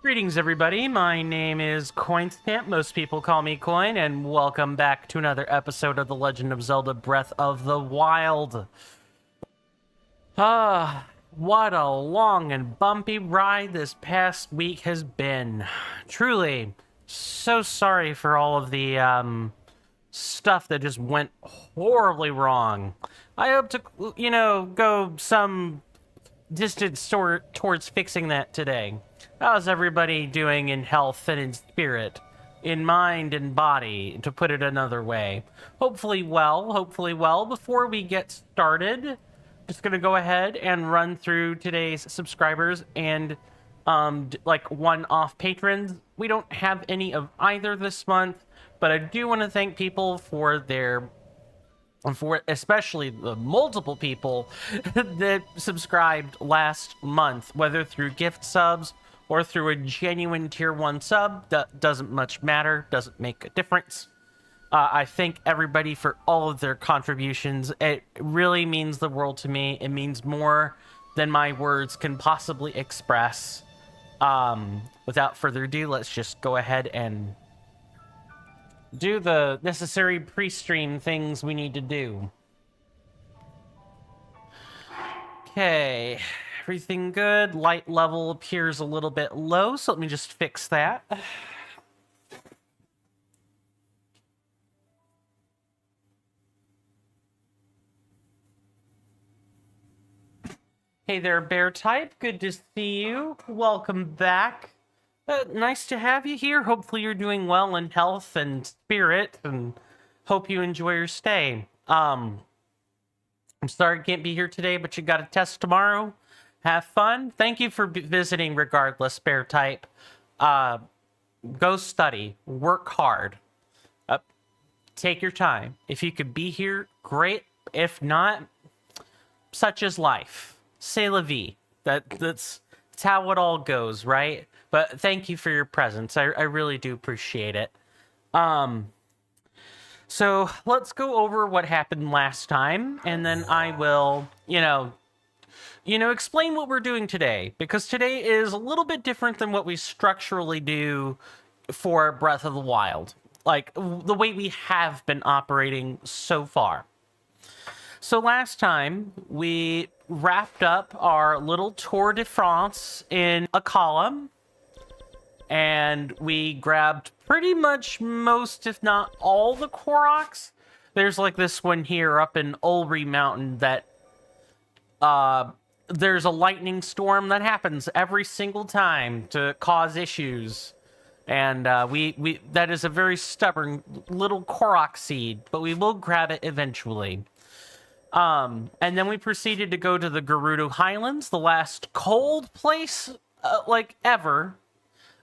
Greetings, everybody. My name is Coinstamp. Most people call me Coin, and welcome back to another episode of The Legend of Zelda Breath of the Wild. What a long and bumpy ride this past week has been. Truly, so sorry for all of the, stuff that just went horribly wrong. I hope to, go some distance towards fixing that today. How's everybody doing in health and in spirit, in mind and body, to put it another way? Hopefully well. Before we get started, just gonna go ahead and run through today's subscribers and like one-off patrons. We don't have any of either this month, but I do want to thank people for especially the multiple people that subscribed last month, whether through gift subs or through a genuine tier 1 sub. That doesn't much matter, doesn't make a difference. I thank everybody for all of their contributions. It really means the world to me. It means more than my words can possibly express. Without further ado, let's just go ahead and do the necessary pre-stream things we need to do. Okay, everything good. Light level appears a little bit low, so let me just fix that. Hey there, Bear Type. Good to see you. Welcome back. Nice to have you here. Hopefully you're doing well in health and spirit, and hope you enjoy your stay. I'm sorry I can't be here today, but you got a test tomorrow. Have fun. Thank you for visiting regardless, Bear Type. Go study. Work hard. Take your time. If you could be here, great. If not, such is life. C'est la vie. That's how it all goes, right? But thank you for your presence. I really do appreciate it. So let's go over what happened last time, and then I will, explain what we're doing today, because today is a little bit different than what we structurally do for Breath of the Wild, like the way we have been operating so far. So last time, we wrapped up our little tour de France in a column, and we grabbed pretty much most, if not all, the Koroks. There's like this one here up in Ulri Mountain that there's a lightning storm that happens every single time to cause issues. And we that is a very stubborn little Korok seed, but we will grab it eventually. And then we proceeded to go to the Gerudo Highlands, the last cold place like ever,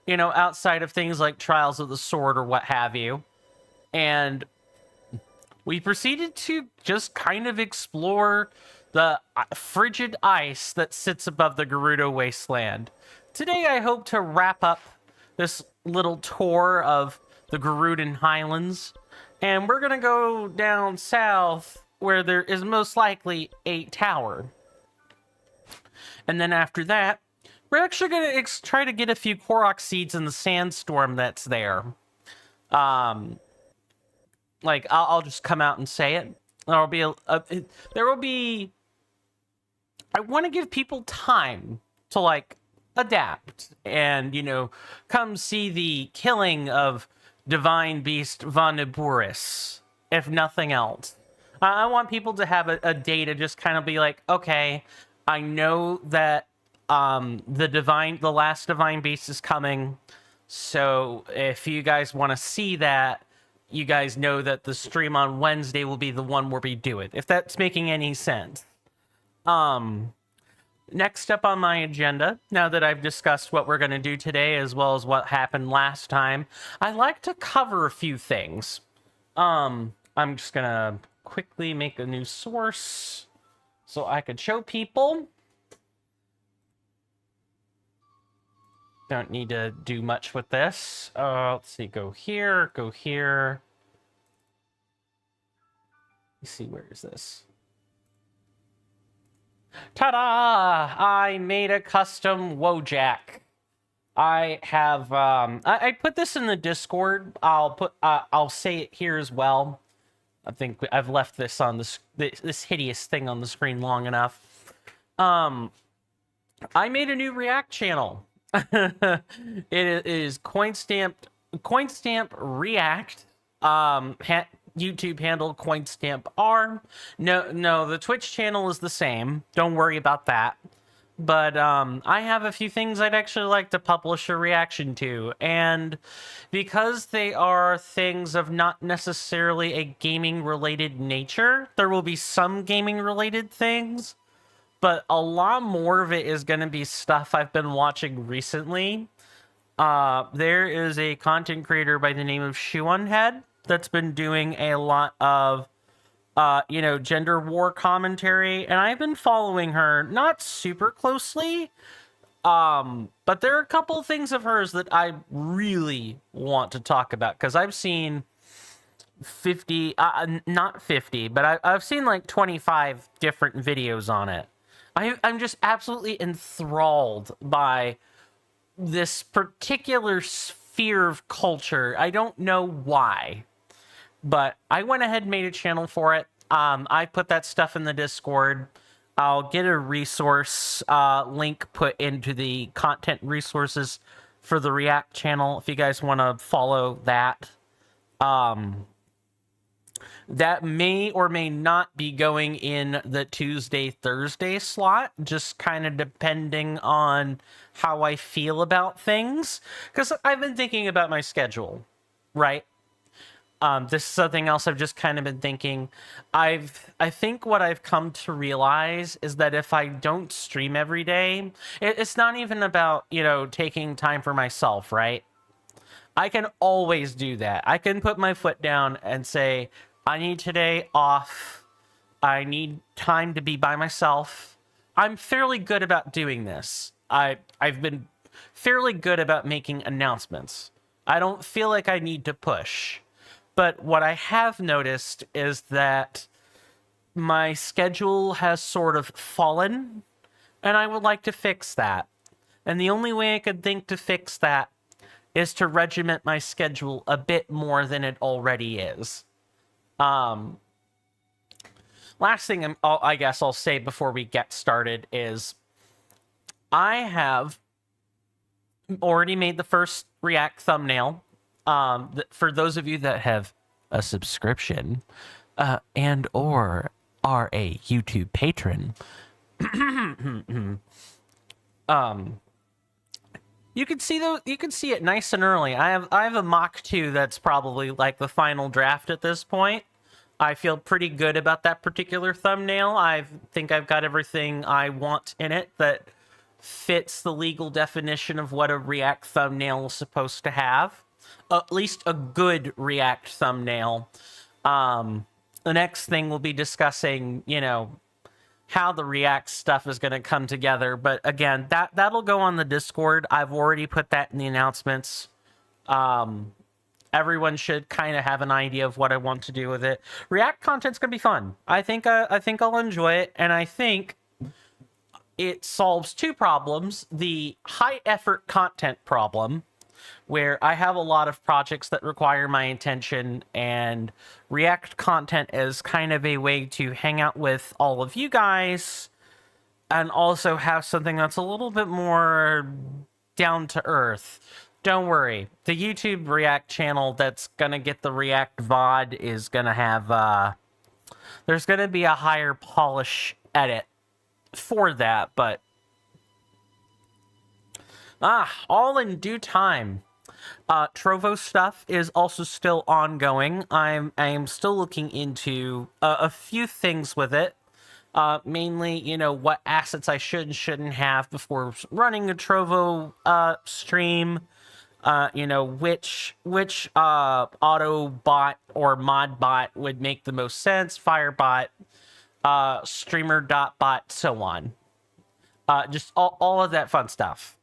outside of things like Trials of the Sword or what have you. And we proceeded to just kind of explore the frigid ice that sits above the Gerudo Wasteland. Today I hope to wrap up this little tour of the Gerudo Highlands, and we're gonna go down south where there is most likely a tower. And then after that, we're actually going to try to get a few Korok seeds in the sandstorm that's there. I'll just come out and say it. I want to give people time to, adapt and, come see the killing of Divine Beast Vaniburis, if nothing else. I want people to have a day to just kind of be like, okay, I know that the last Divine Beast is coming, so if you guys want to see that, you guys know that the stream on Wednesday will be the one where we do it, if that's making any sense. Next up on my agenda, now that I've discussed what we're going to do today as well as what happened last time, I like to cover a few things. I'm just going to quickly make a new source so I could show people. Don't need to do much with this. Let's see, go here, go here. Let's see, where is this? Ta-da! I made a custom Wojak. I have I put this in the Discord. I'll say it here as well. I think I've left this on this hideous thing on the screen long enough. I made a new React channel. It is Coinstamp React. YouTube handle Coinstamp R. No, the Twitch channel is the same. Don't worry about that. But I have a few things I'd actually like to publish a reaction to, and because they are things of not necessarily a gaming related nature, there will be some gaming related things, but a lot more of it is going to be stuff I've been watching recently. There is a content creator by the name of Shoeonhead that's been doing a lot of gender war commentary, and I've been following her not super closely, but there are a couple of things of hers that I really want to talk about, because I've seen 50, not 50, but I've seen like 25 different videos on it. I'm just absolutely enthralled by this particular sphere of culture. I don't know why, but I went ahead and made a channel for it. I put that stuff in the Discord. I'll get a resource link put into the content resources for the React channel if you guys want to follow that. That may or may not be going in the Tuesday-Thursday slot, just kind of depending on how I feel about things. Because I've been thinking about my schedule, right? This is something else I've just kind of been thinking. I think what I've come to realize is that if I don't stream every day, it's not even about, taking time for myself, right? I can always do that. I can put my foot down and say, I need today off. I need time to be by myself. I'm fairly good about doing this. I've been fairly good about making announcements. I don't feel like I need to push. But what I have noticed is that my schedule has sort of fallen, and I would like to fix that. And the only way I could think to fix that is to regiment my schedule a bit more than it already is. Last thing I guess I'll say before we get started is I have already made the first React thumbnail. For those of you that have a subscription and or are a YouTube patron, you can see it nice and early. I have a Mach 2 that's probably like the final draft at this point. I feel pretty good about that particular thumbnail. I think I've got everything I want in it that fits the legal definition of what a React thumbnail is supposed to have. At least a good React thumbnail. The next thing we'll be discussing, how the React stuff is going to come together. But again, that'll go on the Discord. I've already put that in the announcements. Everyone should kind of have an idea of what I want to do with it. React content's going to be fun. I think I'll enjoy it, and I think it solves two problems. The high effort content problem, where I have a lot of projects that require my attention, and React content is kind of a way to hang out with all of you guys and also have something that's a little bit more down to earth. Don't worry. The YouTube React channel that's going to get the React VOD is going to have, there's going to be a higher polish edit for that, but all in due time. Trovo stuff is also still ongoing. I am still looking into a few things with it. Mainly, what assets I should and shouldn't have before running a Trovo stream. Which auto bot or mod bot would make the most sense, Firebot, streamer.bot, so on. Just all of that fun stuff.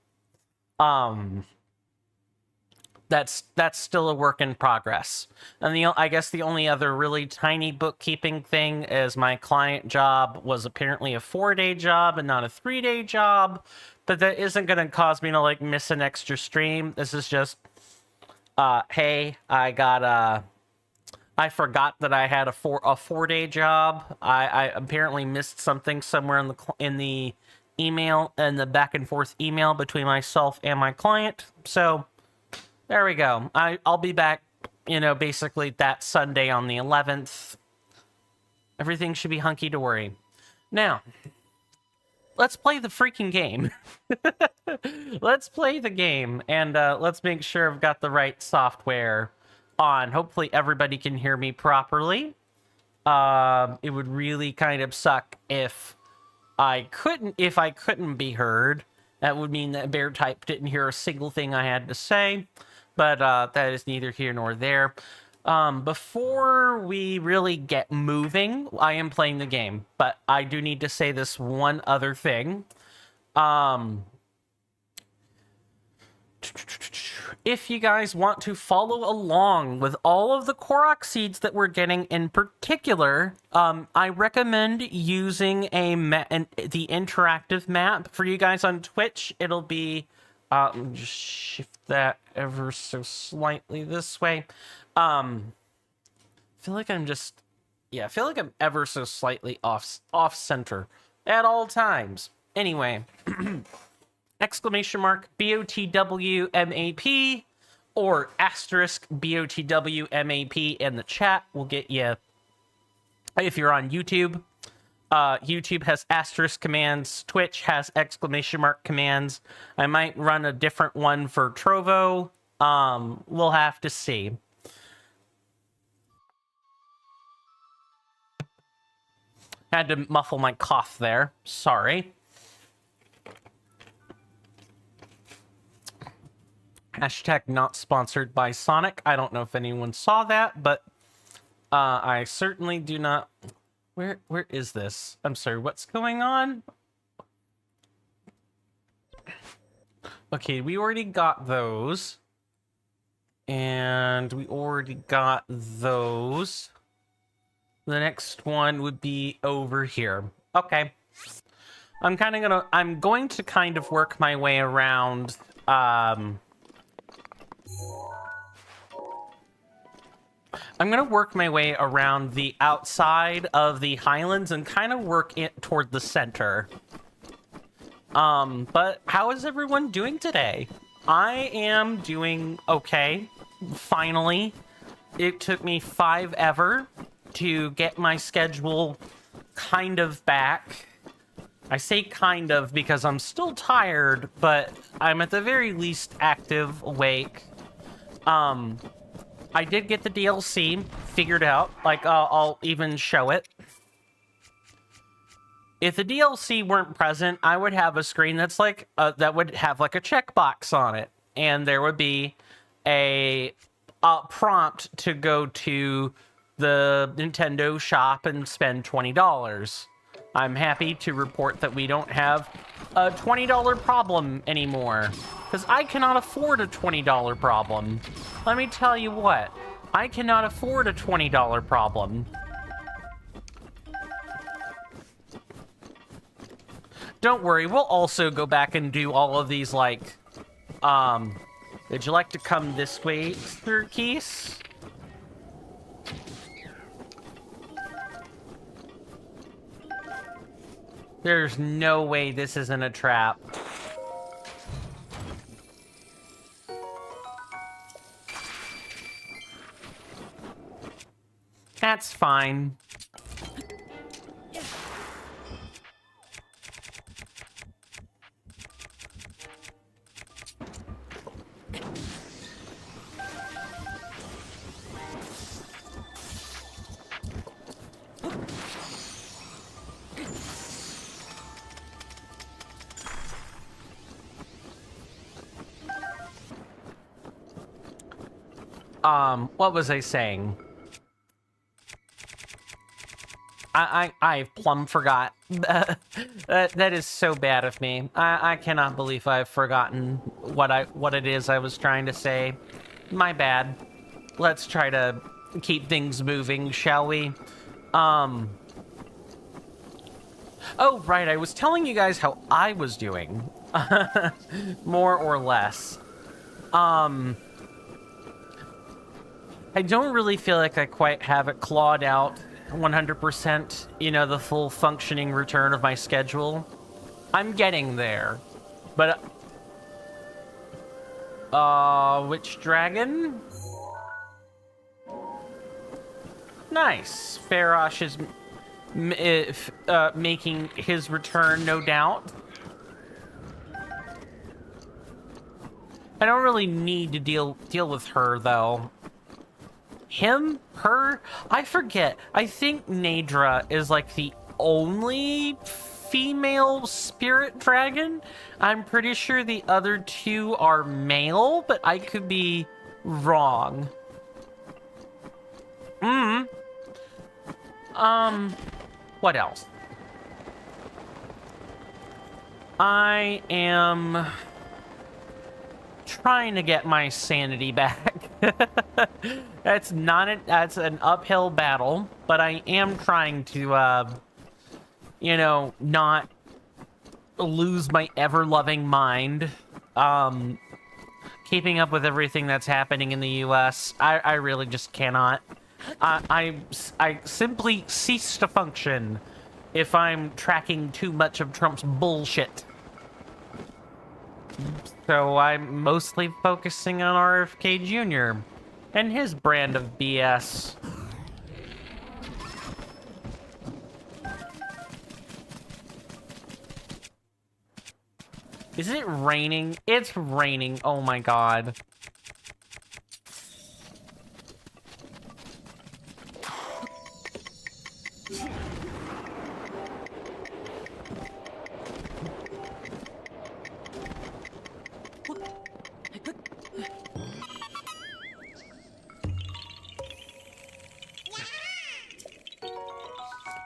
That's still a work in progress. And I guess the only other really tiny bookkeeping thing is my client job was apparently a 4-day job and not a 3-day job. But that isn't going to cause me to, like, miss an extra stream. This is just, hey, I forgot that I had a 4-day job. I apparently missed something somewhere in the email and the back and forth email between myself and my client. So there we go. I'll be back, you know, basically that Sunday on the 11th. Everything should be hunky-dory. Now, let's play the freaking game. Let's play the game, and let's make sure I've got the right software on. Hopefully everybody can hear me properly. It would really kind of suck if I couldn't be heard. That would mean that Bear Type didn't hear a single thing I had to say, but that is neither here nor there. Before we really get moving, I am playing the game, but I do need to say this one other thing. If you guys want to follow along with all of the Korok seeds that we're getting in particular, I recommend using the interactive map. For you guys on Twitch, it'll be, let me just shift that ever so slightly this way. I feel like I'm ever so slightly off center at all times. Anyway, exclamation mark BOTWMAP or asterisk BOTWMAP in the chat will get you. If you're on YouTube, YouTube has asterisk commands. Twitch has exclamation mark commands. I might run a different one for Trovo. We'll have to see. Had to muffle my cough there. Sorry. Hashtag not sponsored by Sonic. I don't know if anyone saw that, but I certainly do not. Where is this? I'm sorry, what's going on? Okay, we already got those. And we already got those. The next one would be over here. Okay. I'm going to kind of work my way around, I'm going to work my way around the outside of the Highlands and kind of work it toward the center. But how is everyone doing today? I am doing okay. Finally. It took me 5 ever to get my schedule kind of back. I say kind of because I'm still tired, but I'm at the very least active, awake. I did get the DLC figured out. Like, I'll even show it. If the DLC weren't present, I would have a screen that's like, that would have like a checkbox on it. And there would be a prompt to go to the Nintendo shop and spend $20. I'm happy to report that we don't have a $20 problem anymore, because I cannot afford a $20 problem. Let me tell you what, I cannot afford a $20 problem. Don't worry, we'll also go back and do all of these, like, would you like to come this way, Sir Keys? There's no way this isn't a trap. That's fine. What was I saying? I plumb forgot. That is so bad of me. I cannot believe I've forgotten what it is I was trying to say. My bad. Let's try to keep things moving, shall we? Oh, right, I was telling you guys how I was doing. More or less. I don't really feel like I quite have it clawed out 100%, you know, the full functioning return of my schedule. I'm getting there. But, which dragon? Nice. Farosh is making his return, no doubt. I don't really need to deal with her, though. Him? Her? I forget. I think Nadra is like the only female spirit dragon. I'm pretty sure the other two are male, but I could be wrong. What else? I am trying to get my sanity back. That's an uphill battle, but I am trying to, you know, not lose my ever-loving mind. Keeping up with everything that's happening in the US, I really just cannot. I simply cease to function if I'm tracking too much of Trump's bullshit. So I'm mostly focusing on RFK Jr. and his brand of BS. Is it raining? It's raining. Oh my god.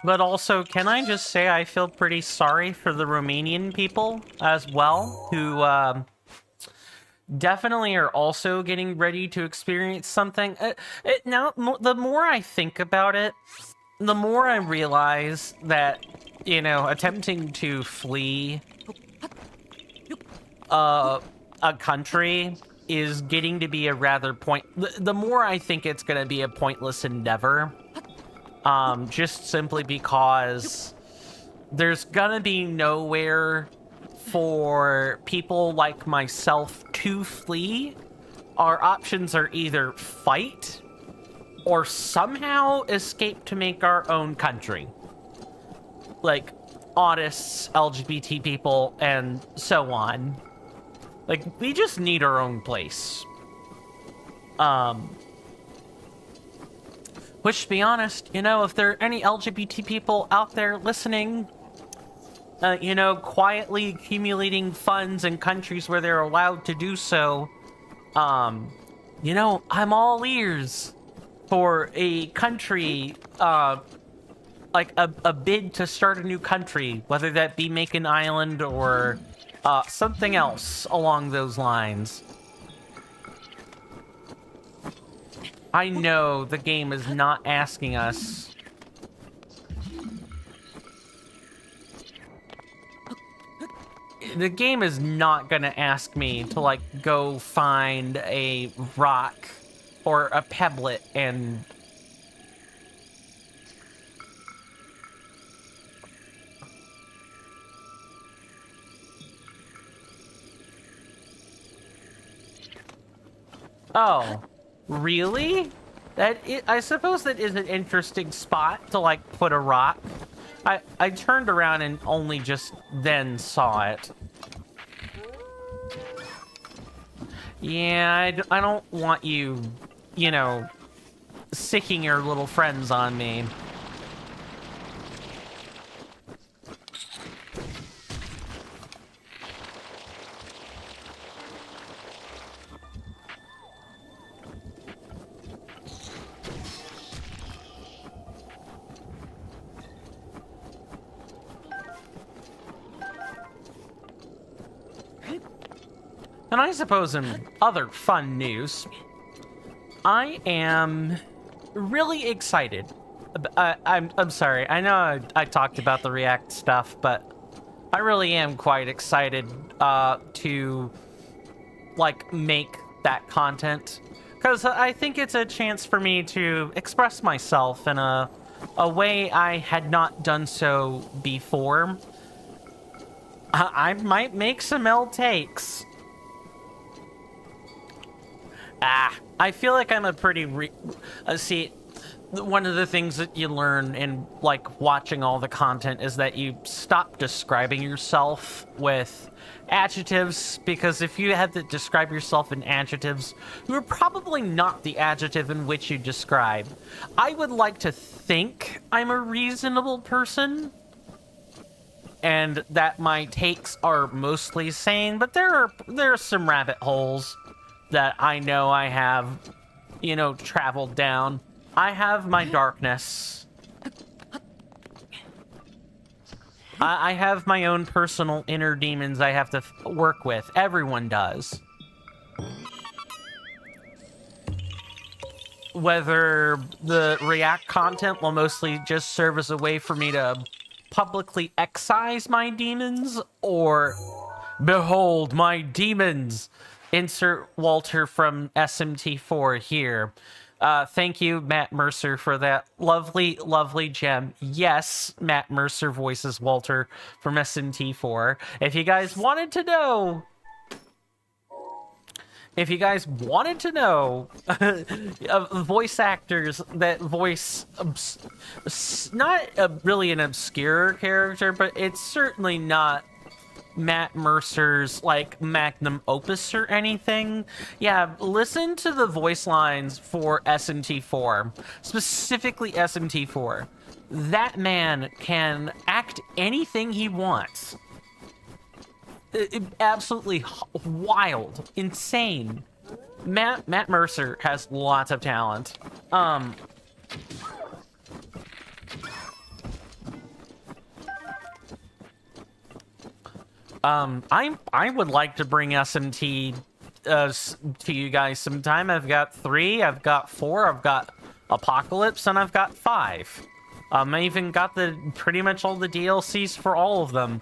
But also, can I just say I feel pretty sorry for the Romanian people as well, who definitely are also getting ready to experience something. Now, the more I think about it, the more I realize that, you know, attempting to flee a country is getting to be a rather the more I think it's going to be a pointless endeavor. Just simply because there's gonna be nowhere for people like myself to flee. Our options are either fight or somehow escape to make our own country. Like, autists, LGBT people, and so on. Like, we just need our own place. Which, to be honest, you know, if there are any LGBT people out there listening, you know, quietly accumulating funds in countries where they're allowed to do so, you know, I'm all ears for a country, like a bid to start a new country, whether that be make an island or something else along those lines. I know the game is not asking us. The game is not gonna ask me to, like, go find a rock or a pebblet and... Oh. Really? I suppose that is an interesting spot to, like, put a rock. I turned around and only just then saw it. Yeah, I don't want you, you know, sicking your little friends on me. And I suppose in other fun news, I am really excited. I'm sorry. I know I talked about the React stuff, but I really am quite excited to like make that content, because I think it's a chance for me to express myself in a way I had not done so before. I might make some L takes. I feel like I'm a pretty see, one of the things that you learn in like watching all the content is that you stop describing yourself with adjectives, because if you had to describe yourself in adjectives, you're probably not the adjective in which you describe. I would like to think I'm a reasonable person and that my takes are mostly sane, but there are some rabbit holes that I know I have, you know, traveled down. I have my darkness. I have my own personal inner demons I have to work with. Everyone does. Whether the React content will mostly just serve as a way for me to publicly excise my demons, or behold my demons. Insert Walter from SMT4 here. Thank you, Matt Mercer, for that lovely, lovely gem. Yes, Matt Mercer voices Walter from SMT4. If you guys wanted to know of voice actors that voice not really an obscure character, but it's certainly not Matt Mercer's like magnum opus or anything, yeah, listen to the voice lines for SMT4, specifically SMT4. That man can act anything he wants. Absolutely wild, insane. Matt Mercer has lots of talent. I would like to bring SMT to you guys sometime. I've got 3, I've got 4, I've got Apocalypse, and I've got 5. I even got pretty much all the DLCs for all of them.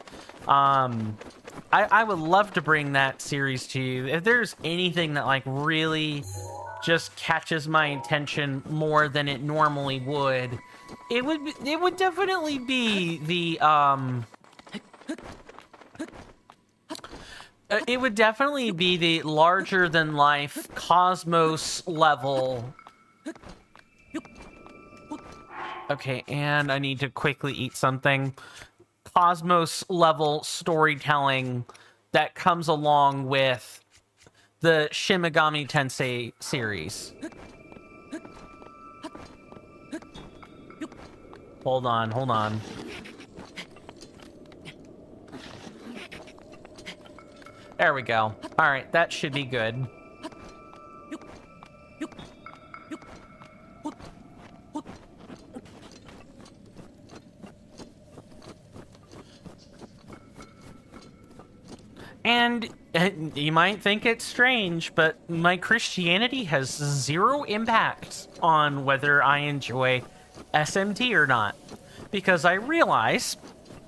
I would love to bring that series to you. If there's anything that like really just catches my attention more than it normally would, it would definitely be the it would definitely be the larger-than-life cosmos level. Okay, and I need to quickly eat something. Cosmos level storytelling that comes along with the Shin Megami Tensei series. Hold on. There we go. Alright, that should be good. And you might think it's strange, but my Christianity has 0 impact on whether I enjoy SMT or not. Because I realize,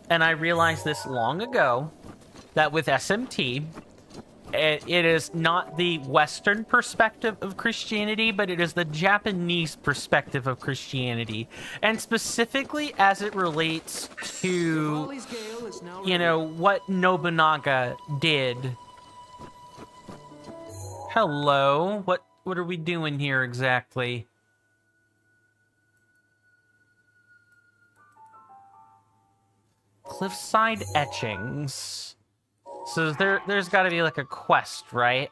and I realized this long ago, that with SMT, it is not the Western perspective of Christianity, but it is the Japanese perspective of Christianity. And specifically as it relates to, you know, what Nobunaga did. Hello, what are we doing here exactly? Cliffside etchings. So there's got to be like a quest, right?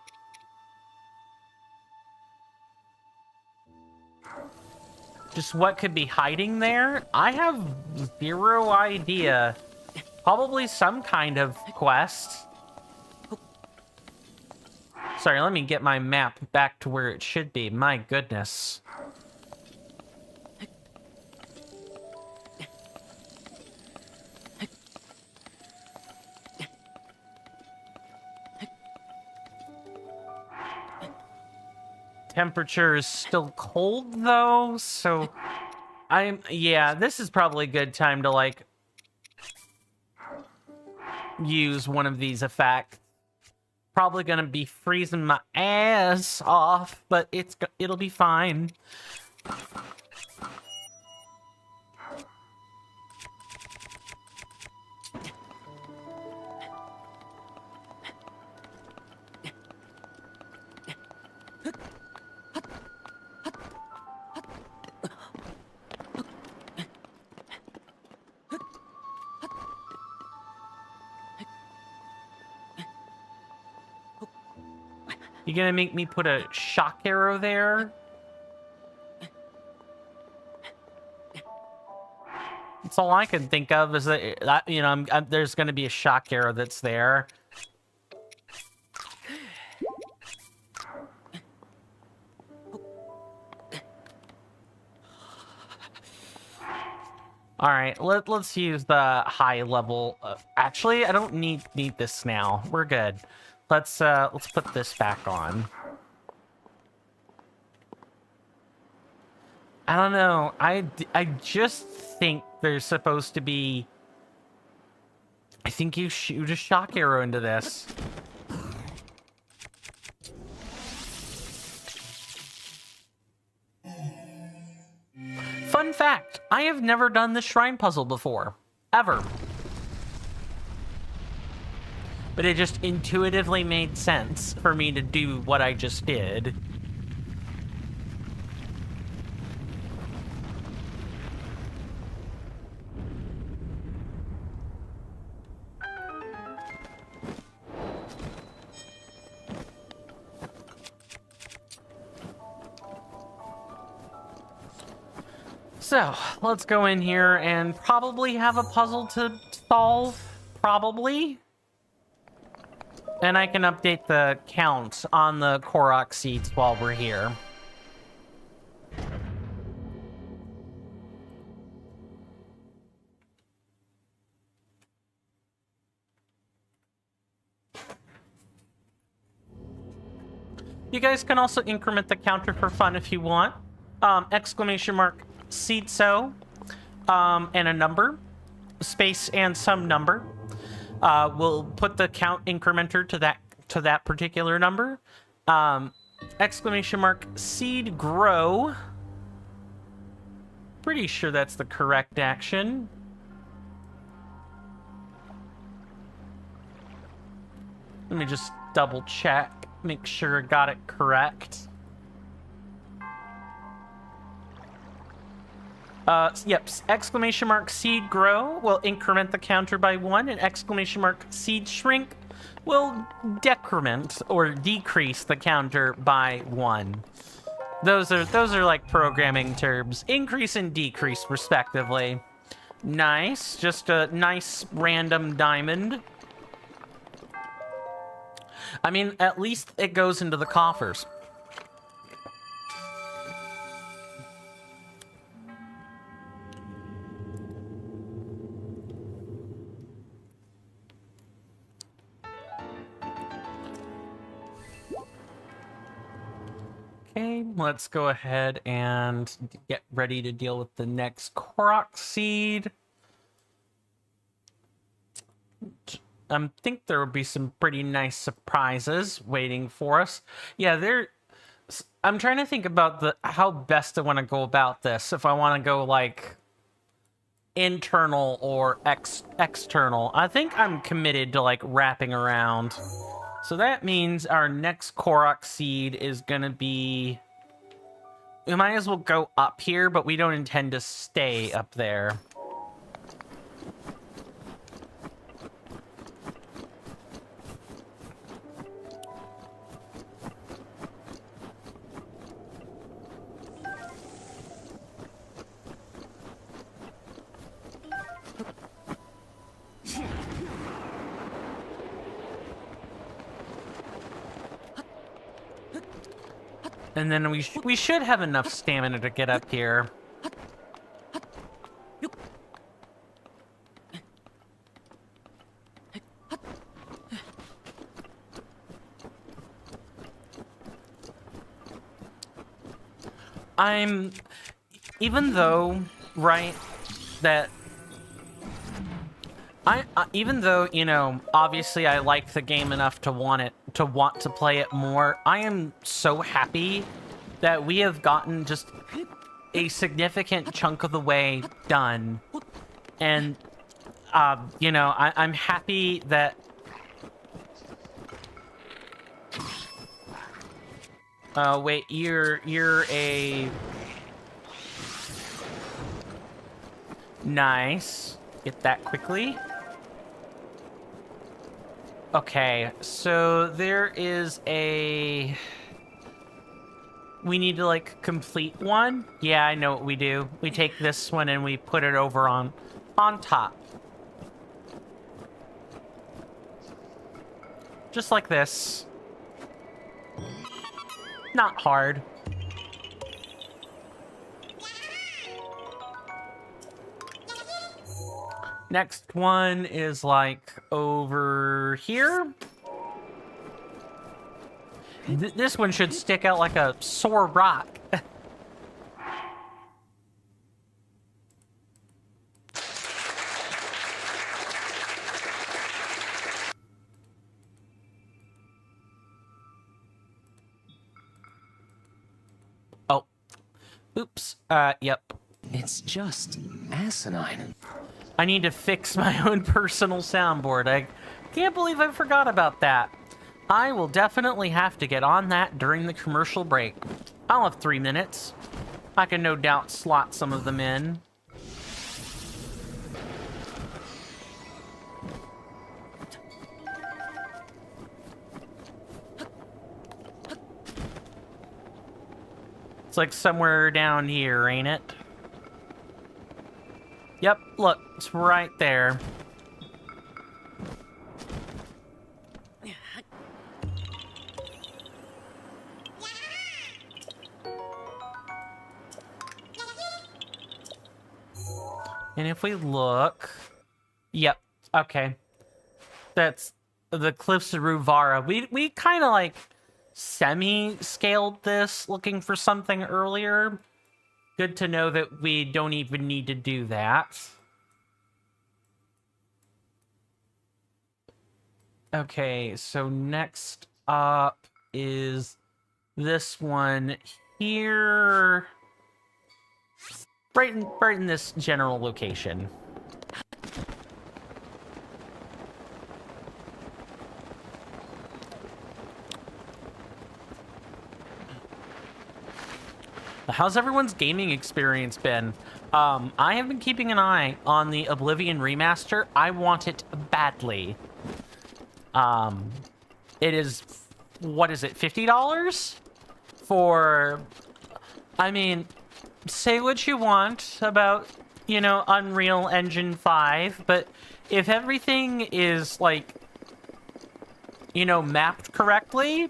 Just what could be hiding there? I have 0 idea. Probably some kind of quest. Sorry, let me get my map back to where it should be. My goodness. Temperature is still cold though, so yeah, this is probably a good time to like use one of these effects. Probably gonna be freezing my ass off, but it'll be fine. You gonna make me put a shock arrow there? That's all I can think of is that, you know, there's gonna be a shock arrow that's there. All right, let's use the high level. Actually, I don't need this now. We're good. Let's put this back on. I don't know. I just think there's supposed to be. I think you shoot a shock arrow into this. Fun fact, I have never done the shrine puzzle before. Ever. But it just intuitively made sense for me to do what I just did. So, let's go in here and probably have a puzzle to solve. Probably. And I can update the count on the Korok seeds while we're here. You guys can also increment the counter for fun if you want. Exclamation mark seed so, and a number, space and some number. We'll put the count incrementer to that particular number. Exclamation mark seed grow. Pretty sure that's the correct action. Let me just double check, make sure I got it correct. Yep, exclamation mark seed grow will increment the counter by 1, and exclamation mark seed shrink will decrement or decrease the counter by 1. Those are like programming terms. Increase and decrease respectively. Nice, just a nice random diamond. I mean, at least it goes into the coffers. Okay, let's go ahead and get ready to deal with the next Korok seed. I think there will be some pretty nice surprises waiting for us. Yeah, I'm trying to think about how best I want to go about this. If I want to go like internal or external. I think I'm committed to like wrapping around. So that means our next Korok seed is going to be... We might as well go up here, but we don't intend to stay up there. And then we should have enough stamina to get up here. Even though, right, that Even though, you know, obviously I like the game enough to want to play it more, I am so happy that we have gotten just a significant chunk of the way done. And, you know, I'm happy that... wait, you're a... Nice. Get that quickly. Okay, so there is a... We need to, like, complete one? Yeah, I know what we do. We take this one and we put it over on top. Just like this. Not hard. Next one is, like, over here. This one should stick out like a sore rock. Oh. Oops. Yep. It's just asinine. I need to fix my own personal soundboard. I can't believe I forgot about that. I will definitely have to get on that during the commercial break. I'll have 3 minutes. I can no doubt slot some of them in. It's like somewhere down here, ain't it? Yep, look, it's right there. And if we look... Yep, okay. That's the Cliffs of Ruvara. We kind of, like, semi-scaled this, looking for something earlier. Good to know that we don't even need to do that. Okay, so next up is this one here. Right in this general location. How's everyone's gaming experience been? I have been keeping an eye on the Oblivion remaster. I want it badly. It is, what is it, $50? For, I mean, say what you want about, you know, Unreal Engine 5, but if everything is, like, you know, mapped correctly,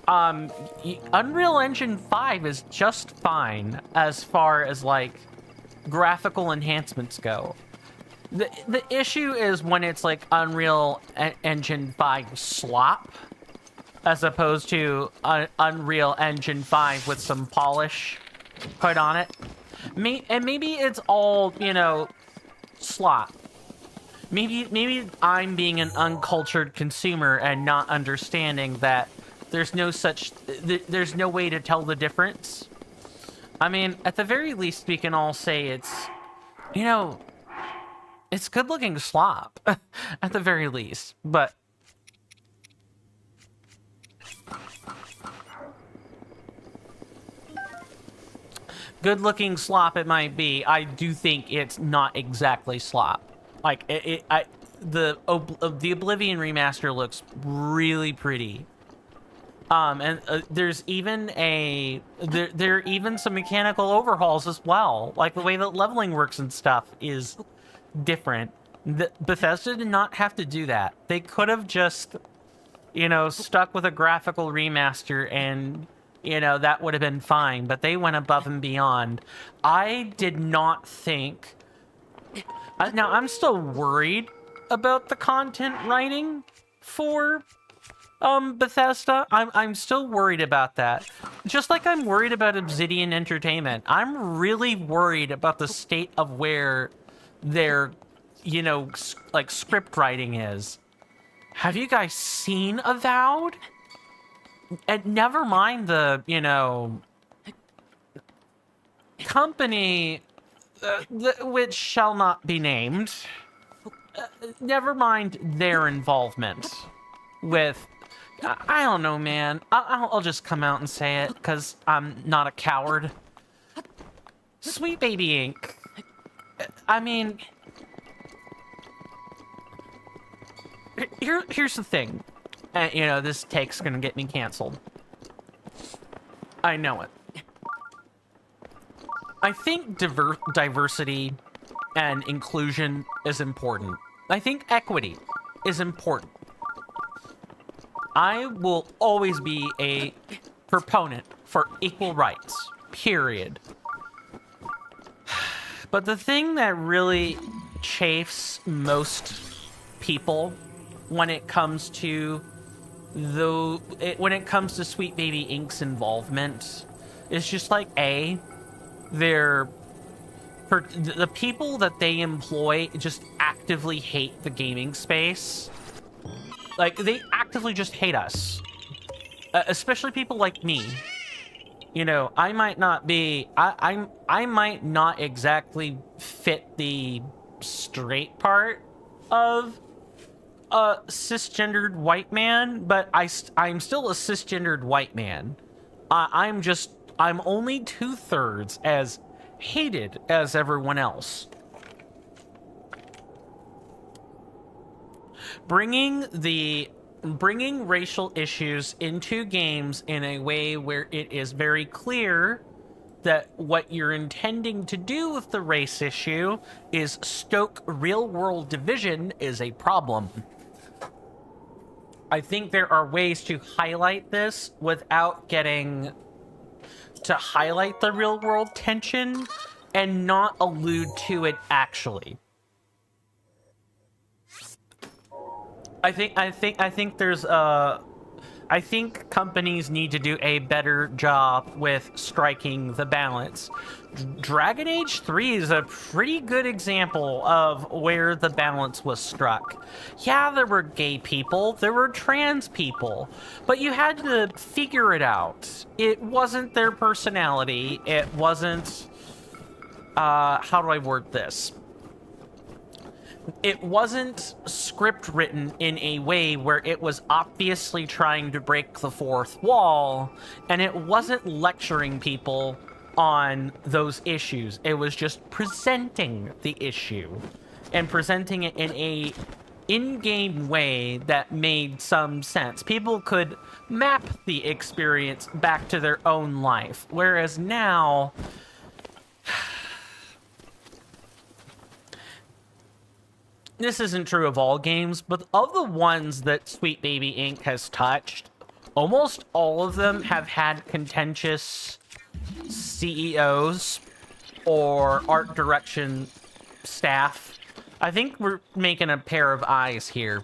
Unreal Engine 5 is just fine as far as, like, graphical enhancements go. The issue is when it's, like, Unreal Engine 5 slop, as opposed to Unreal Engine 5 with some polish put on it. And maybe it's all, you know, slop. Maybe I'm being an uncultured consumer and not understanding that there's no way to tell the difference. I mean, at the very least, we can all say it's, you know, it's good-looking slop, at the very least, but... Good-looking slop it might be. I do think it's not exactly slop. Like, the Oblivion remaster looks really pretty. And there's even there are even some mechanical overhauls as well. Like, the way that leveling works and stuff is different. Bethesda did not have to do that. They could have just, you know, stuck with a graphical remaster and, you know, that would have been fine. But they went above and beyond. I did not think... Now, I'm still worried about the content writing for... Bethesda. I'm still worried about that. Just like I'm worried about Obsidian Entertainment. I'm really worried about the state of where their, you know, like script writing is. Have you guys seen Avowed? And never mind the, you know, company which shall not be named. Never mind their involvement with. I don't know, man. I'll just come out and say it because I'm not a coward. Sweet Baby Inc. I mean, here's the thing. You know, this take's gonna get me canceled. I know it. I think diversity and inclusion is important. I think equity is important. I will always be a proponent for equal rights, period. But the thing that really chafes most people when it comes to Sweet Baby Inc.'s involvement is just like the people that they employ just actively hate the gaming space. Like, they actively just hate us. Especially people like me. You know, I might not be... I might not exactly fit the straight part of a cisgendered white man, but I'm still a cisgendered white man. I'm only 2/3 as hated as everyone else. Bringing racial issues into games in a way where it is very clear that what you're intending to do with the race issue is stoke real-world division is a problem. I think there are ways to highlight this without getting to highlight the real-world tension and not allude to it actually. I think companies need to do a better job with striking the balance. Dragon Age 3 is a pretty good example of where the balance was struck. Yeah, there were gay people, there were trans people, but you had to figure it out. It wasn't their personality. It wasn't... how do I word this? It wasn't script written in a way where it was obviously trying to break the fourth wall, and it wasn't lecturing people on those issues. It was just presenting the issue and presenting it in a in-game way that made some sense. People could map the experience back to their own life, whereas now... This isn't true of all games, but of the ones that Sweet Baby Inc. has touched, almost all of them have had contentious CEOs or art direction staff. I think we're making a pair of eyes here.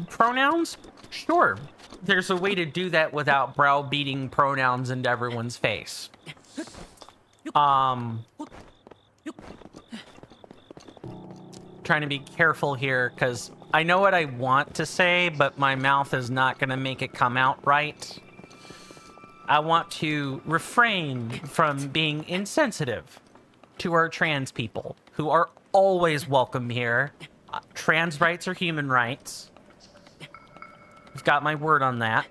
Pronouns? Sure. There's a way to do that without browbeating pronouns into everyone's face. Trying to be careful here because I know what I want to say, but my mouth is not going to make it come out right. I want to refrain from being insensitive to our trans people, who are always welcome here. Trans rights are human rights. I've got my word on that.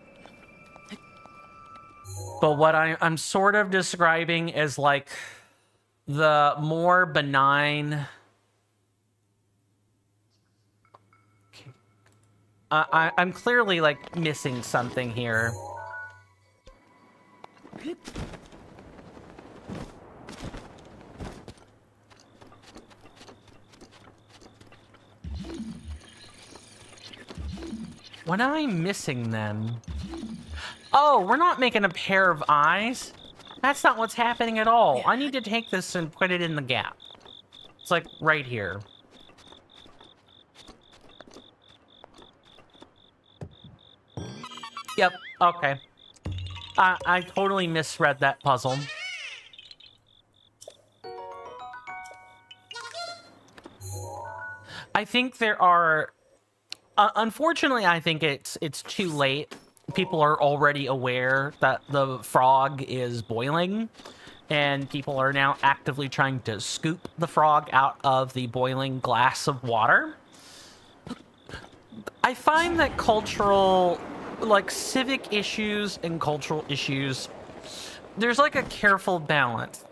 But what I'm sort of describing is like the more benign... I'm clearly, like, missing something here. What am I missing, then? Oh, we're not making a pair of eyes? That's not what's happening at all. I need to take this and put it in the gap. It's, like, right here. Yep, okay. I totally misread that puzzle. I think there are. Unfortunately, I think it's too late. People are already aware that the frog is boiling, and people are now actively trying to scoop the frog out of the boiling glass of water. I find that cultural, like civic issues and cultural issues, there's like a careful balance.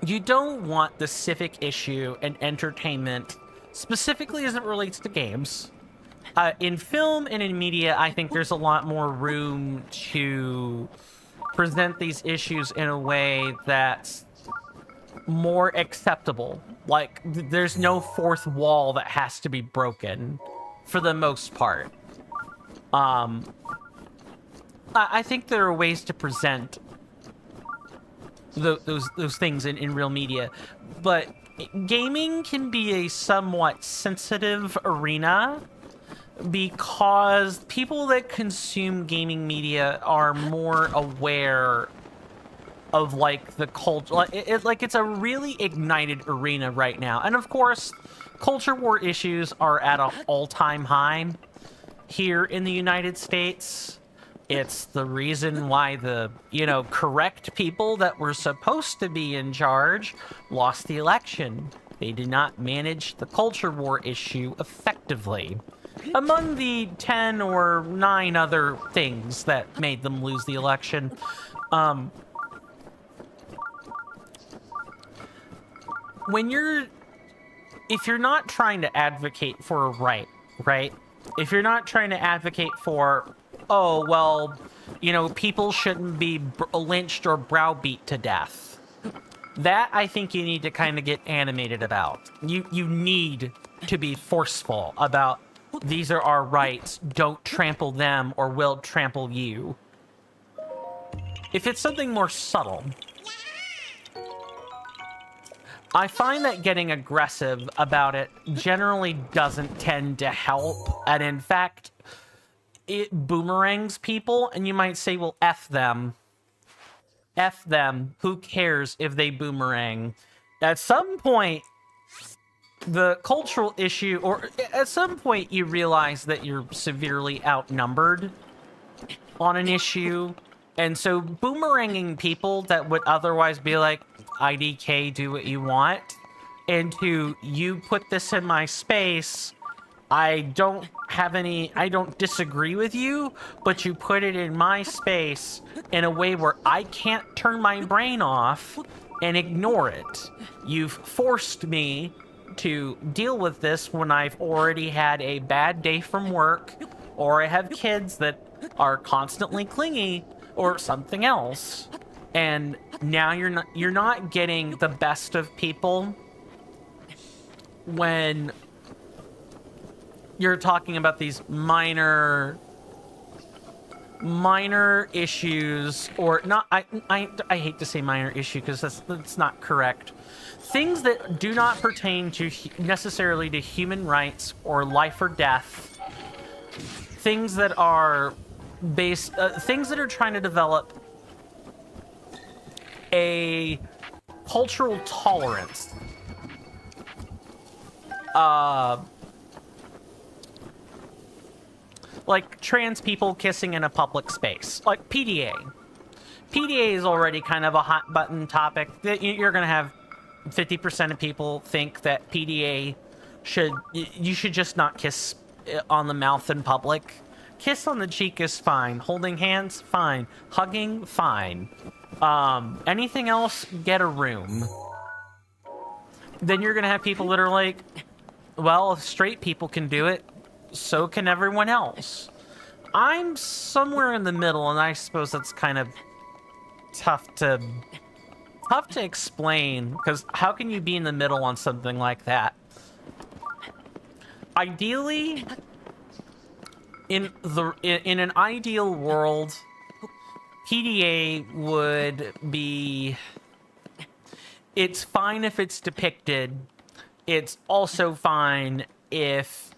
You don't want the civic issue and entertainment, specifically as it relates to games. In film and in media, I think there's a lot more room to present these issues in a way that's more acceptable. Like, there's no fourth wall that has to be broken, for the most part. I think there are ways to present those things in real media, but gaming can be a somewhat sensitive arena because people that consume gaming media are more aware of like the culture. Like it's a really ignited arena right now, and of course, culture war issues are at an all-time high here in the United States. It's the reason why the, correct people that were supposed to be in charge lost the election. They did not manage the culture war issue effectively. Among the 10 or 9 other things that made them lose the election. If you're not trying to advocate for a right? If you're not trying to advocate for, oh, well, people shouldn't be lynched or browbeat to death. That, I think you need to kind of get animated about. You need to be forceful about, these are our rights, don't trample them or we'll trample you. If it's something more subtle, I find that getting aggressive about it generally doesn't tend to help, and in fact, it boomerangs people, and you might say, well, F them. F them. Who cares if they boomerang? At some point, the cultural issue, or at some point you realize that you're severely outnumbered on an issue, and so boomeranging people that would otherwise be like, IDK, do what you want, into, you put this in my space, I don't disagree with you, but you put it in my space in a way where I can't turn my brain off and ignore it. You've forced me to deal with this when I've already had a bad day from work, or I have kids that are constantly clingy, or something else. And now you're not getting the best of people when you're talking about these minor issues, or not. I hate to say minor issue because that's not correct. Things that do not pertain to necessarily to human rights or life or death. Things that are things that are trying to develop a cultural tolerance. Like trans people kissing in a public space, like PDA. PDA is already kind of a hot button topic. You're going to have 50% of people think that PDA you should just not kiss on the mouth in public. Kiss on the cheek is fine. Holding hands, fine. Hugging, fine. Anything else, get a room. Then you're gonna have people that are like, well, if straight people can do it, so can everyone else. I'm somewhere in the middle, and I suppose that's kind of tough to explain, because how can you be in the middle on something like that? Ideally, in an ideal world, PDA would be, it's fine if it's depicted. It's also fine if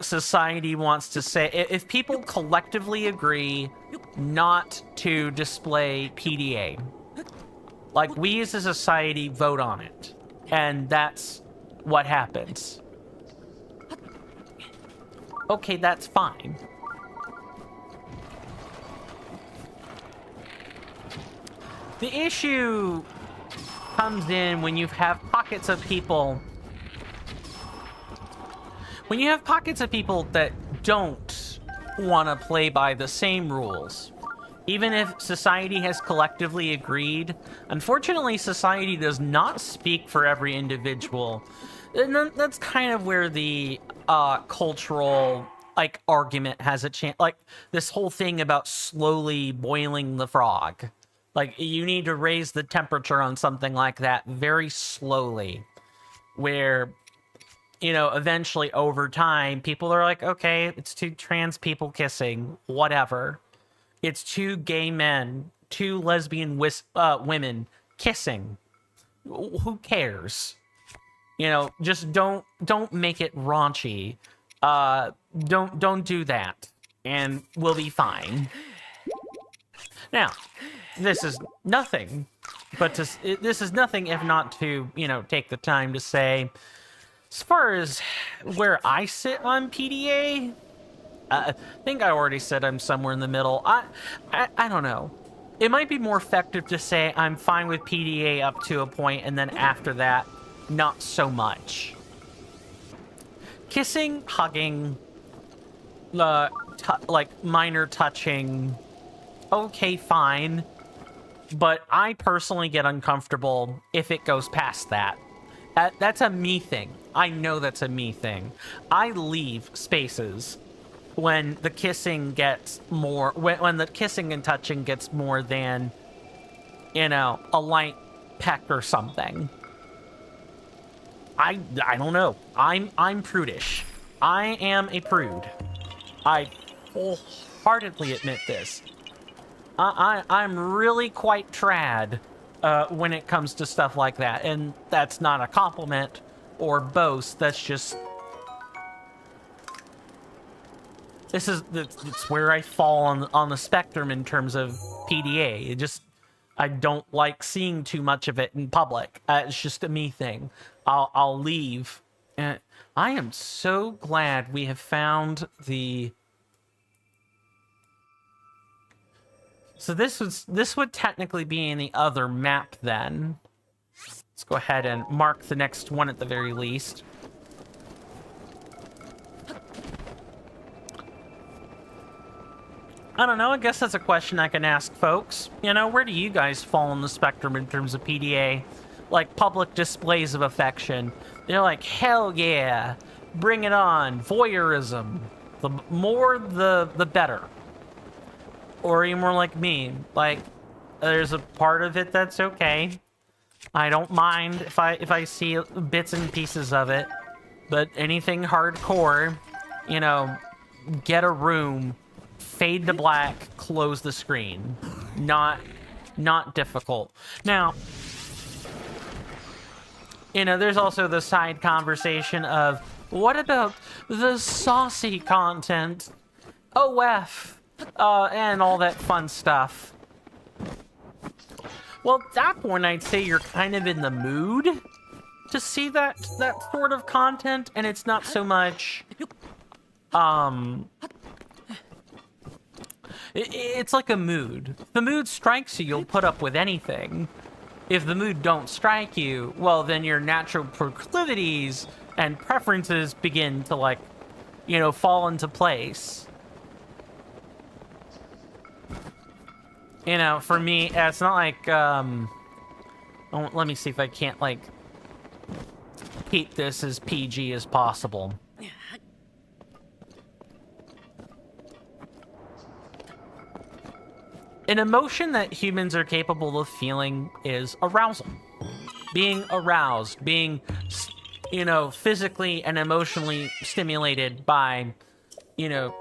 society wants to say, if people collectively agree not to display PDA. Like, we as a society vote on it. And that's what happens. okay, that's fine. The issue comes in when you have pockets of people. When you have pockets of people that don't want to play by the same rules. Even if society has collectively agreed, unfortunately, society does not speak for every individual. And that's kind of where the cultural argument has a chance. Like this whole thing about slowly boiling the frog. Like you need to raise the temperature on something like that very slowly, where eventually over time people are like, okay, it's two trans people kissing, whatever. It's two gay men, two lesbian women kissing. Who cares? Just don't make it raunchy. Don't do that, and we'll be fine. Now, this is nothing, but this is nothing if not to take the time to say, as far as where I sit on PDA. I think I already said I'm somewhere in the middle. I don't know. It might be more effective to say I'm fine with PDA up to a point, and then after that, not so much. Kissing, hugging, minor touching, okay, fine. But I personally get uncomfortable if it goes past that. That's a me thing. I know that's a me thing. I leave spaces when the kissing gets more, when the kissing and touching gets more than, a light peck or something. I don't know. I'm prudish. I am a prude. I wholeheartedly admit this. I'm really quite trad when it comes to stuff like that, and that's not a compliment or boast. That's just it's where I fall on the spectrum in terms of PDA. I don't like seeing too much of it in public. It's just a me thing. I'll leave. And I am so glad we have found the. So this would technically be in the other map then. Let's go ahead and mark the next one at the very least. I don't know, I guess that's a question I can ask folks. Where do you guys fall on the spectrum in terms of PDA? Like, public displays of affection. They're like, hell yeah, bring it on, voyeurism. The more, the better. Or are you more like me? Like, there's a part of it that's okay. I don't mind if I see bits and pieces of it. But anything hardcore, get a room, fade to black, close the screen. Not difficult. Now, there's also the side conversation of, what about the saucy content? OF, and all that fun stuff. Well, at that point, I'd say you're kind of in the mood to see that sort of content, and it's not so much, it's like a mood. If the mood strikes you, you'll put up with anything. If the mood don't strike you, well, then your natural proclivities and preferences begin to, fall into place. For me, it's not like, let me see if I can't, keep this as PG as possible. An emotion that humans are capable of feeling is arousal. Being aroused, being, physically and emotionally stimulated by,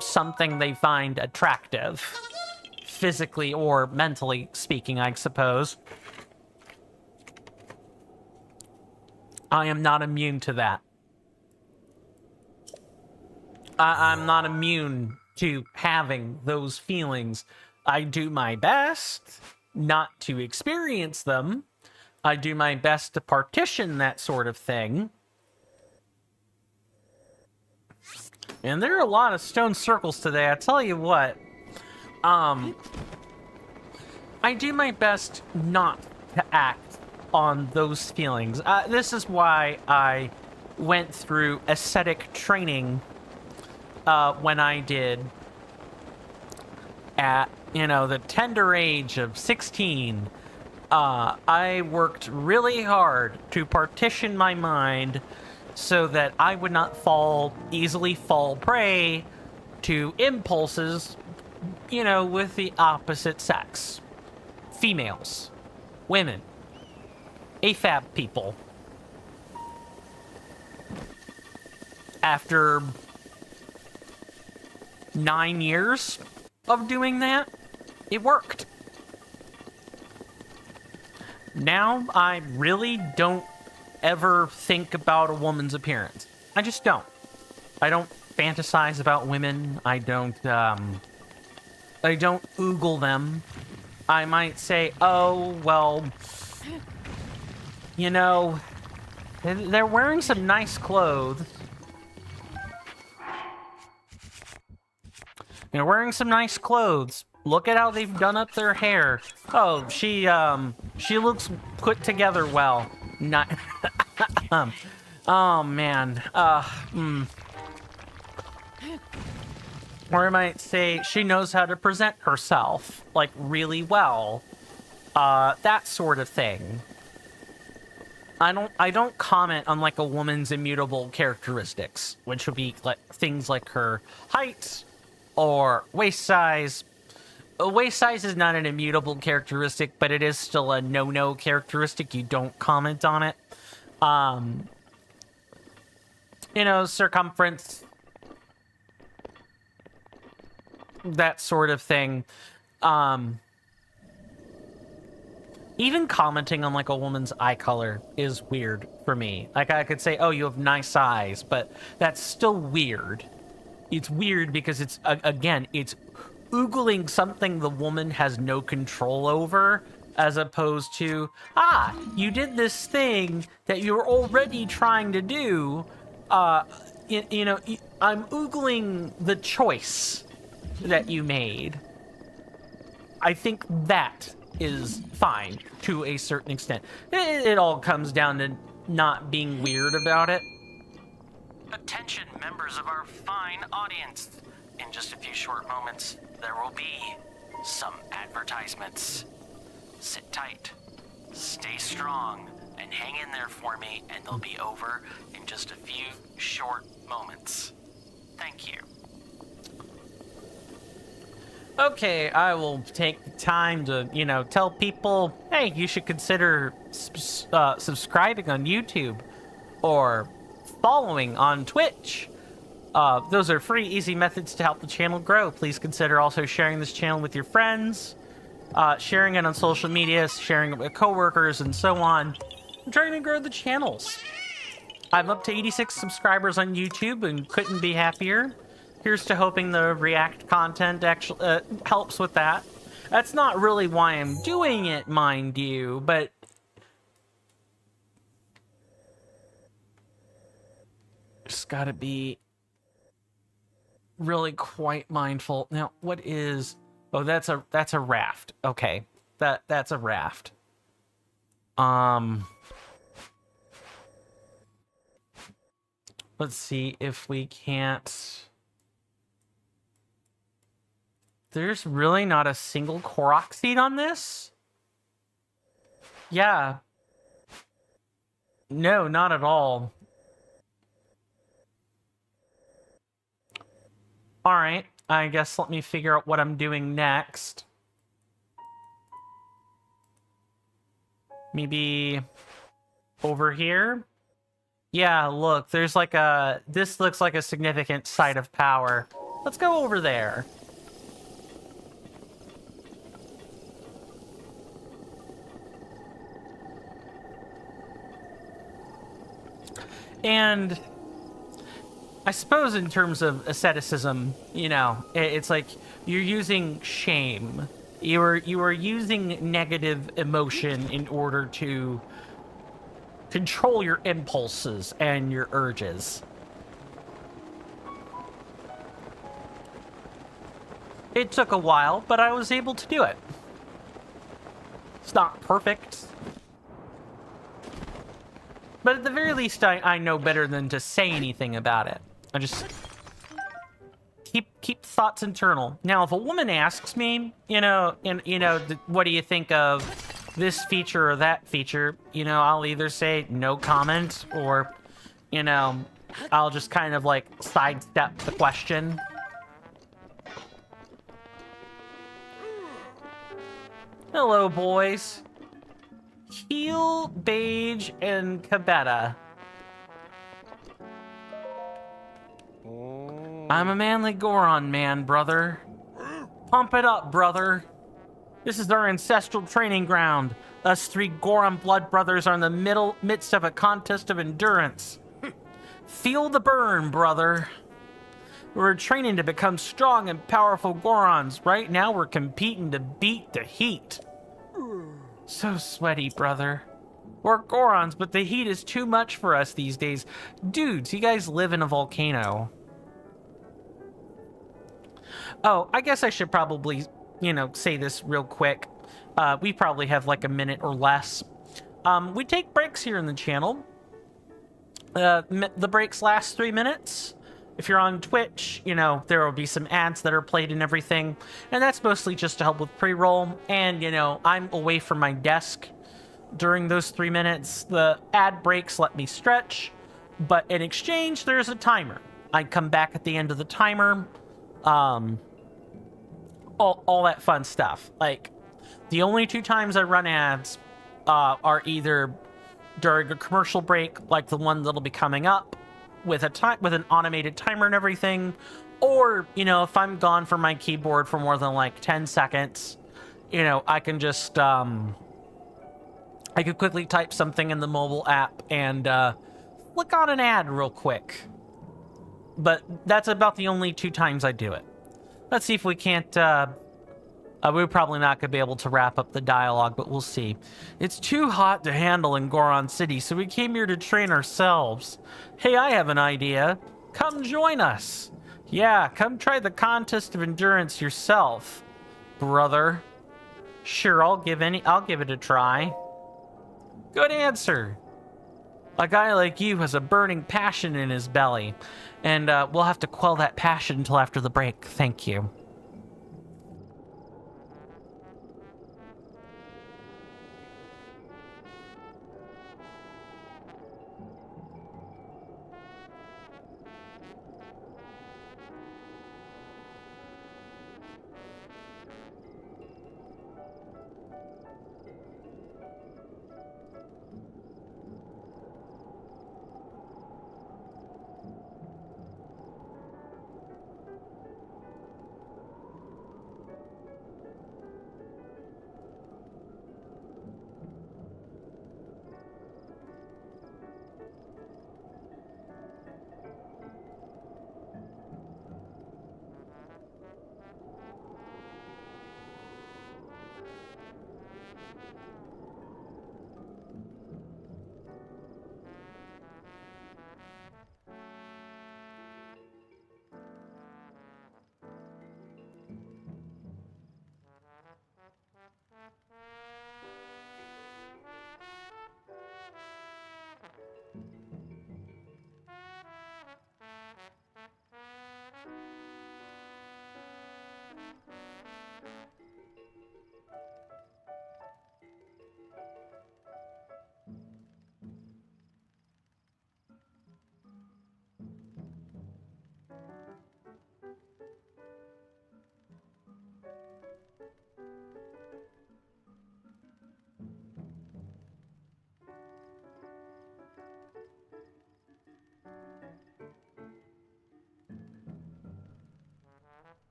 something they find attractive. Physically or mentally speaking, I suppose. I am not immune to that. I'm not immune to having those feelings. I do my best not to experience them. I do my best to partition that sort of thing. And there are a lot of stone circles today, I tell you what. I do my best not to act on those feelings. This is why I went through ascetic training when I did at, the tender age of 16. I worked really hard to partition my mind so that I would not easily fall prey to impulses, with the opposite sex. Females, women, AFAB people. After 9 years of doing that, it worked. Now I really don't ever think about a woman's appearance. I just don't. I don't fantasize about women. I don't oogle them. I might say, oh, well, they're wearing some nice clothes. They're wearing some nice clothes. Look at how they've done up their hair. Oh, she looks put together well. Not. Oh man. Or I might say she knows how to present herself, like, really well. That sort of thing. I don't comment on, like, a woman's immutable characteristics, which would be like things like her height or waist size. Waist size is not an immutable characteristic, but it is still a no-no characteristic. You don't comment on it. Circumference, that sort of thing. Even commenting on, like, a woman's eye color is weird for me. Like, I could say, oh, you have nice eyes, but that's still weird. It's weird because it's, again, it's oogling something the woman has no control over, as opposed to, you did this thing that you're already trying to do. I'm oogling the choice that you made. I think that is fine to a certain extent. It all comes down to not being weird about it. Attention, members of our fine audience. In just a few short moments, there will be some advertisements. Sit tight, stay strong, and hang in there for me, and they'll be over in just a few short moments. Thank you. Okay, I will take the time to, tell people, hey, you should consider subscribing on YouTube or following on Twitch. Those are free, easy methods to help the channel grow. Please consider also sharing this channel with your friends, sharing it on social media, sharing it with coworkers, and so on. I'm trying to grow the channels. I'm up to 86 subscribers on YouTube and couldn't be happier. Here's to hoping the React content actually helps with that. That's not really why I'm doing it, mind you, but just gotta be really quite mindful. Now, what is... Oh, that's a raft. Okay. That's a raft. Let's see if we can't... There's really not a single Korok seed on this? Yeah. No, not at all. Alright, I guess let me figure out what I'm doing next. Maybe over here? Yeah, look, there's like a... This looks like a significant site of power. Let's go over there. And I suppose in terms of asceticism, it's like you're using shame. You are using negative emotion in order to control your impulses and your urges. It took a while, but I was able to do it. It's not perfect. But at the very least, I know better than to say anything about it. I just keep thoughts internal. Now, if a woman asks me, what do you think of this feature or that feature, I'll either say no comment or, I'll just kind of like sidestep the question. Hello, boys. Heel, Beige, and Cabetta. I'm a manly Goron man, brother. Pump it up, brother. This is our ancestral training ground. Us three Goron blood brothers are in the midst of a contest of endurance. Feel the burn, brother. We're training to become strong and powerful Gorons. Right now, we're competing to beat the heat. So sweaty, brother. We're Gorons, but the heat is too much for us these days. Dudes, you guys live in a volcano. Oh, I guess I should probably, say this real quick. We probably have like a minute or less. We take breaks here in the channel. The breaks last 3 minutes. If you're on Twitch, there will be some ads that are played and everything. And that's mostly just to help with pre-roll. And, I'm away from my desk during those 3 minutes. The ad breaks let me stretch. But in exchange, there's a timer. I come back at the end of the timer. All that fun stuff. Like, the only 2 times I run ads are either during a commercial break, like the one that'll be coming up, with an automated timer and everything, or if I'm gone from my keyboard for more than like 10 seconds, I can just I could quickly type something in the mobile app and click on an ad real quick. But that's about the only 2 times I do it. Let's see if we can't we're probably not going to be able to wrap up the dialogue, but we'll see. It's too hot to handle in Goron City, so we came here to train ourselves. Hey, I have an idea. Come join us. Yeah, come try the contest of endurance yourself, brother. Sure, I'll give it a try. Good answer. A guy like you has a burning passion in his belly, and we'll have to quell that passion until after the break. Thank you.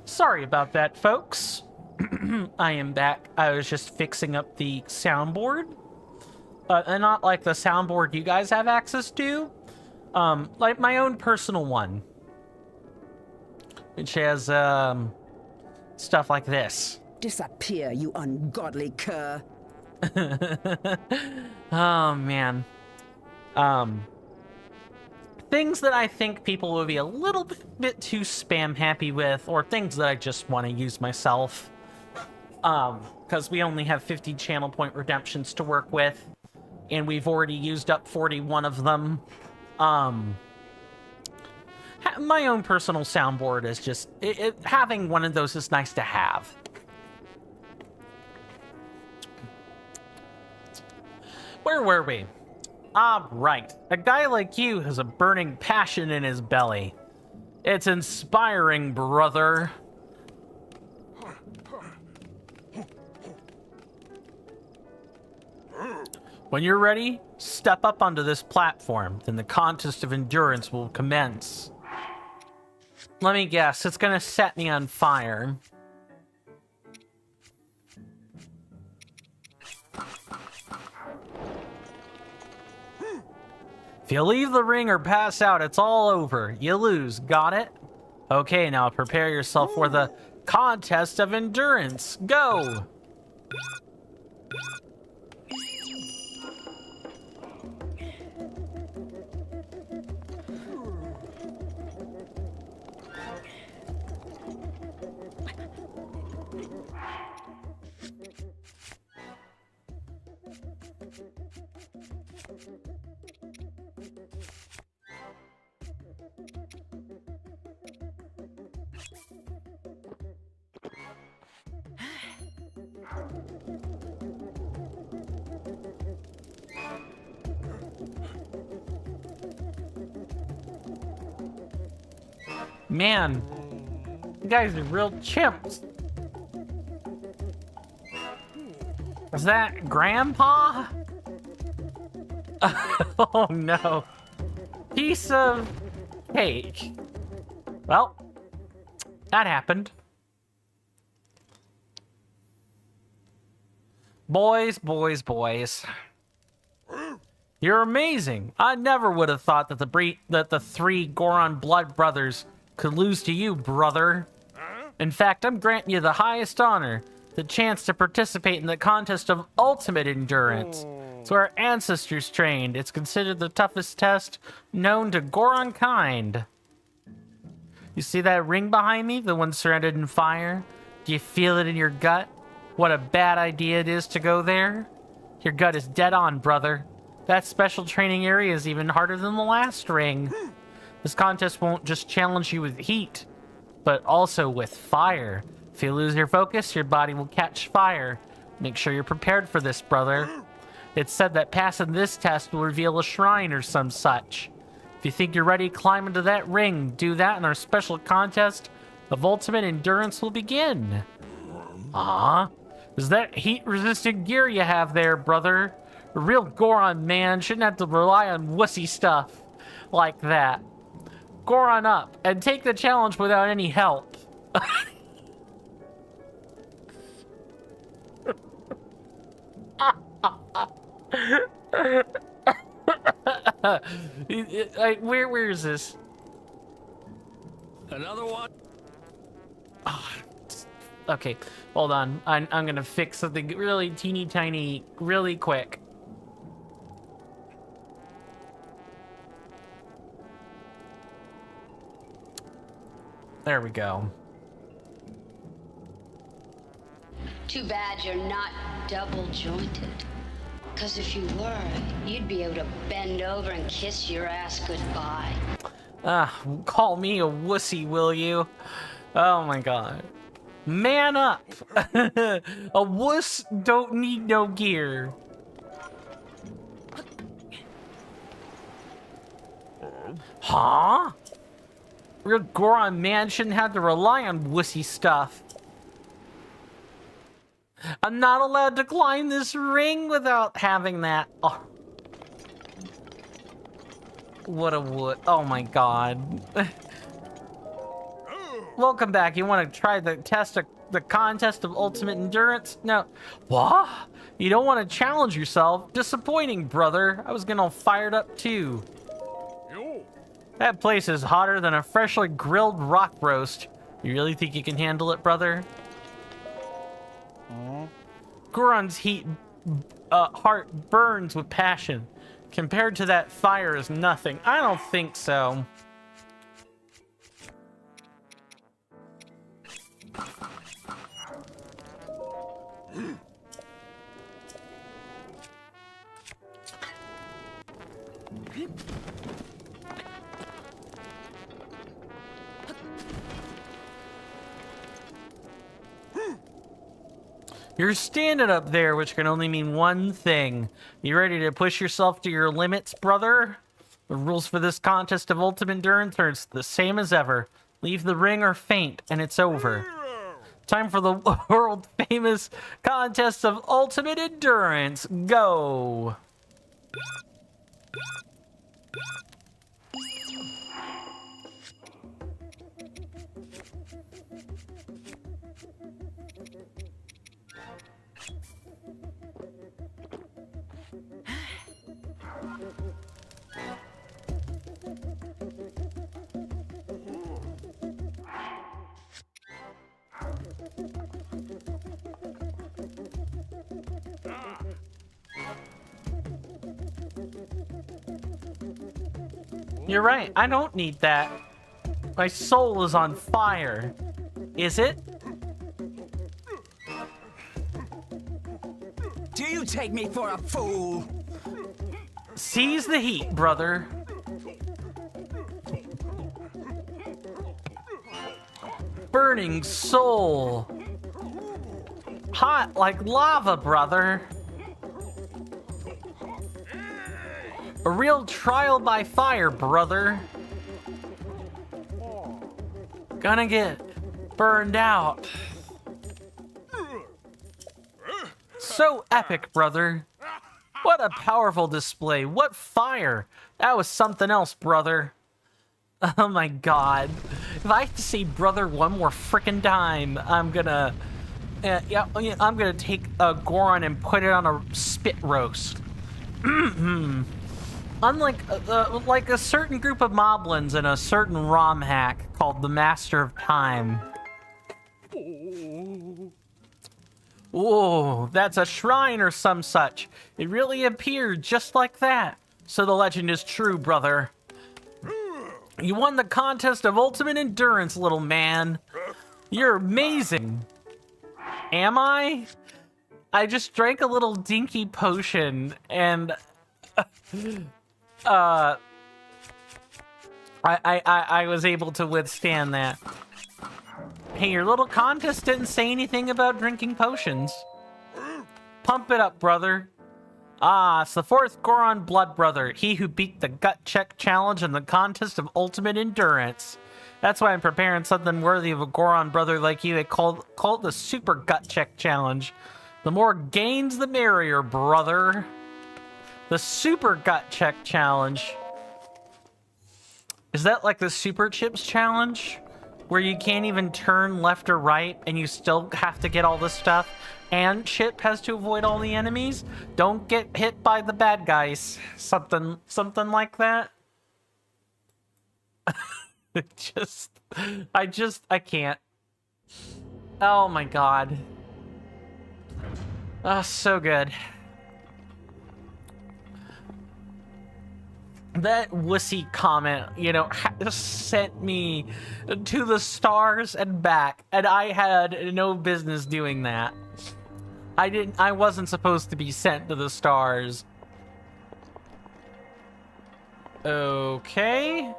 Sorry about that, folks. I am back. I was just fixing up the soundboard. And not like the soundboard you guys have access to. Like my own personal one. Which has, stuff like this. Disappear, you ungodly cur. Oh, man. Things that I think people would be a little bit too spam happy with, or things that I just want to use myself. Because we only have 50 channel point redemptions to work with, and we've already used up 41 of them. My own personal soundboard is just... having one of those is nice to have. Where were we? Ah, right. A guy like you has a burning passion in his belly. It's inspiring, brother. When you're ready, step up onto this platform, then the contest of endurance will commence. Let me guess, it's gonna set me on fire. If you leave the ring or pass out, it's all over. You lose, got it? Okay, now prepare yourself for the contest of endurance. Go! Man, you guys are real chimps. Is that Grandpa? Oh no. Piece of cake. Well, that happened. Boys, boys, boys. You're amazing. I never would have thought that the three Goron blood brothers could lose to you, brother. In fact, I'm granting you the highest honor, the chance to participate in the contest of ultimate endurance. It's where our ancestors trained. It's considered the toughest test known to Goron kind. You see that ring behind me? The one surrounded in fire? Do you feel it in your gut? What a bad idea it is to go there? Your gut is dead on, brother. That special training area is even harder than the last ring. This contest won't just challenge you with heat, but also with fire. If you lose your focus, your body will catch fire. Make sure you're prepared for this, brother. It's said that passing this test will reveal a shrine or some such. If you think you're ready, climb into that ring. Do that and our special contest of ultimate endurance will begin. Is that heat-resistant gear you have there, brother? A real Goron man shouldn't have to rely on wussy stuff like that. Goron up and take the challenge without any help. Where is this? Another one? Okay, hold on. I'm gonna fix something really teeny tiny, really quick. There we go. Too bad you're not double jointed. Because if you were, you'd be able to bend over and kiss your ass goodbye. Call me a wussy, will you? Oh my god. Man up! A wuss don't need no gear. Huh? Real Goron man shouldn't have to rely on wussy stuff. I'm not allowed to climb this ring without having that. Oh. What a wood. Oh my god. Welcome back. You want to try the the contest of ultimate endurance? No. What? You don't want to challenge yourself? Disappointing, brother. I was getting all fired up too. That place is hotter than a freshly grilled rock roast. You really think you can handle it, brother? Goron's heart burns with passion. Compared to that fire is nothing. I don't think so. You're standing up there, which can only mean one thing. You ready to push yourself to your limits, brother? The rules for this contest of ultimate endurance are the same as ever. Leave the ring or faint, and it's over. Time for the world-famous contest of ultimate endurance. Go! You're right, I don't need that. My soul is on fire. Is it? Do you take me for a fool? Seize the heat, brother. Burning soul. Hot like lava, brother. A real trial by fire, brother. Gonna get burned out. So epic, brother. What a powerful display. What fire. That was something else, brother. Oh my god. If I have to say brother one more frickin' time, I'm gonna... I'm gonna take a Goron and put it on a spit roast. Unlike like a certain group of moblins in a certain ROM hack called the Master of Time. Oh, that's a shrine or some such. It really appeared just like that. So the legend is true, brother. You won the contest of ultimate endurance, little man. You're amazing. Am I? I just drank a little dinky potion and... I was able to withstand that. Hey, your little contest didn't say anything about drinking potions. Pump it up, brother. Ah, it's the fourth Goron blood brother. He who beat the gut check challenge in the contest of ultimate endurance. That's why I'm preparing something worthy of a Goron brother like you. They call it the super gut check challenge. The more gains, the merrier, brother. The super gut check challenge. Is that like the super chips challenge? Where you can't even turn left or right and you still have to get all this stuff? And Chip has to avoid all the enemies? Don't get hit by the bad guys. Something like that? I can't. Oh my god. Oh, so good. That wussy comment, sent me to the stars and back, and I had no business doing that. I wasn't supposed to be sent to the stars. Okay.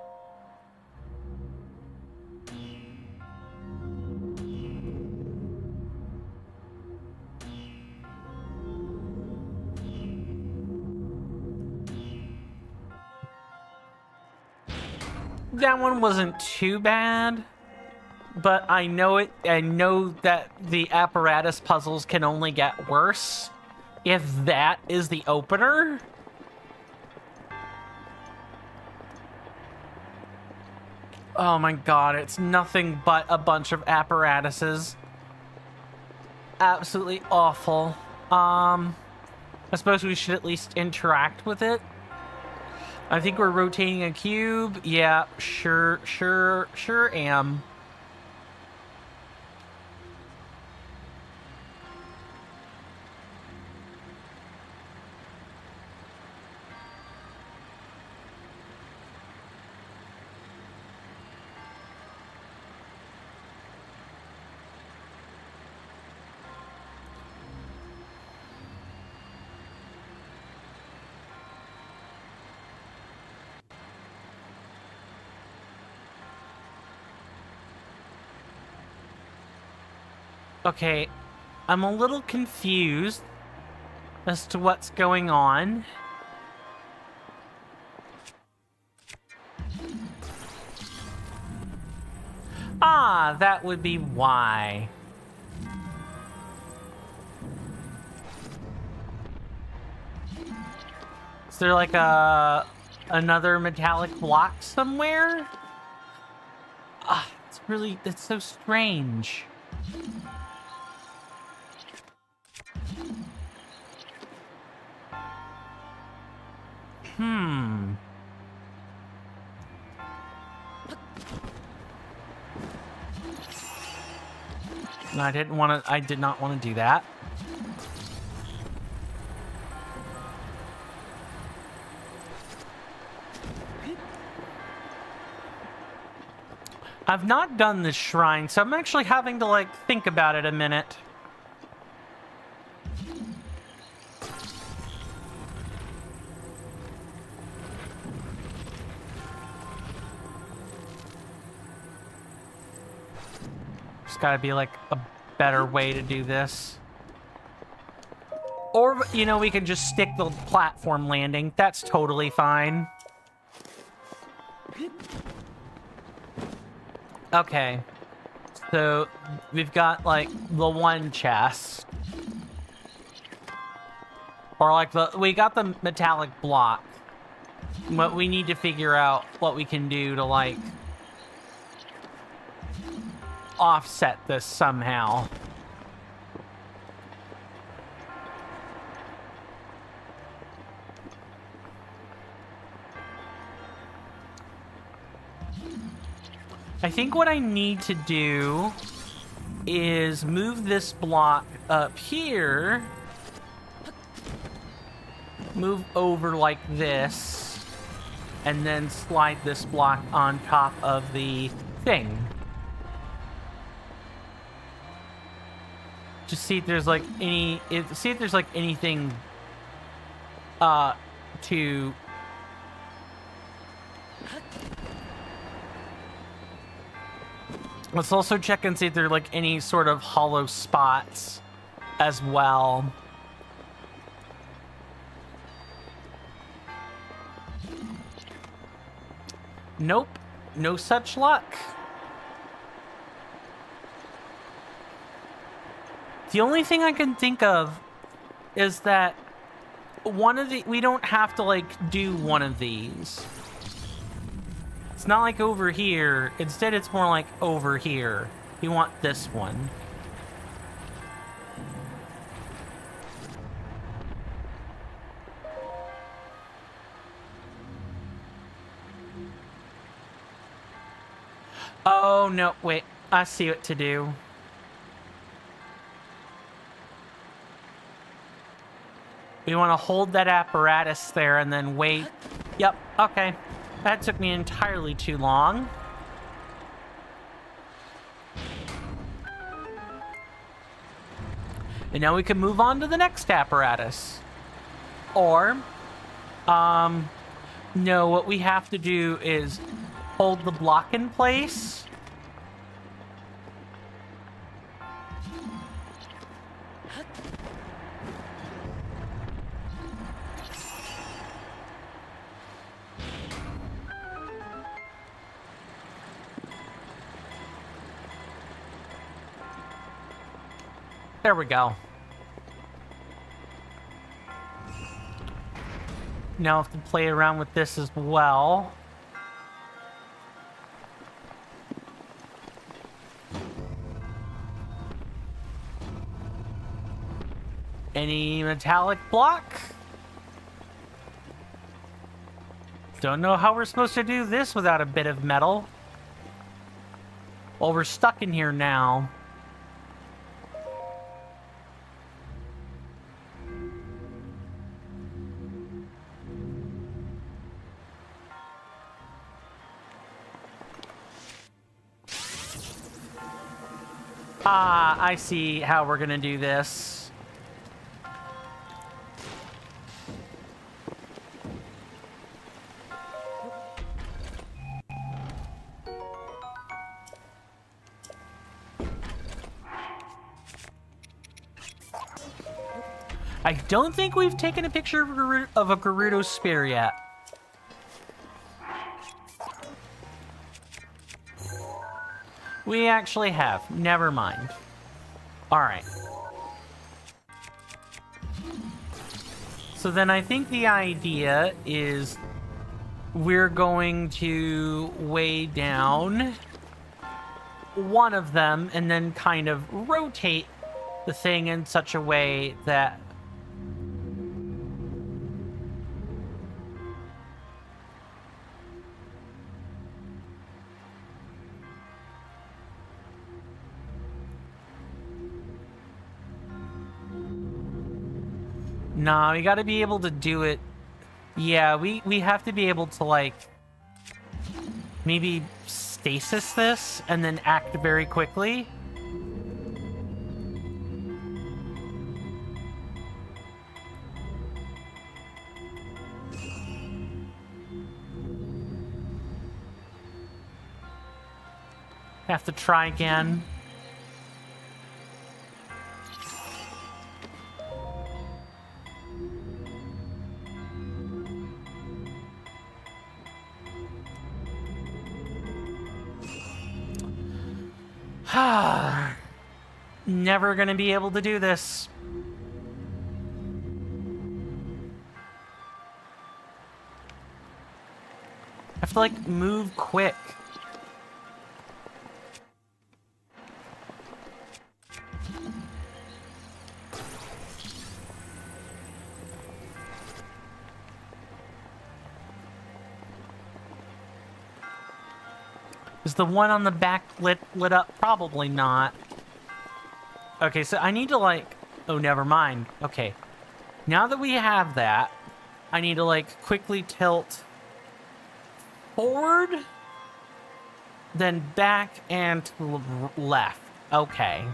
That one wasn't too bad, but I know that the apparatus puzzles can only get worse if that is the opener. Oh my god, it's nothing but a bunch of apparatuses. Absolutely awful. I suppose we should at least interact with it. I think we're rotating a cube. Yeah, sure am. Okay, I'm a little confused as to what's going on. Ah, that would be why. Is there like another metallic block somewhere? Ah, it's so strange. No, I did not want to do that. I've not done this shrine, so I'm actually having to, like, think about it a minute. There's gotta be, like, a better way to do this. Or, you know, we can just stick the platform landing. That's totally fine. Okay. So, we've got, like, the one chest. Or, like, we got the metallic block. But we need to figure out what we can do to, like, offset this somehow. I think what I need to do is move this block up here, move over like this, and then slide this block on top of the thing. Just see if there's like anything to let's also check and see if there are like any sort of hollow spots as well. Nope, no such luck. The only thing I can think of is that we don't have to like do one of these. It's not like over here. Instead, it's more like over here. You want this one. Oh, no. Wait. I see what to do. We want to hold that apparatus there and then wait. Yep. Okay. That took me entirely too long. And now we can move on to the next apparatus. Or, no, what we have to do is hold the block in place. There we go. Now I have to play around with this as well. Any metallic block? Don't know how we're supposed to do this without a bit of metal. Well, we're stuck in here now. Ah, I see how we're gonna do this. I don't think we've taken a picture of a Gerudo spear yet. We actually have. Never mind. Alright. So then I think the idea is we're going to weigh down one of them and then kind of rotate the thing in such a way that nah, we gotta be able to do it. Yeah, we have to be able to, like, maybe stasis this and then act very quickly. Have to try again. Never gonna be able to do this. I have to, like, move quick. Is the one on the back lit up? Probably not. Okay, so I need to, like... Oh, never mind. Okay. Now that we have that, I need to, like, quickly tilt forward, then back and to the left. Okay.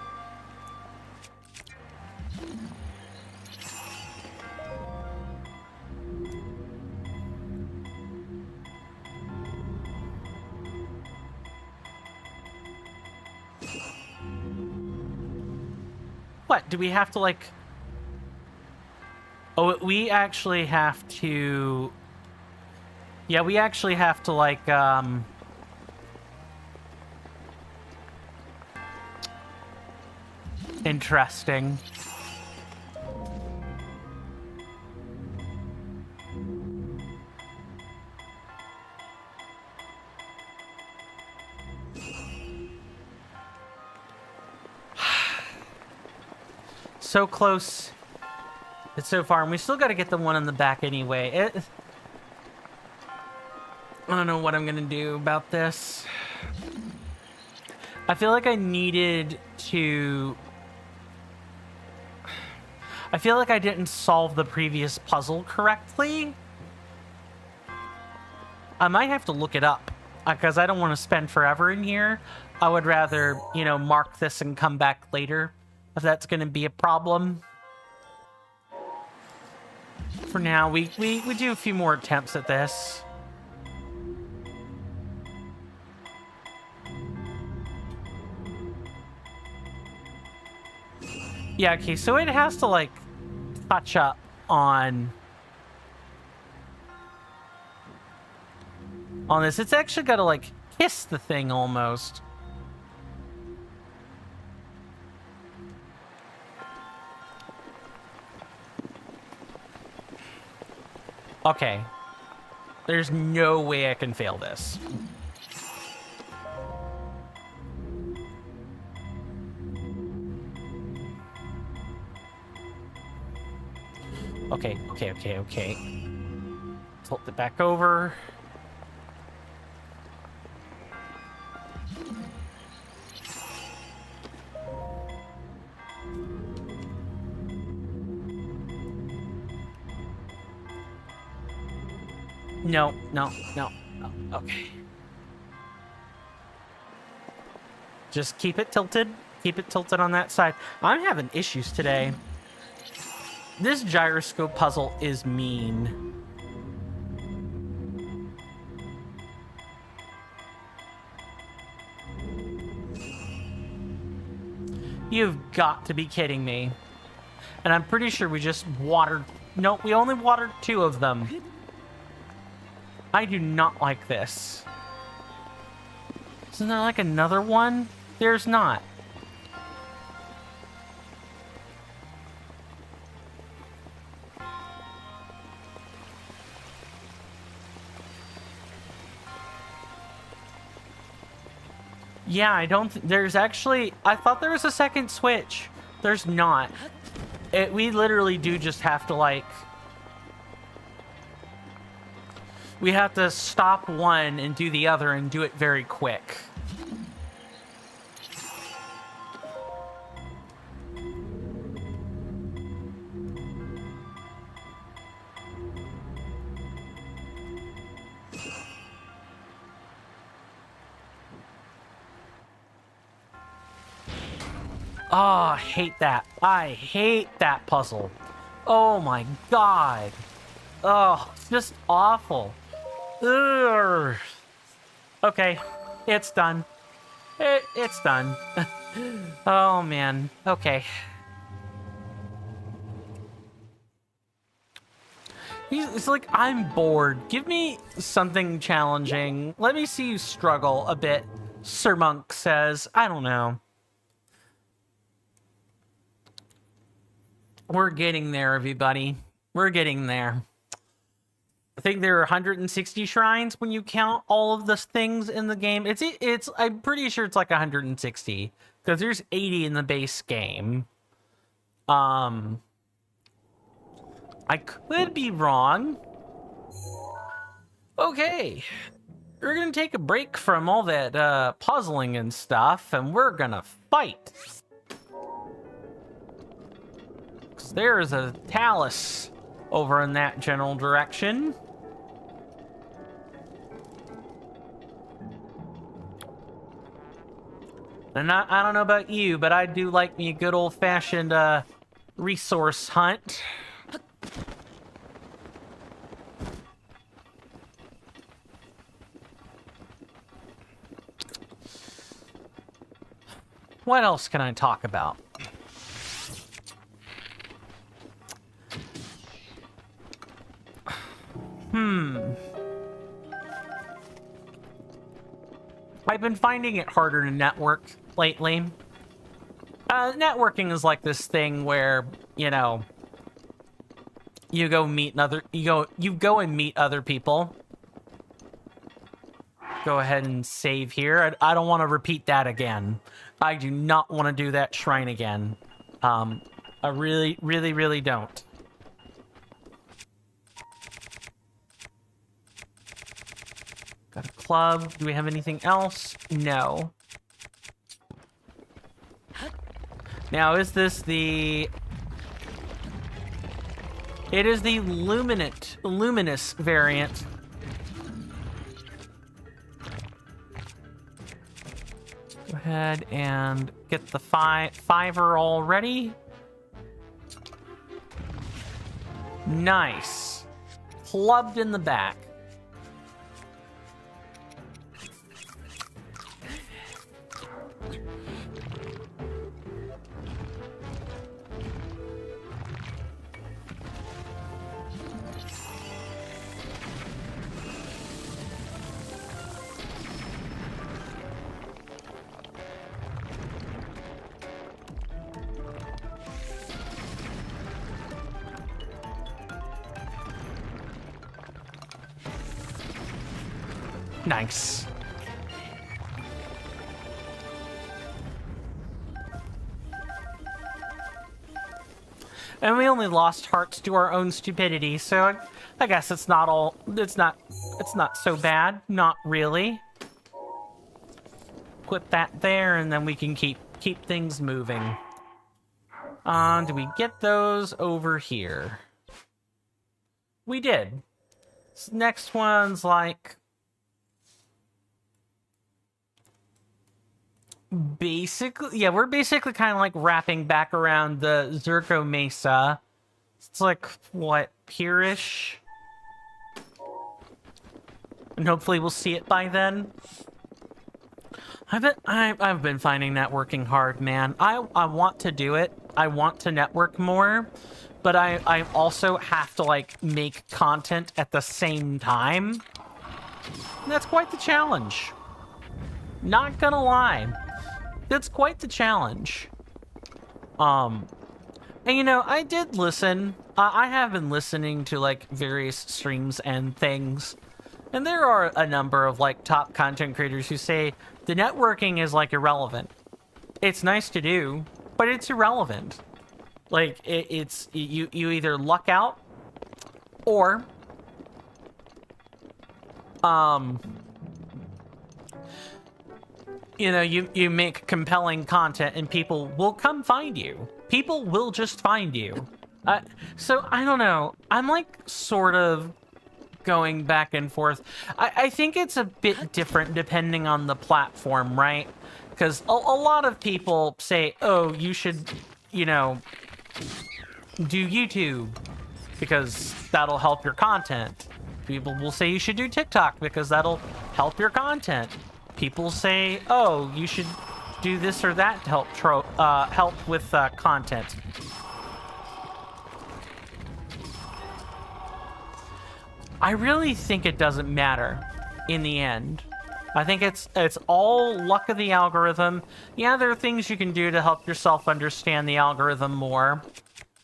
What? Do we have to, like... Oh, we actually have to... Yeah, we actually have to, like, Interesting. So close. It's so far, and we still got to get the one in the back anyway. I don't know what I'm gonna do about this. I feel like I needed to... I feel like I didn't solve the previous puzzle correctly. I might have to look it up, because I don't want to spend forever in here. I would rather, you know, mark this and come back later, if that's going to be a problem. For now, we do a few more attempts at this. Yeah, okay, so it has to, like, touch up on this. It's actually got to, like, kiss the thing almost. Okay. There's no way I can fail this. Okay. Tilt it back over. No. Okay. Just keep it tilted. Keep it tilted on that side. I'm having issues today. This gyroscope puzzle is mean. You've got to be kidding me. And I'm pretty sure we just watered... No, we only watered 2 of them. I do not like this. Isn't there like another one? There's not. Yeah, I don't... There's actually... I thought there was a second switch. There's not. We literally do just have to, like... We have to stop one and do the other and do it very quick. Oh, I hate that. I hate that puzzle. Oh my god. Oh, it's just awful. Ugh. Okay, it's done. It's done. Oh man. Okay. It's like, I'm bored. Give me something challenging. Let me see you struggle a bit, Sir Monk says. I don't know. We're getting there, everybody. We're getting there. I think there are 160 shrines when you count all of the things in the game. I'm pretty sure it's like 160 because there's 80 in the base game. I could be wrong. Okay, we're gonna take a break from all that puzzling and stuff, and we're gonna fight. There's a talus over in that general direction. And I don't know about you, but I do like me a good old-fashioned resource hunt. What else can I talk about? I've been finding it harder to network lately. Networking is like this thing where, you know, you go and meet other people. Go ahead and save here. I don't want to repeat that again. I do not want to do that shrine again. I really don't. Got a club. Do we have anything else? No. Now, is this the... It is the luminous variant. Go ahead and get the fiver already. Nice. Clubbed in the back. Nice. And we only lost hearts to our own stupidity, so I guess it's not all, it's not so bad. Not really. Put that there, and then we can keep things moving. Do we get those over here? We did. This next one's like... basically, yeah, we're basically kind of like wrapping back around the Zerko Mesa. It's like, what, here-ish? And hopefully we'll see it by then. I've been finding networking hard, man. I want to do it. I want to network more, but I also have to like make content at the same time. And that's quite the challenge. Not gonna lie. That's quite the challenge. And you know, I did listen. I have been listening to like various streams and things. And there are a number of like top content creators who say the networking is like irrelevant. It's nice to do, but it's irrelevant. Like it's you either luck out or you know, you make compelling content and people will come find you. People will just find you. So I don't know. I'm like sort of going back and forth. I think it's a bit different depending on the platform, right? Because a lot of people say, oh, you should, you know, do YouTube because that'll help your content. People will say you should do TikTok because that'll help your content. People say, oh, you should do this or that to help with content. I really think it doesn't matter in the end. I think it's all luck of the algorithm. Yeah, there are things you can do to help yourself understand the algorithm more.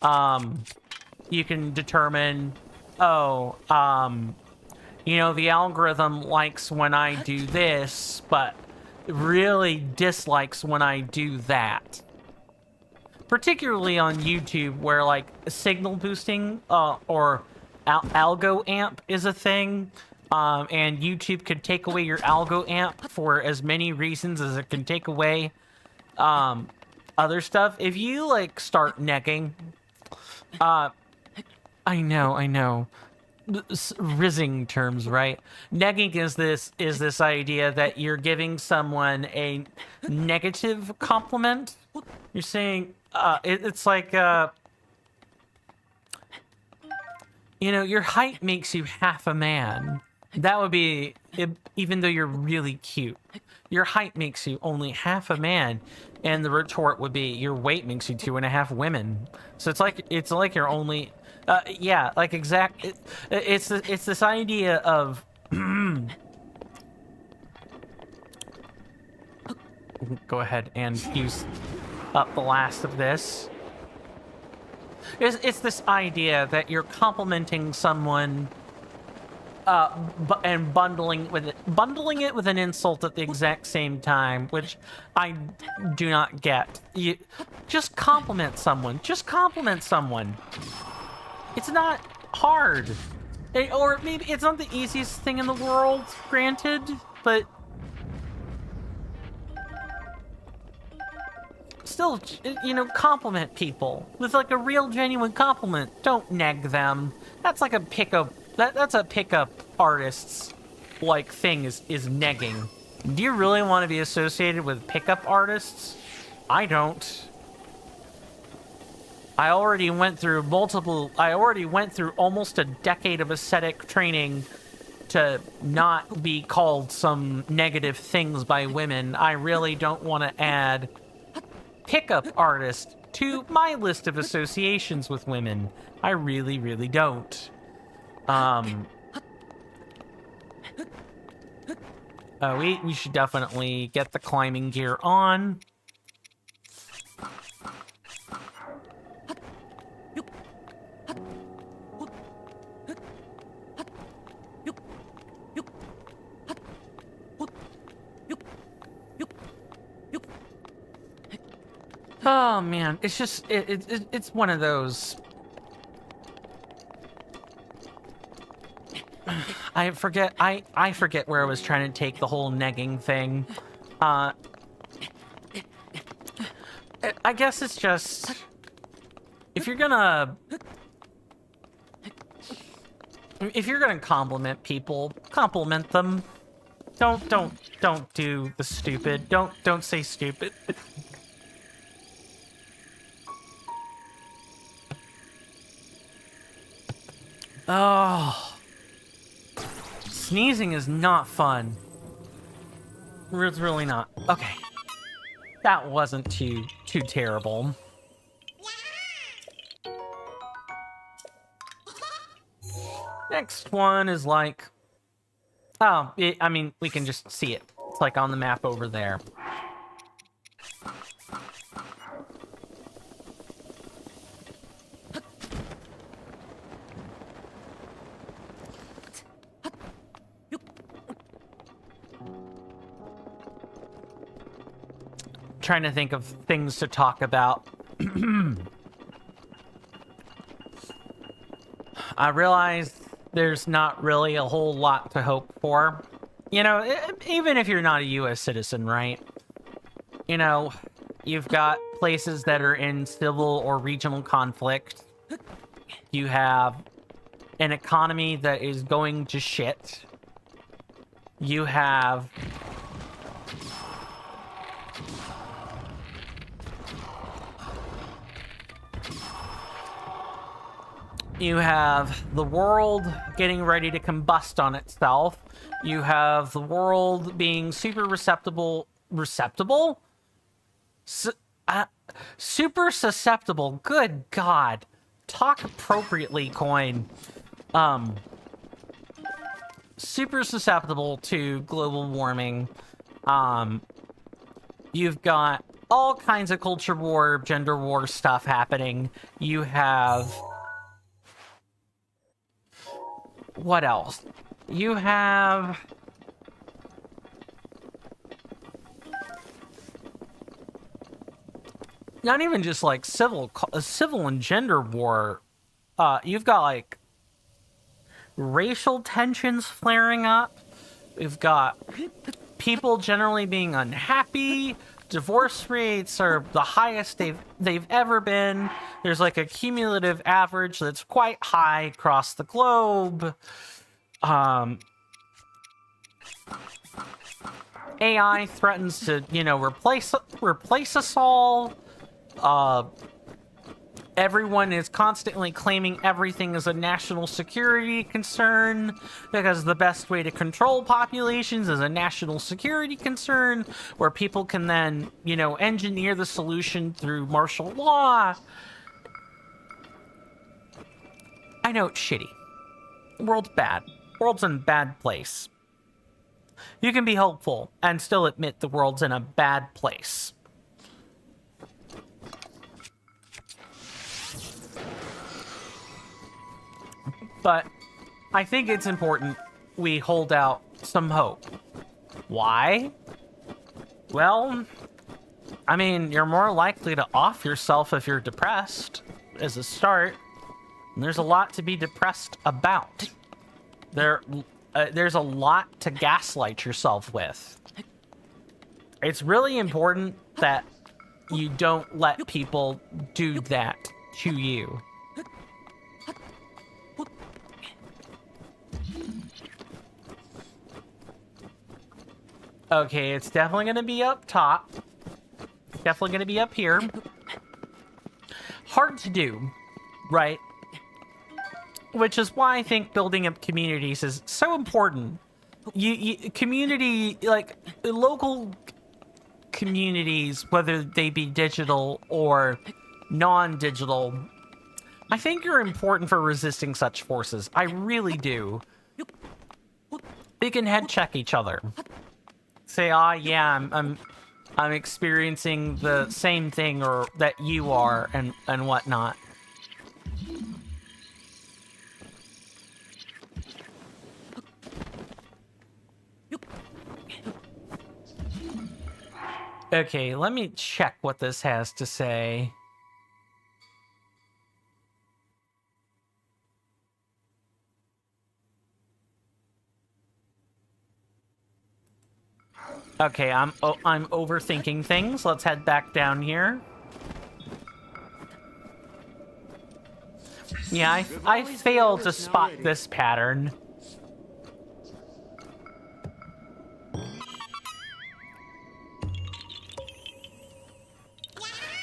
You can determine, oh, you know, the algorithm likes when I do this, but really dislikes when I do that. Particularly on YouTube, where like signal boosting or algo amp is a thing, and YouTube could take away your algo amp for as many reasons as it can take away other stuff. If you like start negging, I know. Rizzing terms, right? Negging is this idea that you're giving someone a negative compliment. You're saying it's like you know, your height makes you half a man. That would be even though you're really cute. Your height makes you only half a man, and the retort would be your weight makes you 2.5 women. So it's like you're only yeah, like it's this idea of go ahead and use up the last of this. It's this idea that you're complimenting someone and bundling it with an insult at the exact same time, which I do not get. You just compliment someone. Just compliment someone. It's not hard. Or maybe it's not the easiest thing in the world, granted, but still, you know, compliment people with like a real genuine compliment. Don't neg them. That's like a pickup. That's a pickup artist's like thing is negging. Do you really want to be associated with pickup artists? I don't. I already went through almost a decade of aesthetic training to not be called some negative things by women. I really don't want to add pickup artist to my list of associations with women. I really, really don't. We should definitely get the climbing gear on. Oh man, it's just it's one of those. I forget. I forget where I was trying to take the whole negging thing. I guess it's just if you're gonna compliment people, compliment them. Don't do the stupid. Don't say stupid. Oh. Sneezing is not fun. It's really not. Okay. That wasn't too terrible. Next one is like... Oh, I mean, we can just see it. It's like on the map over there. Trying to think of things to talk about. I realize there's not really a whole lot to hope for. You know, even if you're not a U.S. citizen, right? You know, you've got places that are in civil or regional conflict. You have an economy that is going to shit. You have... You have the world getting ready to combust on itself. You have the world being super super susceptible. Good God. Talk appropriately, coin. Super susceptible to global warming. You've got all kinds of culture war, gender war stuff happening. You have... What else? You have... Not even just like civil and gender war. You've got like racial tensions flaring up. We've got people generally being unhappy. Divorce rates are the highest they've ever been. There's like a cumulative average that's quite high across the globe. AI threatens to, you know, replace us all. Everyone is constantly claiming everything is a national security concern because the best way to control populations is a national security concern where people can then, you know, engineer the solution through martial law. I know it's shitty. The world's bad. The world's in a bad place. You can be hopeful and still admit the world's in a bad place. But I think it's important we hold out some hope. Why? Well, I mean, you're more likely to off yourself if you're depressed, as a start. And there's a lot to be depressed about. There's a lot to gaslight yourself with. It's really important that you don't let people do that to you. Okay, it's definitely going to be up top. Definitely going to be up here. Hard to do, right? Which is why I think building up communities is so important. Community, like, local communities, whether they be digital or non-digital, I think are important for resisting such forces. I really do. We can head check each other. Say, yeah, I'm experiencing the same thing or that you are and whatnot. Okay, let me check what this has to say. Okay, I'm overthinking things. Let's head back down here. Yeah, I failed to spot this pattern.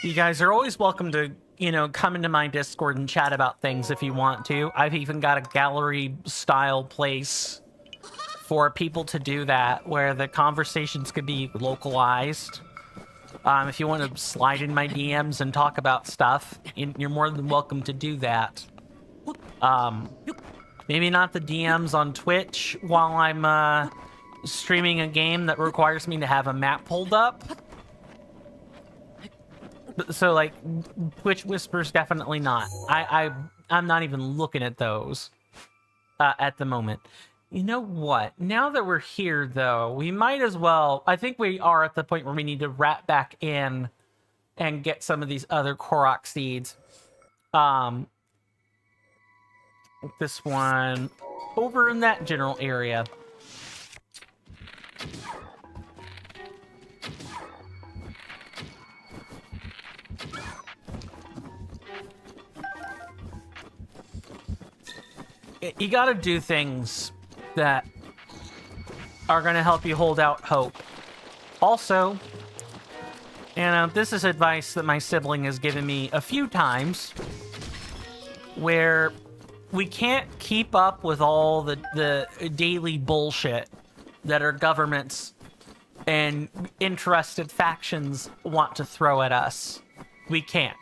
You guys are always welcome to, you know, come into my Discord and chat about things if you want to. I've even got a gallery-style place for people to do that, where the conversations could be localized. If you want to slide in my DMs and talk about stuff, you're more than welcome to do that. Maybe not the DMs on Twitch while I'm streaming a game that requires me to have a map pulled up. So, like, Twitch Whispers, definitely not. I'm not even looking at those at the moment. You know what? Now that we're here, though, we might as well... I think we are at the point where we need to wrap back in and get some of these other Korok seeds. This one over in that general area. You gotta do things that are gonna help you hold out hope. Also, and this is advice that my sibling has given me a few times, where we can't keep up with all the daily bullshit that our governments and interested factions want to throw at us. We can't.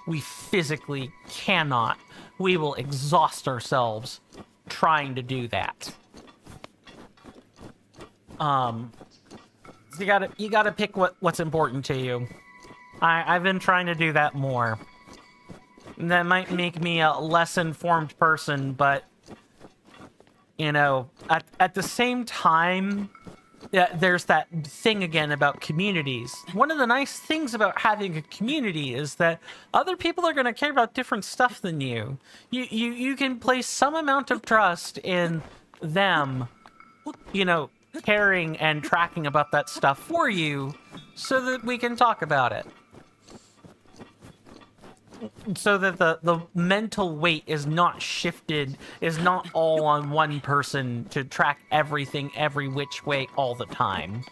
We physically cannot. We will exhaust ourselves trying to do that. You gotta pick what's important to you. I've been trying to do that more. That might make me a less informed person, but you know, at the same time, yeah, there's that thing again about communities. One of the nice things about having a community is that other people are going to care about different stuff than you. You can place some amount of trust in them, you know, caring and tracking about that stuff for you so that we can talk about it. So that the mental weight is not shifted, is not all on one person to track everything every which way all the time.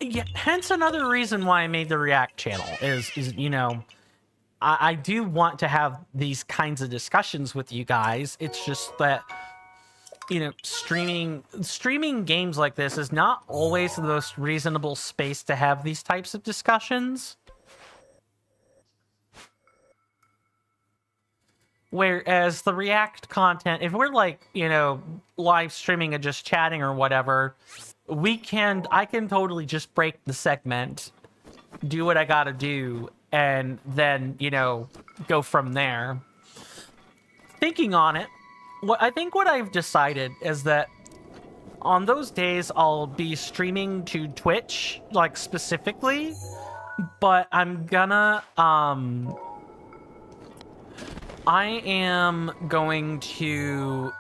Yeah, hence another reason why I made the React channel is you know, I do want to have these kinds of discussions with you guys. It's just that, you know, streaming games like this is not always the most reasonable space to have these types of discussions. Whereas the React content, if we're like, you know, live streaming and just chatting or whatever, I can totally just break the segment, do what I gotta do, and then, you know, go from there. Thinking on it, I think what I've decided is that on those days I'll be streaming to Twitch, like specifically, but I'm gonna I am going to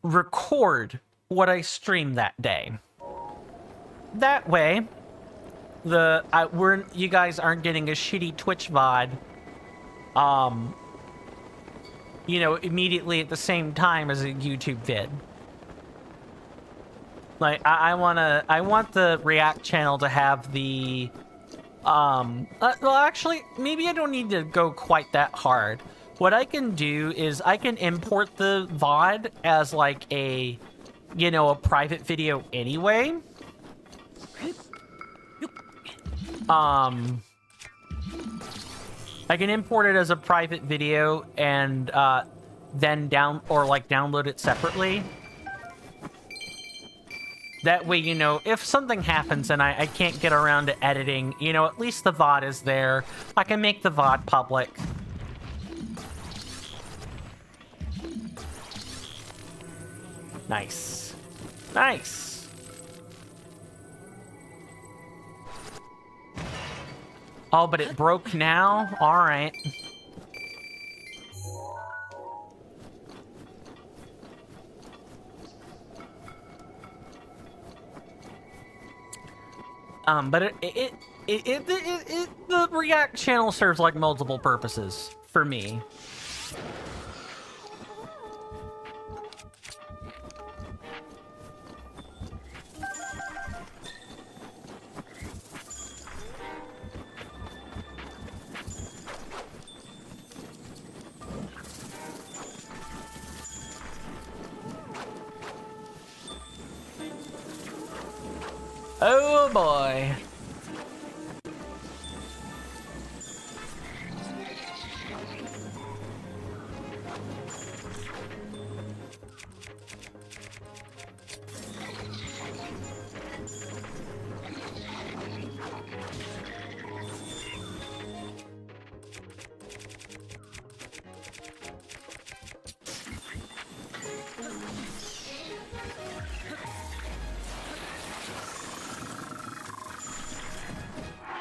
record what I stream that day. That way, you guys aren't getting a shitty Twitch VOD, you know, immediately at the same time as a YouTube vid. Like, I want the React channel to have the, well, actually, maybe I don't need to go quite that hard. What I can do is I can import the VOD as like a, you know, a private video anyway. I can import it as a private video and then download it separately. That way, you know, if something happens and I can't get around to editing, you know, at least the VOD is there. I can make the VOD public. Nice. Nice. Oh, but it broke now? Alright. But the React channel serves like multiple purposes for me. Oh boy.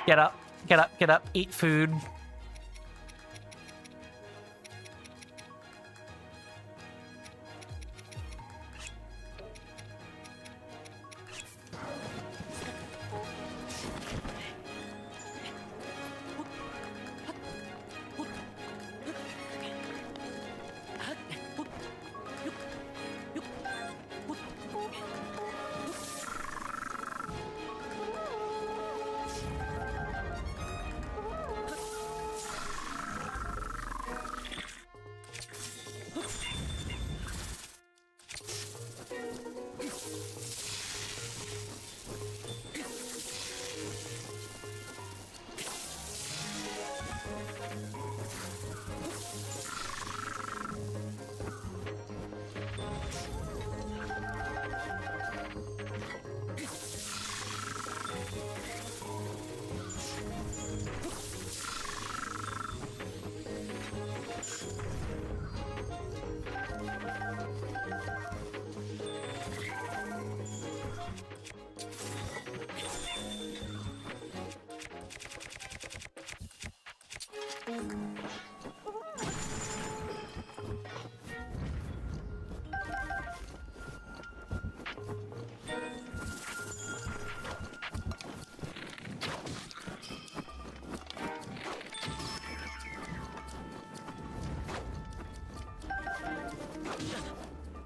Get up, get up, get up, eat food.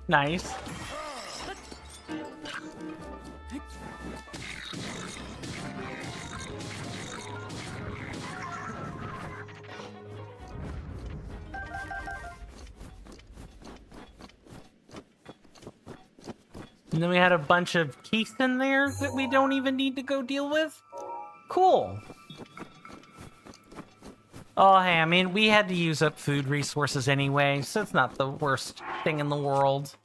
Nice. And then we had a bunch of keys in there that we don't even need to go deal with. Cool. Oh, hey, I mean, we had to use up food resources anyway, so it's not the worst thing in the world.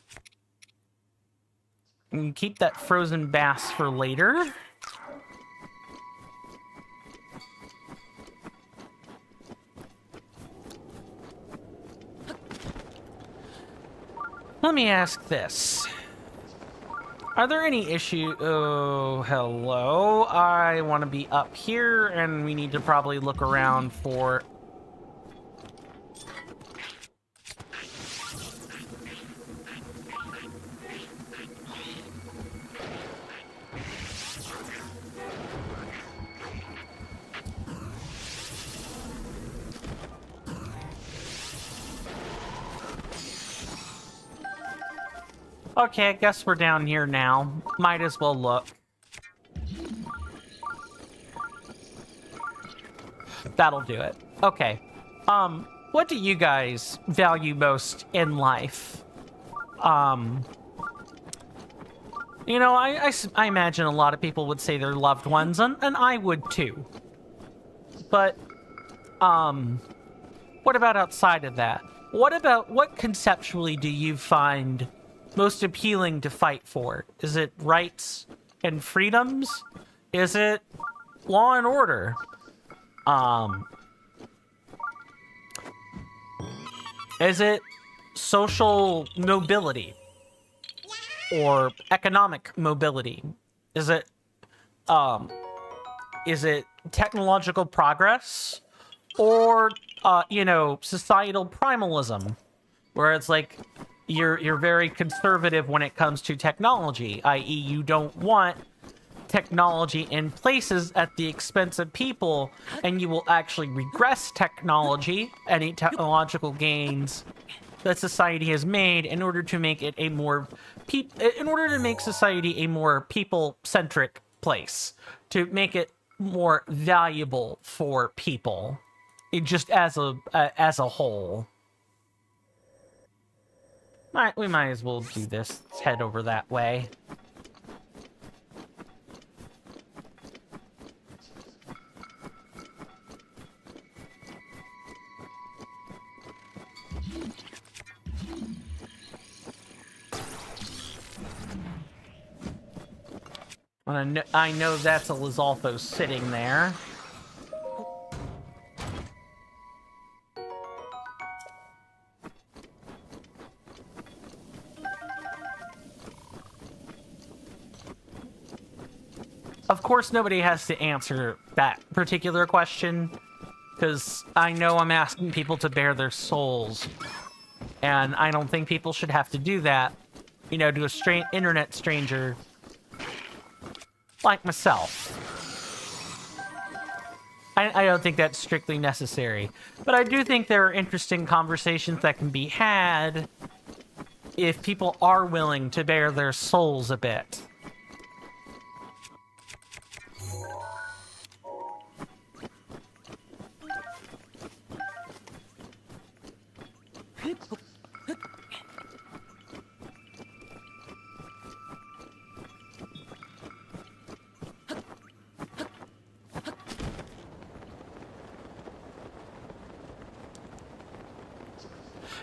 And keep that frozen bass for later. Let me ask this. Are there any issues? Oh, hello. I want to be up here, and we need to probably look around for... Okay, I guess we're down here now. Might as well look. That'll do it. Okay. What do you guys value most in life? You know, I imagine a lot of people would say their loved ones, and I would too. But, what about outside of that? What conceptually do you find most appealing to fight for? Is it rights and freedoms? Is it law and order? Is it social mobility or economic mobility? Is it technological progress or you know, societal primalism, where it's like you're very conservative when it comes to technology, i.e. you don't want technology in places at the expense of people, and you will actually regress technology, any technological gains that society has made in order to make it a more in order to make society a more people-centric place, to make it more valuable for people, just as a whole. We might as well do this. Let's head over that way. I know that's a Lizalfo sitting there. Of course, nobody has to answer that particular question, because I know I'm asking people to bare their souls, and I don't think people should have to do that, you know, to a internet stranger like myself. I don't think that's strictly necessary, but I do think there are interesting conversations that can be had if people are willing to bare their souls a bit.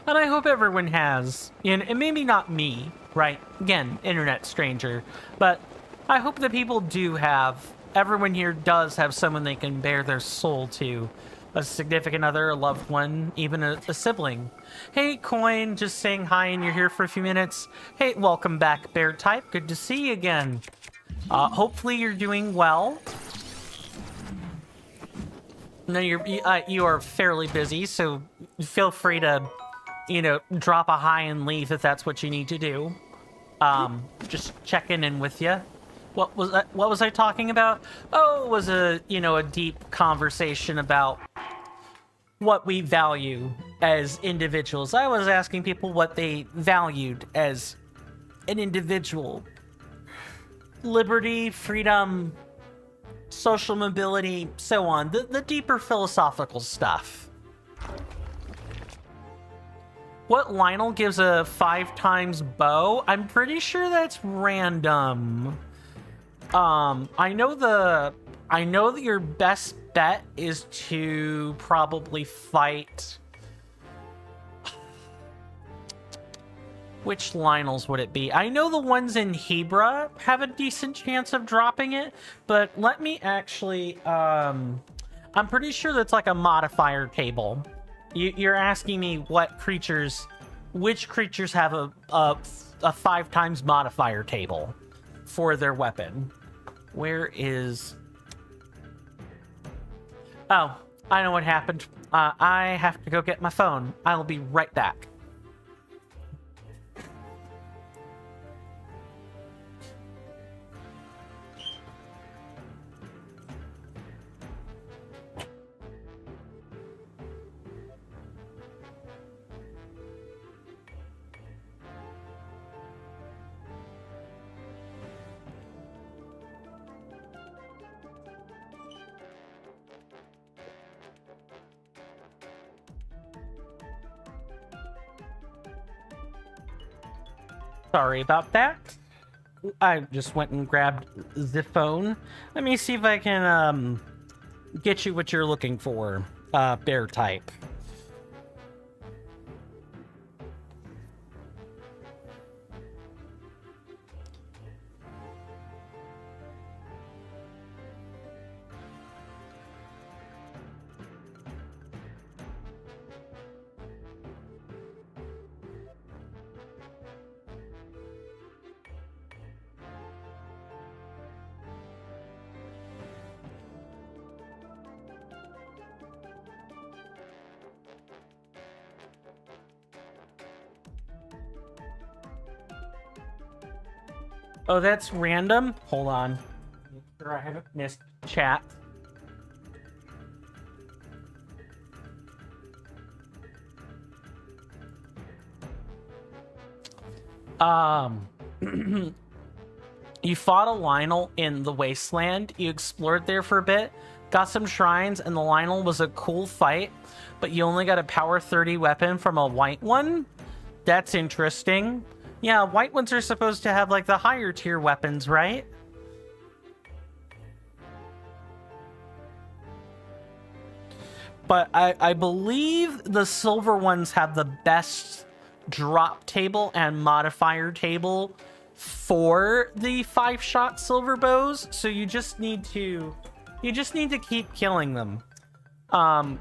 And I hope everyone has, and maybe not me, right? Again, internet stranger, but I hope that people do have, everyone here does have someone they can bare their soul to. A significant other, a loved one, even a sibling. Hey, Coin, just saying hi and you're here for a few minutes. Hey, welcome back, Bear Type. Good to see you again. Hopefully you're doing well. No, you are fairly busy, so feel free to, you know, drop a hi and leave if that's what you need to do. Just checking in with you. What was I talking about? Oh, it was a deep conversation about what we value as individuals. I was asking people what they valued as an individual. Liberty, freedom, social mobility, so on. The deeper philosophical stuff. What Lionel gives a 5x bow? I'm pretty sure that's random. I know that your best bet is to probably fight. Which Lionels would it be? I know the ones in Hebra have a decent chance of dropping it, but let me actually, I'm pretty sure that's like a modifier table. You're asking me which creatures have a 5x modifier table for their weapon. Where is... Oh, I know what happened. I have to go get my phone. I'll be right back. Sorry about that. I just went and grabbed the phone. Let me see if I can get you what you're looking for, Bear Type. Oh, that's random? Hold on. sure I haven't missed chat. You fought a Lionel in the Wasteland. You explored there for a bit, got some shrines, and the Lionel was a cool fight, but you only got a power 30 weapon from a white one? That's interesting. Yeah, white ones are supposed to have, like, the higher tier weapons, right? But I believe the silver ones have the best drop table and modifier table for the 5-shot silver bows, so you just need to keep killing them.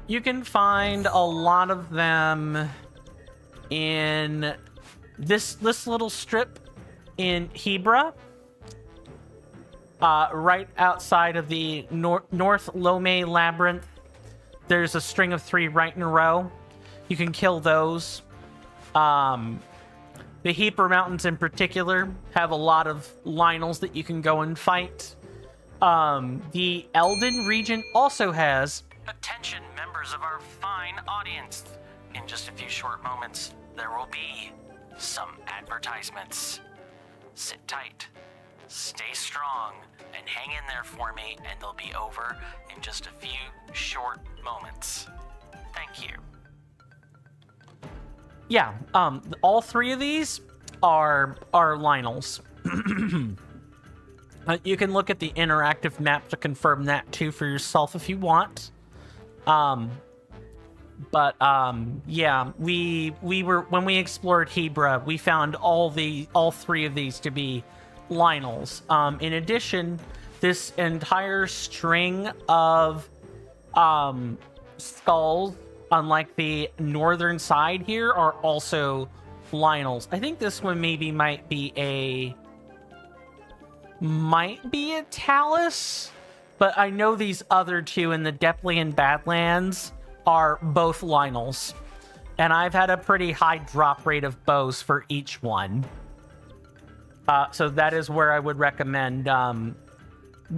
You can find a lot of them in this little strip in Hebra, right outside of the North Lome Labyrinth. There's a string of 3 right in a row. You can kill those. The Heaper Mountains in particular have a lot of Lionels that you can go and fight. The Elden region also has... Attention, members of our fine audience. In just a few short moments, there will be some advertisements. Sit tight, stay strong, and hang in there for me, and they'll be over in just a few short moments. Thank you. Yeah, all 3 of these are Lionels. You can look at the interactive map to confirm that too for yourself if you want. Yeah, we were, when we explored Hebra, we found all 3 of these to be Lionels. In addition, this entire string of skulls, unlike the northern side here, are also Lionels. I think this one might be a Talus, but I know these other 2 in the Deplean Badlands are both Lionels. And I've had a pretty high drop rate of bows for each one. So that is where I would recommend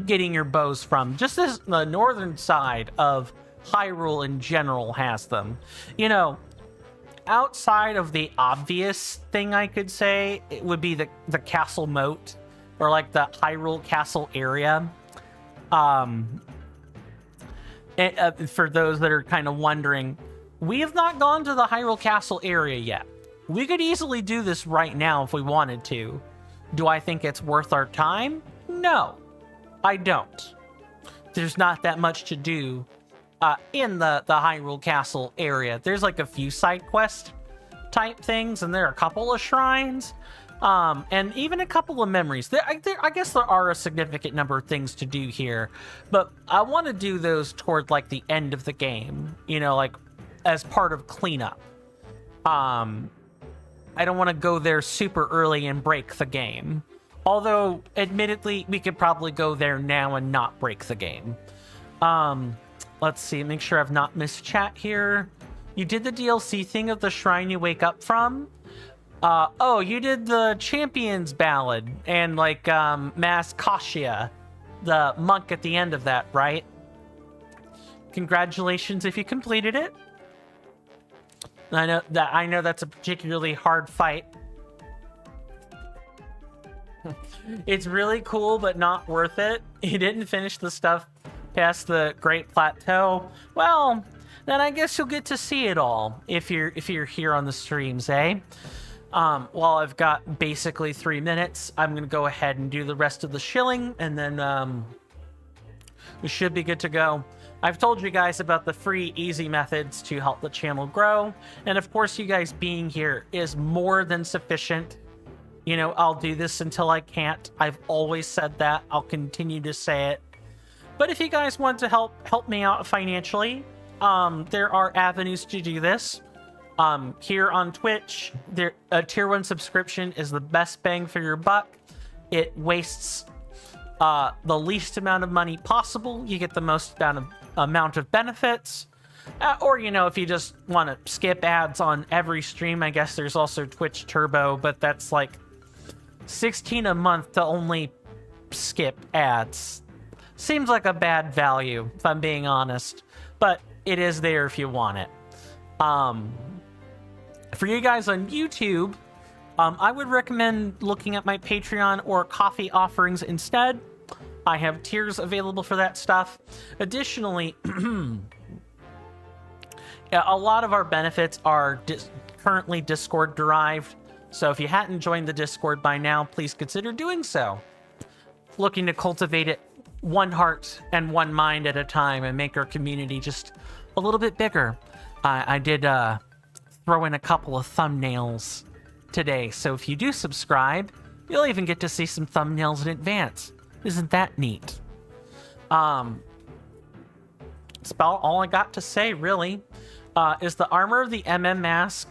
getting your bows from. Just as the northern side of Hyrule in general has them. You know, outside of the obvious thing I could say, it would be the castle moat, or like the Hyrule Castle area. For those that are kind of wondering, we have not gone to the Hyrule Castle area yet. We could easily do this right now if we wanted to. Do I think it's worth our time? No, I don't. There's not that much to do in the Hyrule Castle area. There's like a few side quest type things, and there are a couple of shrines, and even a couple of memories. I guess there are a significant number of things to do here, but I want to do those toward like the end of the game, you know, like as part of cleanup. I don't want to go there super early and break the game. Although, admittedly, we could probably go there now and not break the game. Let's see, make sure I've not missed chat here. You did the DLC thing of the shrine you wake up from? Oh, you did the Champions Ballad and, like, Mass Kashia, the monk at the end of that, right? Congratulations if you completed it. I know that's a particularly hard fight. It's really cool, but not worth it. You didn't finish the stuff past the Great Plateau. Well, then I guess you'll get to see it all if you're here on the streams, eh? Well, I've got basically 3 minutes. I'm gonna go ahead and do the rest of the shilling, and then we should be good to go. I've told you guys about the free, easy methods to help the channel grow, and of course, you guys being here is more than sufficient. You know, I'll do this until I can't. I've always said that. I'll continue to say it. But if you guys want to help me out financially, there are avenues to do this. Here on Twitch, a tier 1 subscription is the best bang for your buck. It wastes the least amount of money possible. You get the most amount of benefits. Or, you know, if you just want to skip ads on every stream, I guess there's also Twitch Turbo, but that's like $16 a month to only skip ads. Seems like a bad value, if I'm being honest, but it is there if you want it. For you guys on YouTube, I would recommend looking at my Patreon or Coffee offerings instead. I have tiers available for that stuff. Additionally, a lot of our benefits are currently Discord derived, so if you hadn't joined the Discord by now, please consider doing so. Looking to cultivate it one heart and one mind at a time and make our community just a little bit bigger. I did throw in a couple of thumbnails today, so if you do subscribe, you'll even get to see some thumbnails in advance. Isn't that neat? That's about all I got to say, really. Is the armor of the MM mask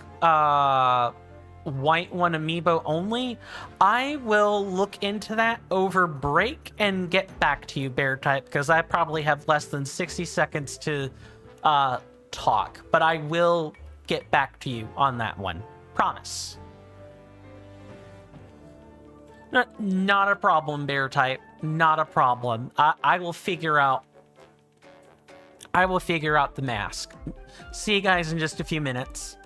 white one amiibo only? I will look into that over break and get back to you, Bear Type, because I probably have less than 60 seconds to talk, but I will get back to you on that one. Promise. Not a problem, Bear Type. Not a problem. I will figure out. I will figure out the mask. See you guys in just a few minutes.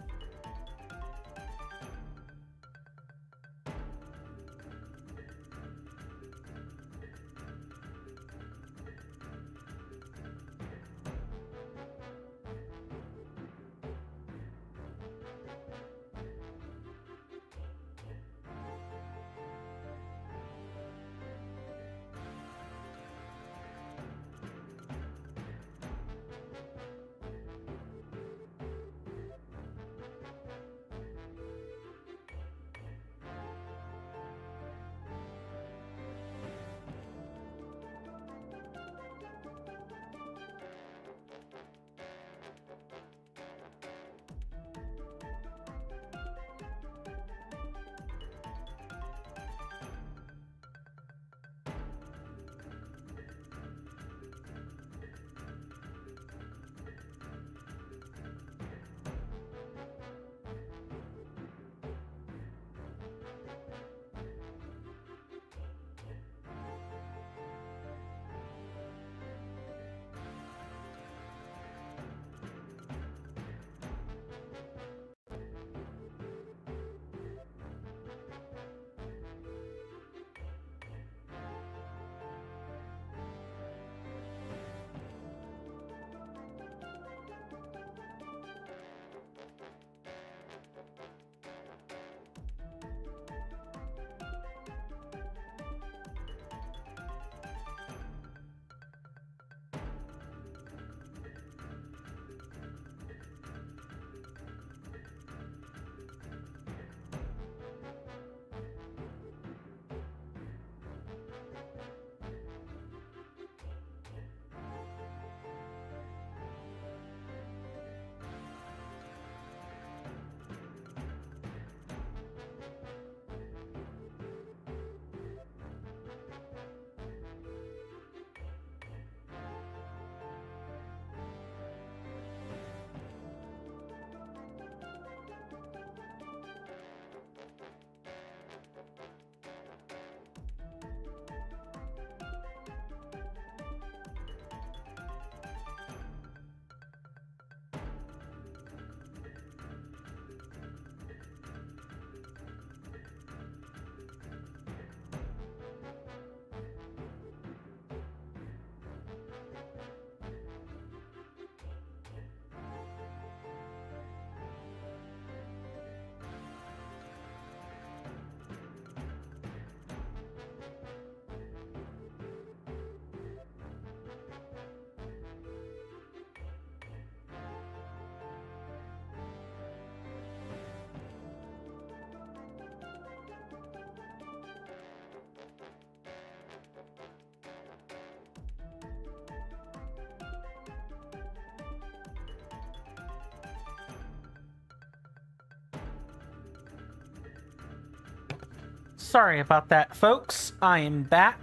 Sorry about that, folks. I am back.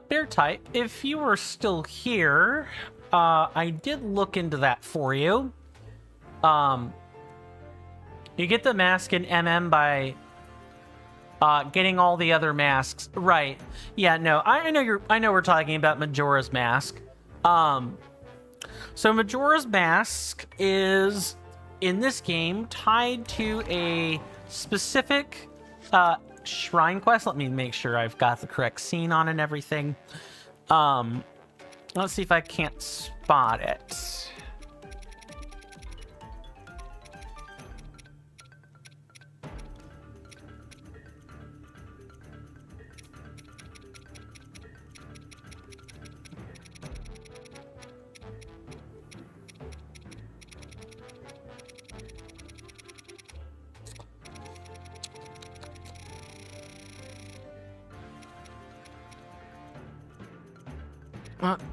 Bear Type, if you were still here, I did look into that for you. You get the mask in MM by Getting all the other masks. Right. Yeah, no, I know we're talking about Majora's Mask. So Majora's Mask is, in this game, tied to a specific shrine quest. Let me make sure I've got the correct scene on and everything. Let's see if I can't spot it.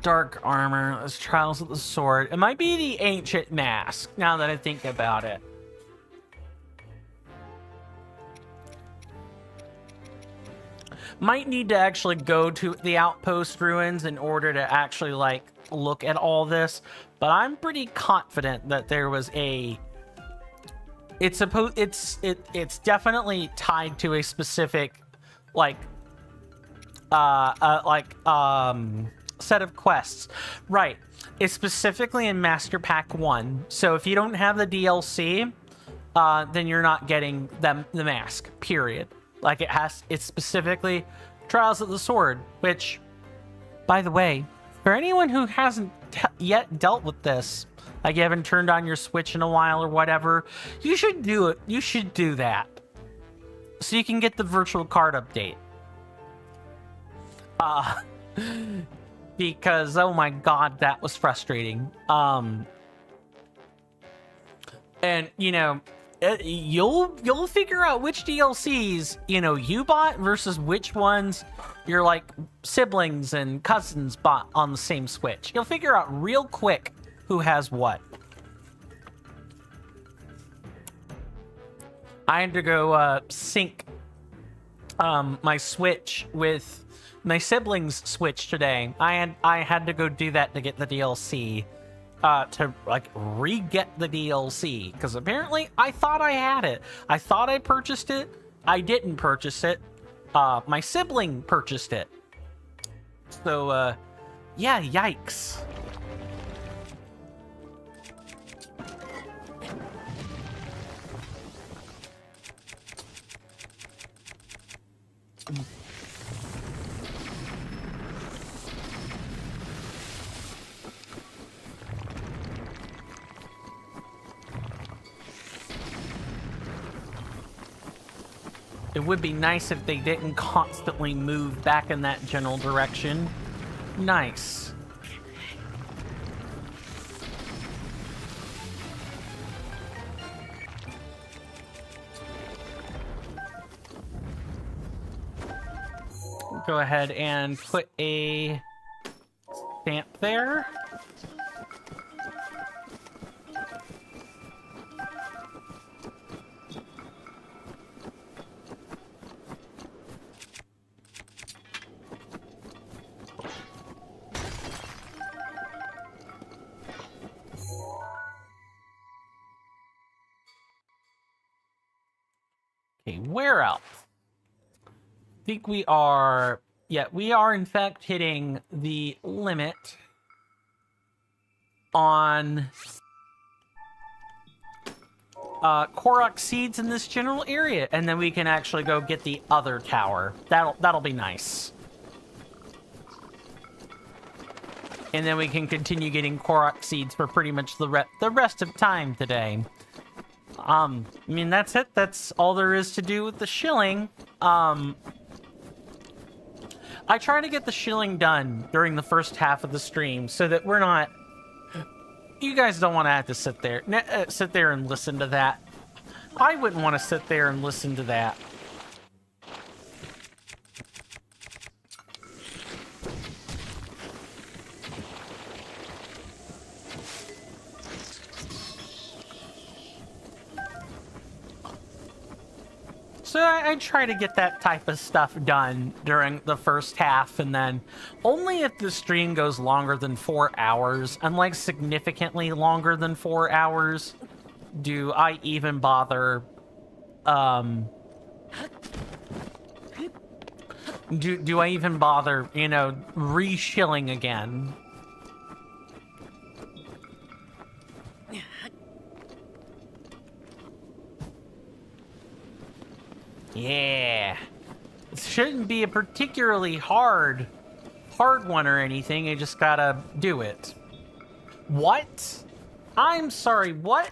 Dark armor. It's Trials of the Sword. It might be the ancient mask, now that I think about it. Might need to actually go to the Outpost ruins in order to actually, like, look at all this. But I'm pretty confident that there was a... It's definitely tied to a specific, like... set of quests. Right. It's specifically in Master Pack 1. So if you don't have the DLC, then you're not getting the mask, period. Like, it's specifically Trials of the Sword, which, by the way, for anyone who hasn't yet dealt with this, like you haven't turned on your Switch in a while or whatever, you should do it. You should do that. So you can get the virtual card update. Because, oh my god, that was frustrating. And, you know, you'll figure out which DLCs, you know, you bought versus which ones your, like, siblings and cousins bought on the same Switch. You'll figure out real quick who has what. I had to go sync my Switch with my siblings' Switch today. I had to go do that to get the DLC, to like re-get the DLC, because apparently I thought I had it. I thought I purchased it. I didn't purchase it. My sibling purchased it. So, yeah, yikes. It would be nice if they didn't constantly move back in that general direction. Nice. Go ahead and put a stamp there. Okay, where else? I think we are... Yeah, we are in fact hitting the limit on Korok seeds in this general area, and then we can actually go get the other tower. That'll be nice. And then we can continue getting Korok seeds for pretty much the rest of time today. I mean, that's it. That's all there is to do with the shilling. I try to get the shilling done during the first half of the stream so that we're not... You guys don't want to have to sit there and listen to that. I wouldn't want to sit there and listen to that. So I try to get that type of stuff done during the first half, and then only if the stream goes longer than 4 hours, and like significantly longer than 4 hours, do I even bother do I even bother, you know, re-shilling again? Yeah. It shouldn't be a particularly hard one or anything. I just gotta do it. What? I'm sorry, what?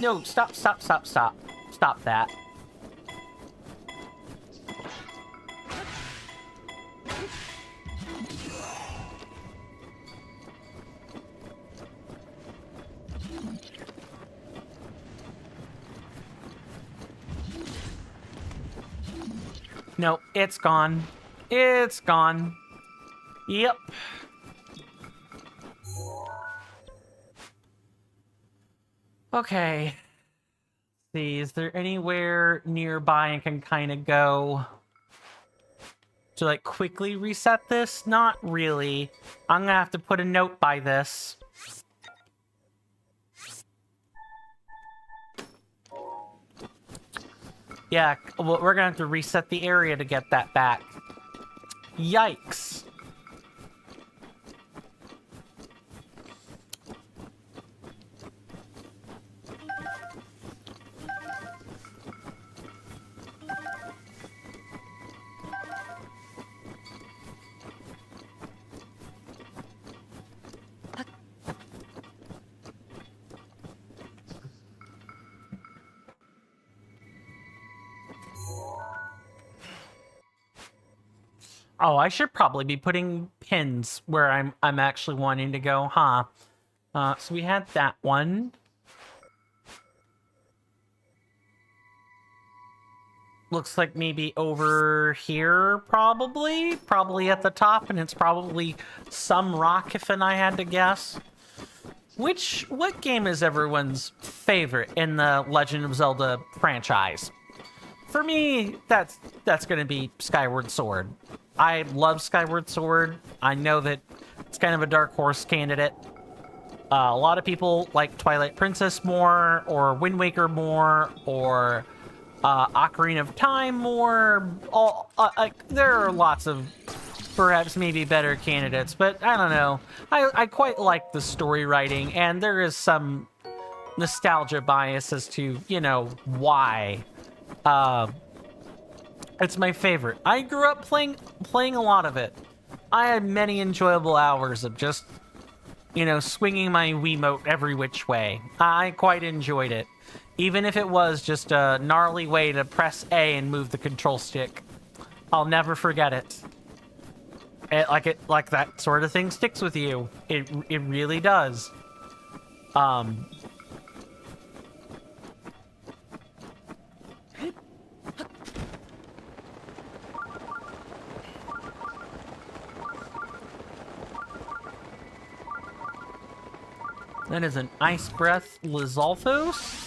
No, stop. Stop that. No, it's gone. It's gone. Yep. Okay. See, is there anywhere nearby I can kind of go to, like, quickly reset this? Not really. I'm gonna have to put a note by this. Yeah, well, we're gonna have to reset the area to get that back. Yikes. Oh, I should probably be putting pins where I'm actually wanting to go, huh? So we had that one. Looks like maybe over here, probably. Probably at the top, and it's probably some rock, if I had to guess. What game is everyone's favorite in the Legend of Zelda franchise? For me, that's gonna be Skyward Sword. I love Skyward Sword. I know that it's kind of a dark horse candidate. A lot of people like Twilight Princess more, or Wind Waker more, or Ocarina of Time more. There are lots of perhaps maybe better candidates, but I don't know. I quite like the story writing, and there is some nostalgia bias as to, you know, why. It's my favorite. I grew up playing a lot of it. I had many enjoyable hours of just, you know, swinging my Wiimote every which way. I quite enjoyed it. Even if it was just a gnarly way to press A and move the control stick. I'll never forget it. Like that sort of thing sticks with you. It really does. That is an Ice Breath Lizalfos.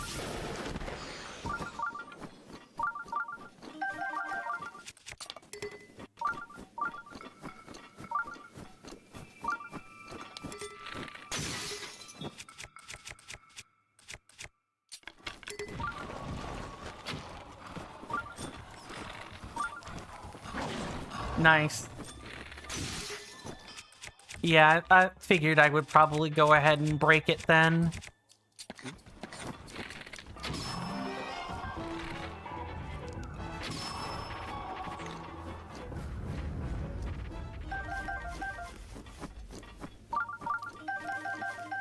Nice. Yeah, I figured I would probably go ahead and break it then.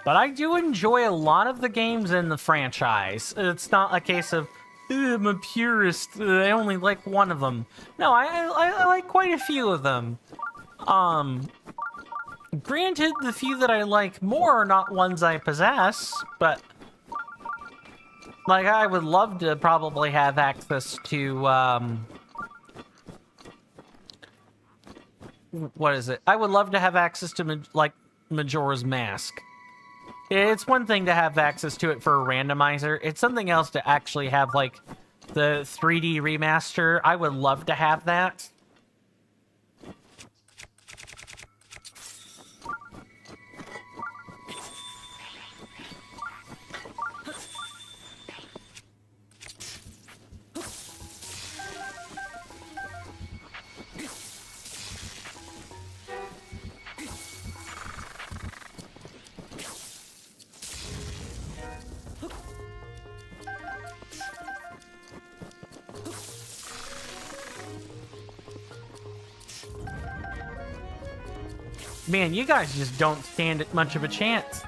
But I do enjoy a lot of the games in the franchise. It's not a case of, I'm a purist, I only like one of them. No, I like quite a few of them. Granted, the few that I like more are not ones I possess, but like, I would love to probably have access to, what is it? I would love to have access to, like, Majora's Mask. It's one thing to have access to it for a randomizer. It's something else to actually have, like, the 3D remaster. I would love to have that. Man, you guys just don't stand much of a chance.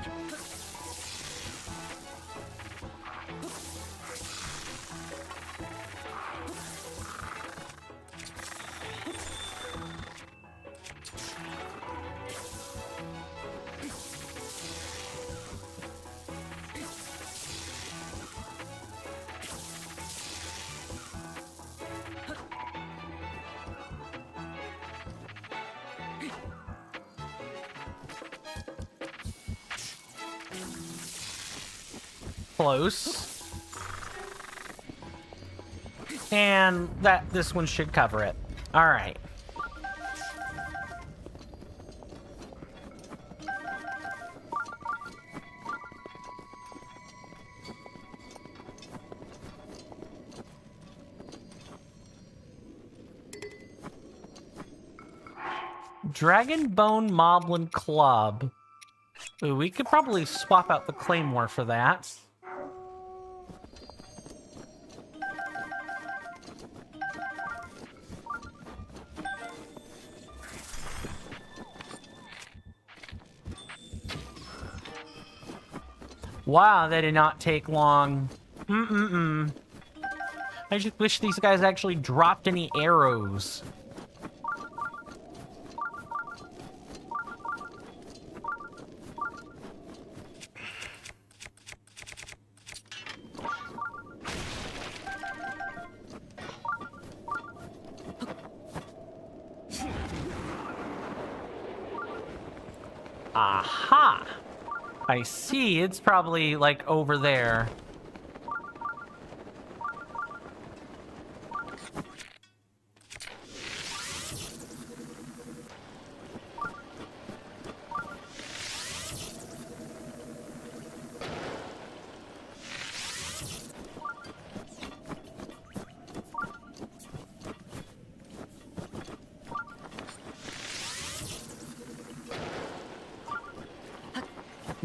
Close. And this one should cover it. All right. Dragon Bone Moblin Club. Ooh, we could probably swap out the Claymore for that. Wow, that did not take long. I just wish these guys actually dropped any arrows. Aha! I see, it's probably like over there.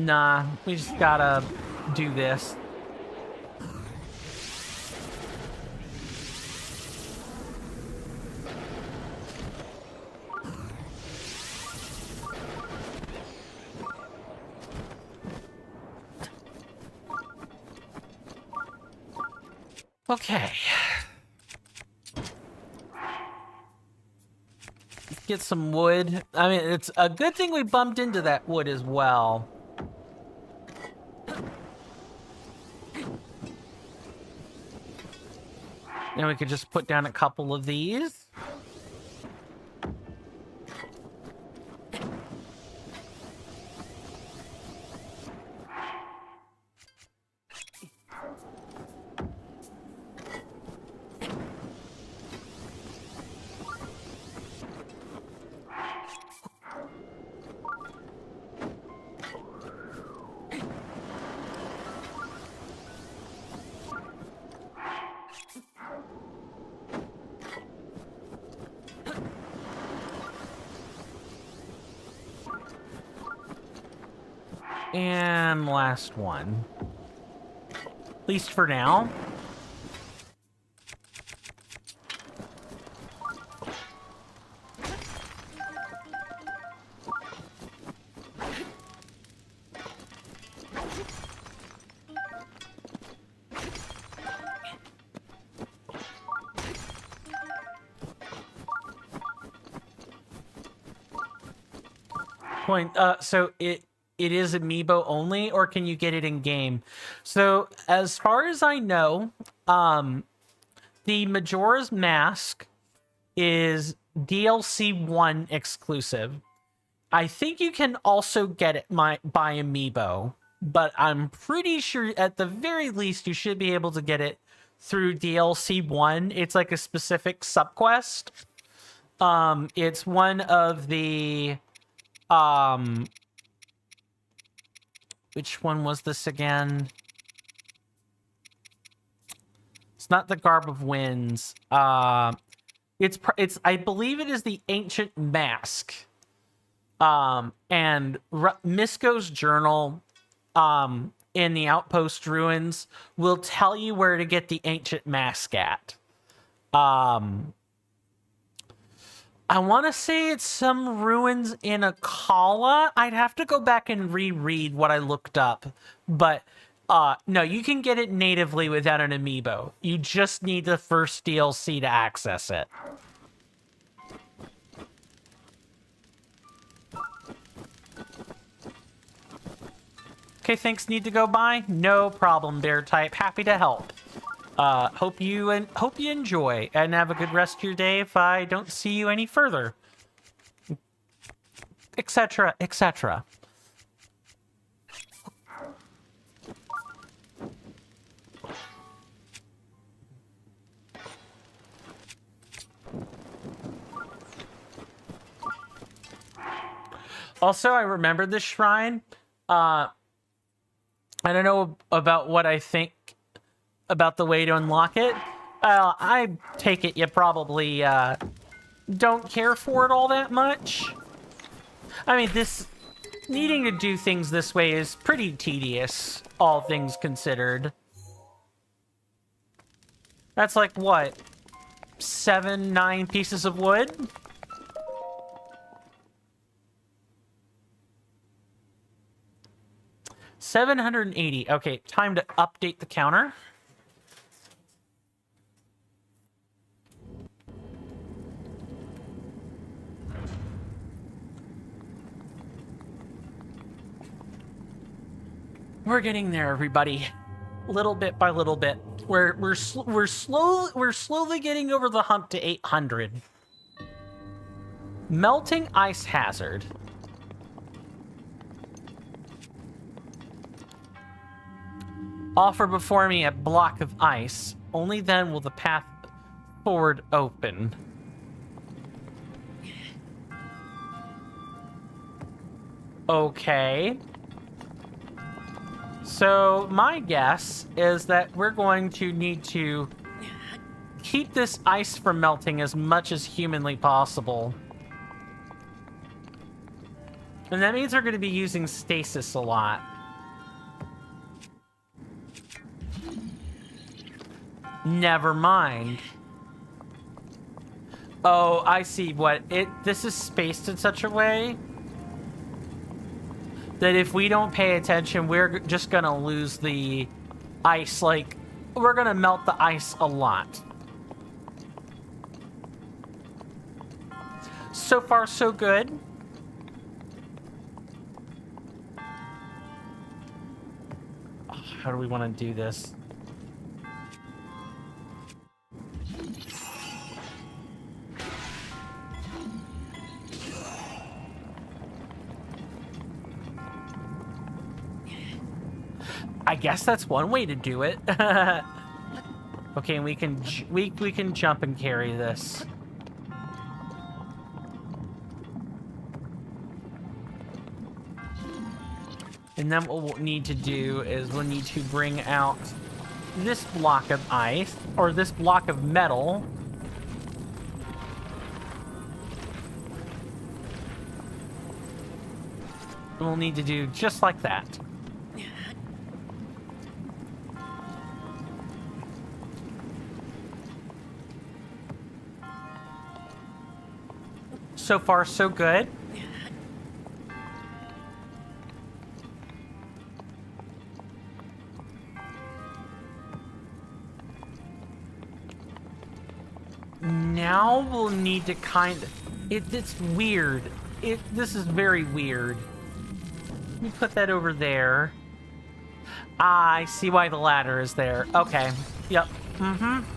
Nah, we just gotta do this. Okay. Get some wood. I mean, it's a good thing we bumped into that wood as well. Then we could just put down a couple of these. And last one. At least for now. So it is amiibo only, or can you get it in game? So as far as I know, the Majora's Mask is DLC 1 exclusive. I think you can also get it by amiibo, but I'm pretty sure at the very least you should be able to get it through DLC 1. It's like a specific subquest. It's one of the which one was this again? It's not the Garb of Winds. It's I believe it is the Ancient Mask. And Misko's journal in the Outpost Ruins will tell you where to get the Ancient Mask at. I want to say it's some ruins in Akala. I'd have to go back and reread what I looked up. But no, you can get it natively without an amiibo. You just need the first DLC to access it. Okay, thanks. Need to go by? No problem, Bear Type. Happy to help. Hope you enjoy and have a good rest of your day if I don't see you any further. Etc. etc. Also, I remembered this shrine. I don't know about what I think about the way to unlock it. I take it you probably don't care for it all that much. I mean, needing to do things this way is pretty tedious, all things considered. That's like, what? 7, 9 pieces of wood? $780. Okay, time to update the counter. We're getting there, everybody. Little bit by little bit. We're slowly getting over the hump to 800. Melting ice hazard. Offer before me a block of ice. Only then will the path forward open. Okay. So my guess is that we're going to need to keep this ice from melting as much as humanly possible. And that means we're going to be using stasis a lot. Never mind. Oh, I see what this is spaced in such a way that if we don't pay attention, we're just gonna lose the ice. Like, we're gonna melt the ice a lot. So far, so good. Oh, how do we want to do this? I guess that's one way to do it. Okay, and we can jump and carry this. And then what we'll need to do is we'll need to bring out this block of ice, or this block of metal. We'll need to do just like that. So far, so good. Now we'll need to it's weird. This is very weird. Let me put that over there. Ah, I see why the ladder is there. Okay. Yep. Mm-hmm.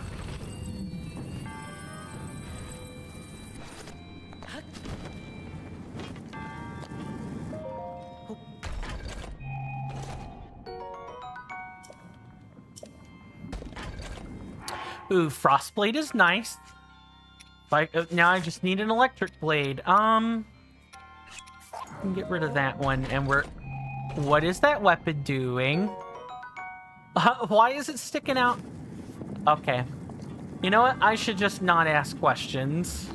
Ooh, Frostblade is nice. Like, now I just need an electric blade. Get rid of that one, and what is that weapon doing? Why is it sticking out? Okay. You know what? I should just not ask questions.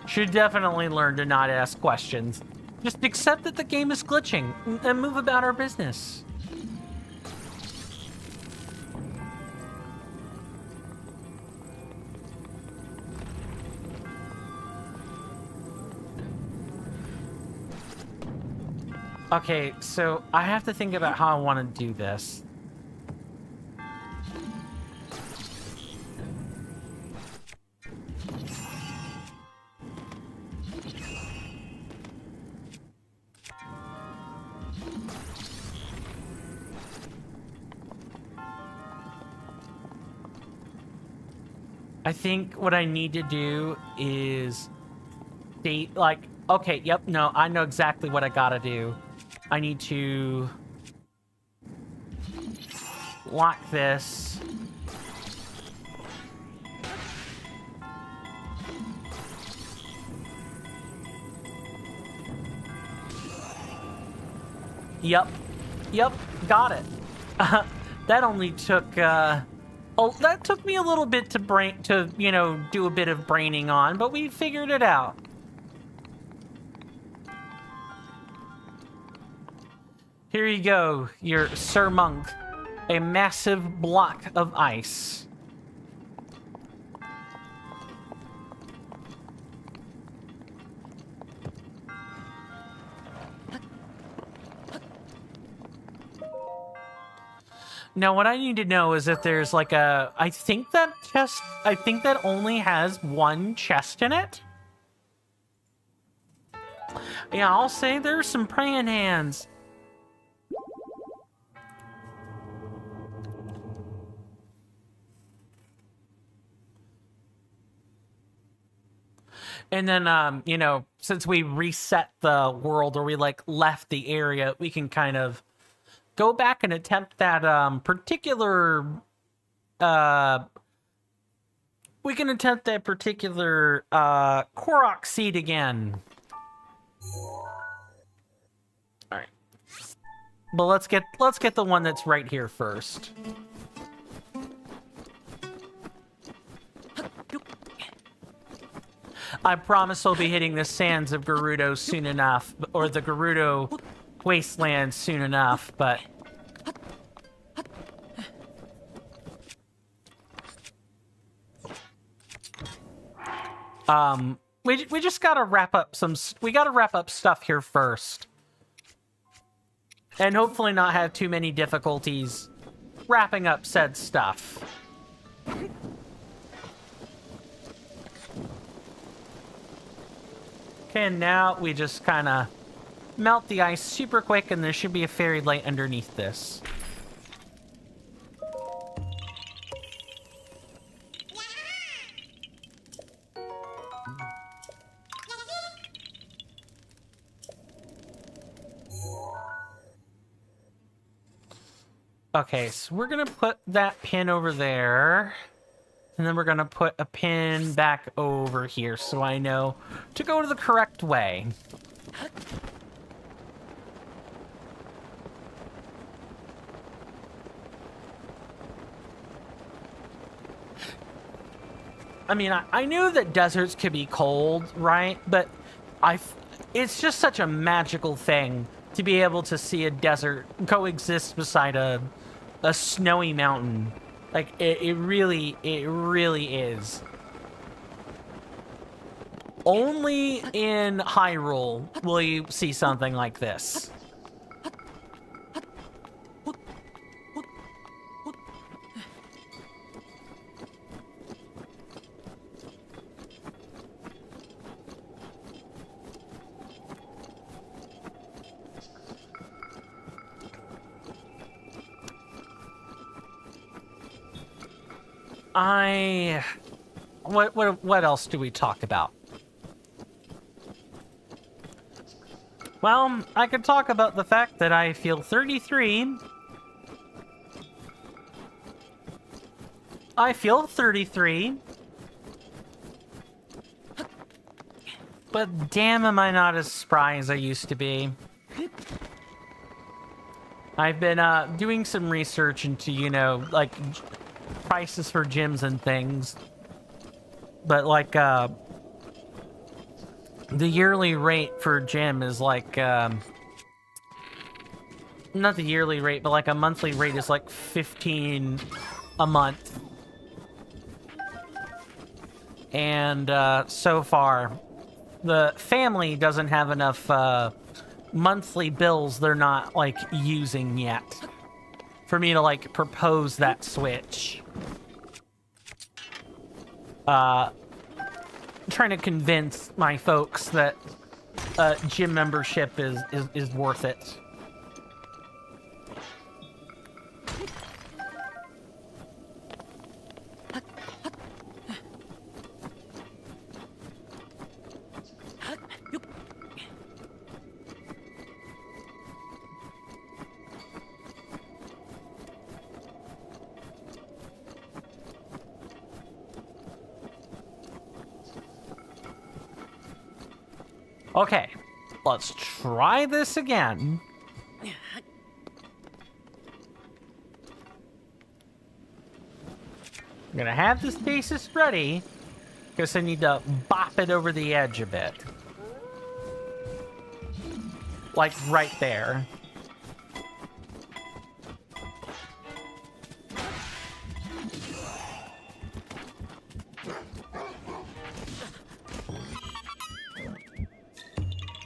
Should definitely learn to not ask questions. Just accept that the game is glitching and move about our business. Okay, so I have to think about how I want to do this. I think what I need to do is state, like, okay, yep, no, I know exactly what I gotta do. I need to lock this. Yep, got it. That only took, oh, that took me a little bit to do a bit of braining on, but we figured it out. Here you go, your Sir Monk. A massive block of ice. Now, what I need to know is if there's like a... I think that only has one chest in it. Yeah, I'll say there's some praying hands. And then, since we reset the world, or we, like, left the area, we can kind of go back and attempt that, particular Korok seed again. Alright. But let's get the one that's right here first. I promise I'll be hitting the sands of Gerudo soon enough, or the Gerudo Wasteland soon enough, but... we just gotta wrap up stuff here first. And hopefully not have too many difficulties wrapping up said stuff. Okay, and now we just kind of melt the ice super quick, and there should be a fairy light underneath this. Okay, so we're gonna put that pin over there. And then we're gonna put a pin back over here so I know to go to the correct way. I mean, I knew that deserts could be cold, right? But it's just such a magical thing to be able to see a desert coexist beside a snowy mountain. Like, it really is. Only in Hyrule will you see something like this. What else do we talk about? Well, I could talk about the fact that I feel 33. I feel 33. But damn, am I not as spry as I used to be. I've been doing some research into, like, prices for gyms and things. But, like, the yearly rate for gym is like, not the yearly rate, but like a monthly rate is like 15 a month. And so far, the family doesn't have enough monthly bills they're not like using yet for me to like propose that switch. Trying to convince my folks that gym membership is worth it. Okay, let's try this again. I'm gonna have the stasis ready, because I need to bop it over the edge a bit. Like right there.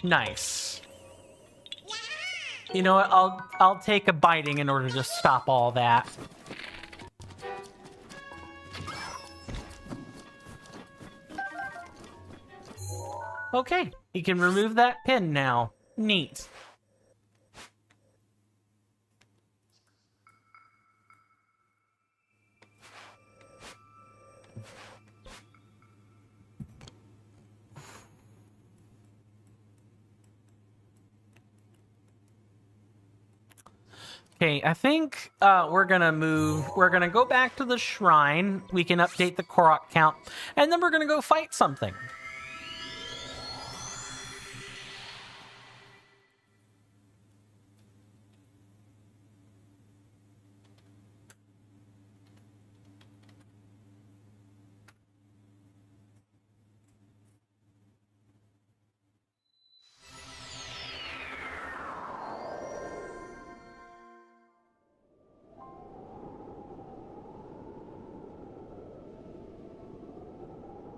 Nice. You know what? I'll take a biting in order to stop all that. Okay, you can remove that pin now. Neat. Okay, I think we're gonna go back to the shrine. We can update the Korok count, and then we're gonna go fight something.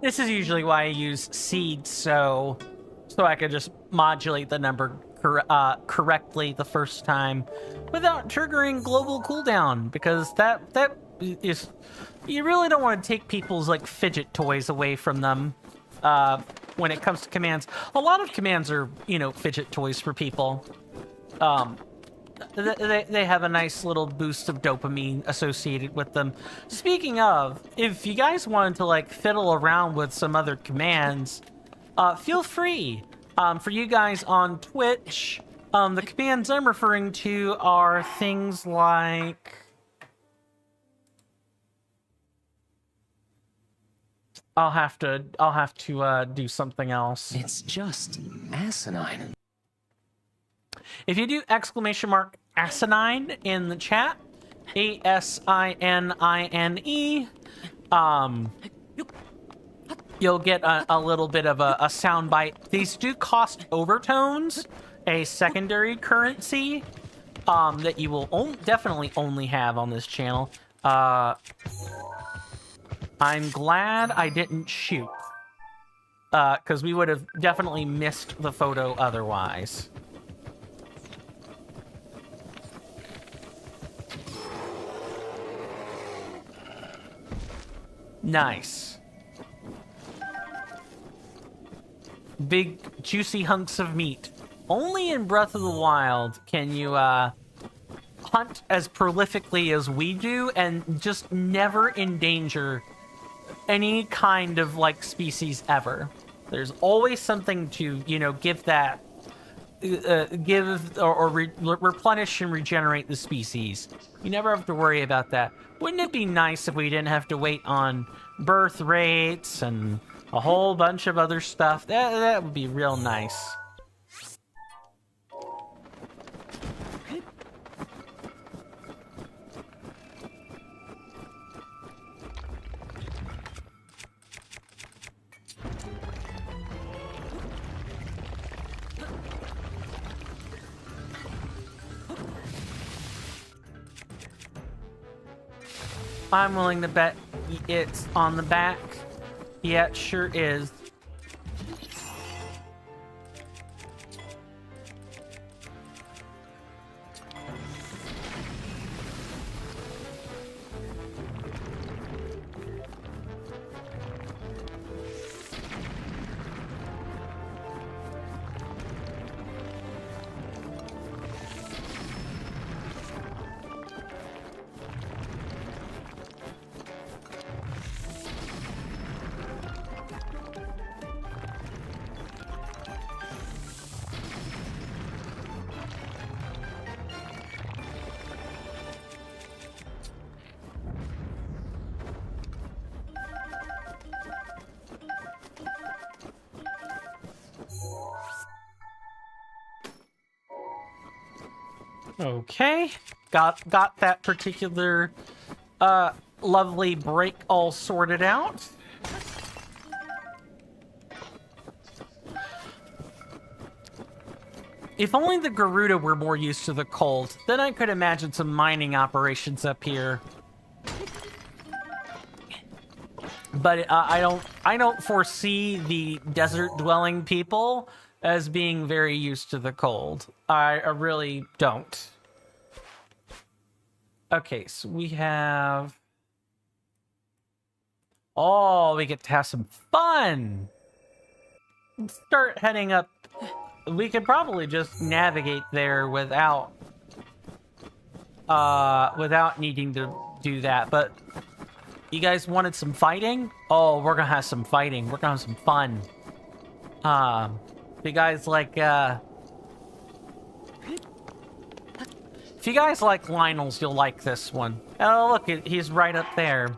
This is usually why I use seed, so I could just modulate the number correctly the first time without triggering global cooldown, because that is, you really don't want to take people's like fidget toys away from them when it comes to commands. A lot of commands are, you know, fidget toys for people. They have a nice little boost of dopamine associated with them. Speaking of, if you guys wanted to like fiddle around with some other commands, feel free. For you guys on Twitch, the commands I'm referring to are things like... I'll have to do something else. It's just asinine. If you do !asinine in the chat, ASININE, you'll get a little bit of a soundbite. These do cost overtones, a secondary currency that you will definitely only have on this channel. I'm glad I didn't shoot, because we would have definitely missed the photo otherwise. Nice. Big, juicy hunks of meat. Only in Breath of the Wild can you hunt as prolifically as we do and just never endanger any kind of, like, species ever. There's always something to, you know, give that... replenish and regenerate the species. You never have to worry about that. Wouldn't it be nice if we didn't have to wait on birth rates and a whole bunch of other stuff? That would be real nice. I'm willing to bet it's on the back. Yeah, it sure is. Okay, got that particular lovely break all sorted out. If only the Garuda were more used to the cold, then I could imagine some mining operations up here. But I don't foresee the desert-dwelling people as being very used to the cold. I really don't. Okay, so we have... Oh, we get to have some fun! Let's start heading up. We could probably just navigate there without needing to do that, but you guys wanted some fighting? Oh, we're gonna have some fighting. We're gonna have some fun. If you guys like Lionel's, you'll like this one. Oh, look, he's right up there.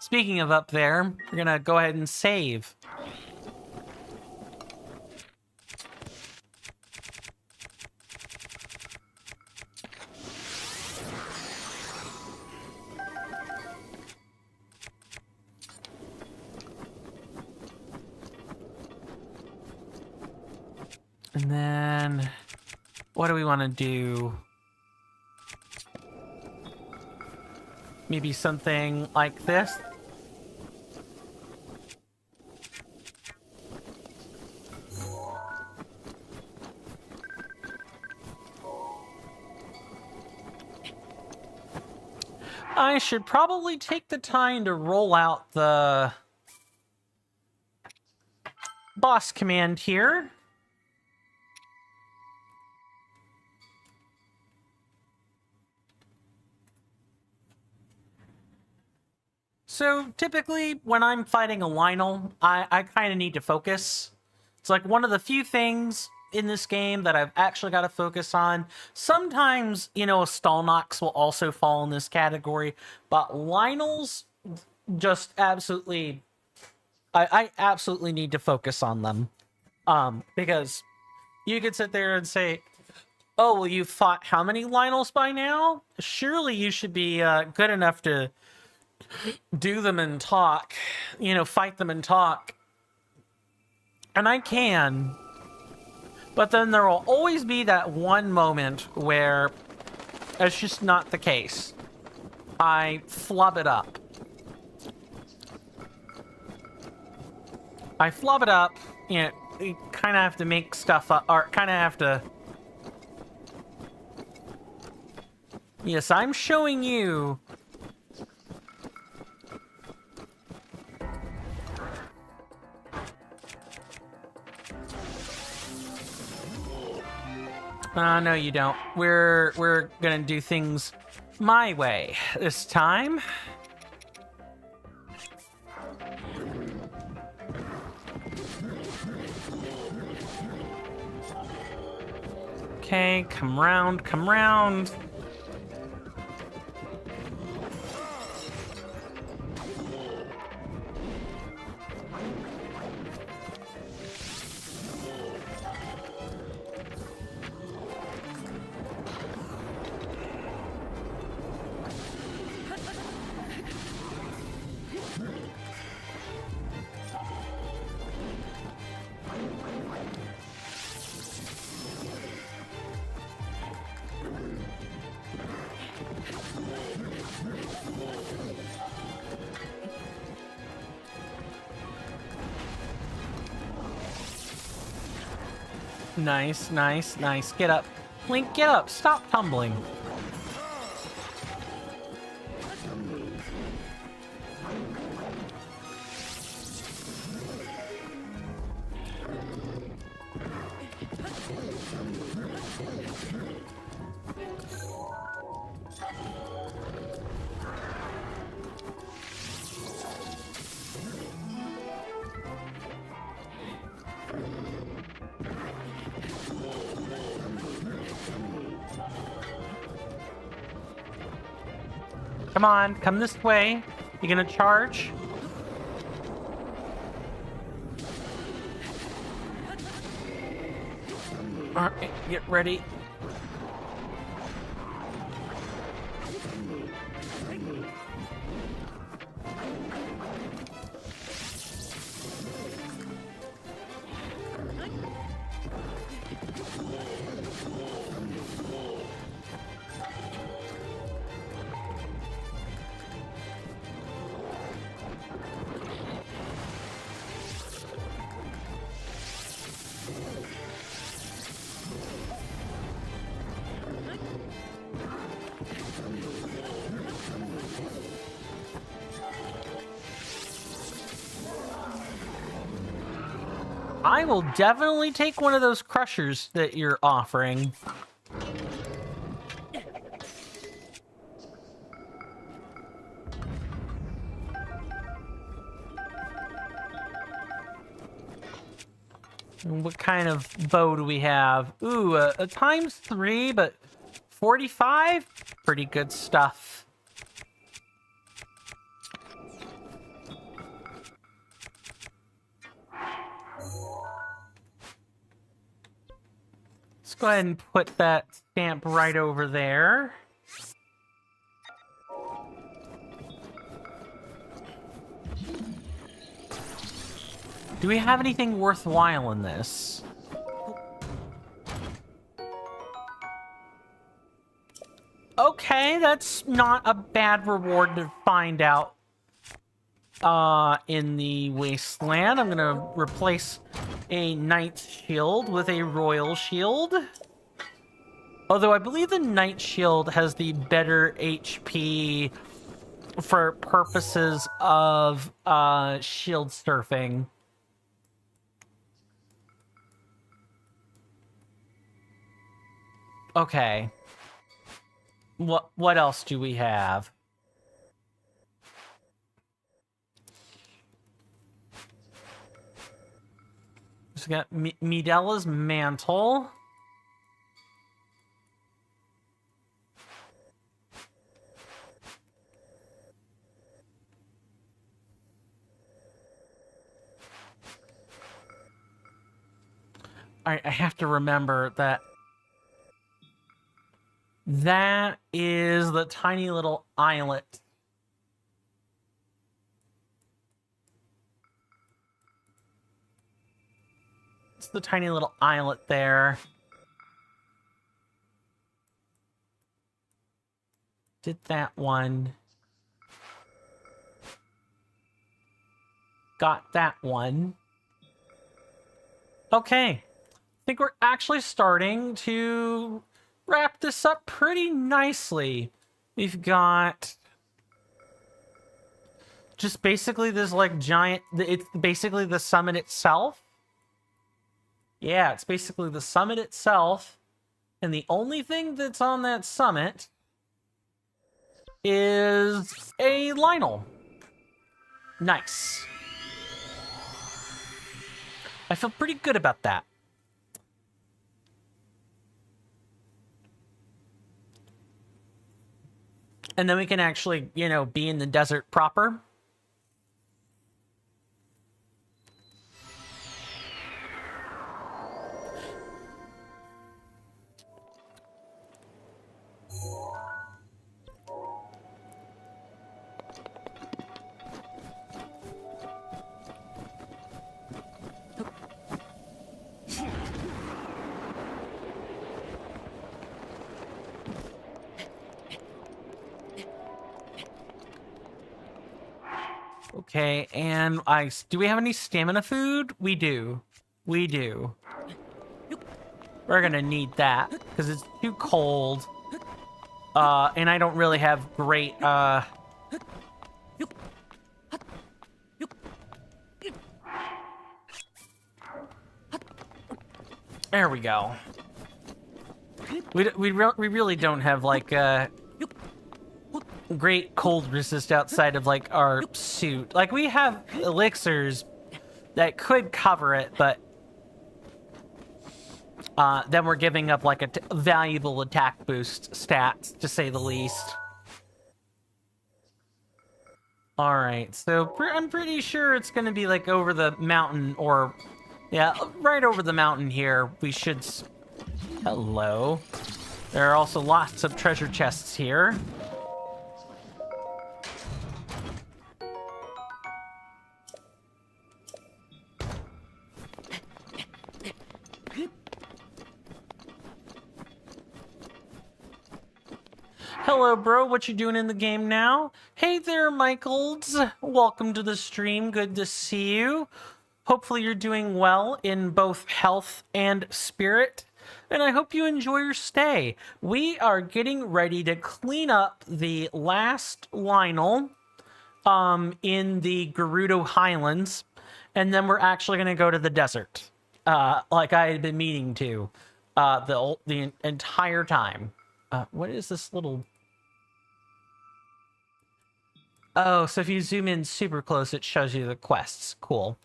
Speaking of up there, we're gonna go ahead and save. And then, what do we want to do? Maybe something like this? I should probably take the time to roll out the boss command here. So typically when I'm fighting a Lionel, I kind of need to focus. It's like one of the few things in this game that I've actually got to focus on. Sometimes, you know, a Stalnox will also fall in this category, but Lionels just absolutely... I absolutely need to focus on them. Because you could sit there and say, oh, well, you've fought how many Lionels by now? Surely you should be good enough to do them and talk, you know, fight them and talk. And I can, but then there will always be that one moment where it's just not the case. I flub it up. You know, you kind of have to make stuff up, or kind of have to... Yes, I'm showing you... No, you don't. We're gonna do things my way this time. Okay, come round, come round. Nice, nice, nice. Get up. Link, get up. Stop tumbling. Come on, come this way. You gonna charge? Alright, get ready. I will definitely take one of those crushers that you're offering. What kind of bow do we have? Ooh, a ×3, but 45? Pretty good stuff. Let's go ahead and put that stamp right over there. Do we have anything worthwhile in this? Okay, that's not a bad reward to find out in the Wasteland. I'm gonna replace a Knight's Shield with a Royal Shield. Although I believe the Knight Shield has the better HP for purposes of shield surfing. Okay. What else do we have? So we got Midella's Mantle. I have to remember that that is the tiny little islet. It's the tiny little islet there. Did that one. Got that one. Okay. I think we're actually starting to wrap this up pretty nicely. We've got just basically this like giant, it's basically the summit itself. Yeah, it's basically the summit itself. And the only thing that's on that summit is a Lionel. Nice. I feel pretty good about that. And then we can actually, you know, be in the desert proper. Okay, and do we have any stamina food? We do. We do. We're gonna need that because it's too cold. And I don't really have great, There we go. We really don't have, like, great cold resist outside of, like, our suit. Like, we have elixirs that could cover it, but then we're giving up, like, a valuable attack boost stats, to say the least. Alright, so I'm pretty sure it's gonna be, like, over the mountain, or... Yeah, right over the mountain here. We should... Hello. There are also lots of treasure chests here. Hello, bro. What you doing in the game now? Hey there, Michaels. Welcome to the stream. Good to see you. Hopefully you're doing well in both health and spirit, and I hope you enjoy your stay. We are getting ready to clean up the last Lionel in the Gerudo Highlands, and then we're actually going to go to the desert, like I had been meaning to the entire time. What is this little... Oh, so if you zoom in super close, it shows you the quests. Cool.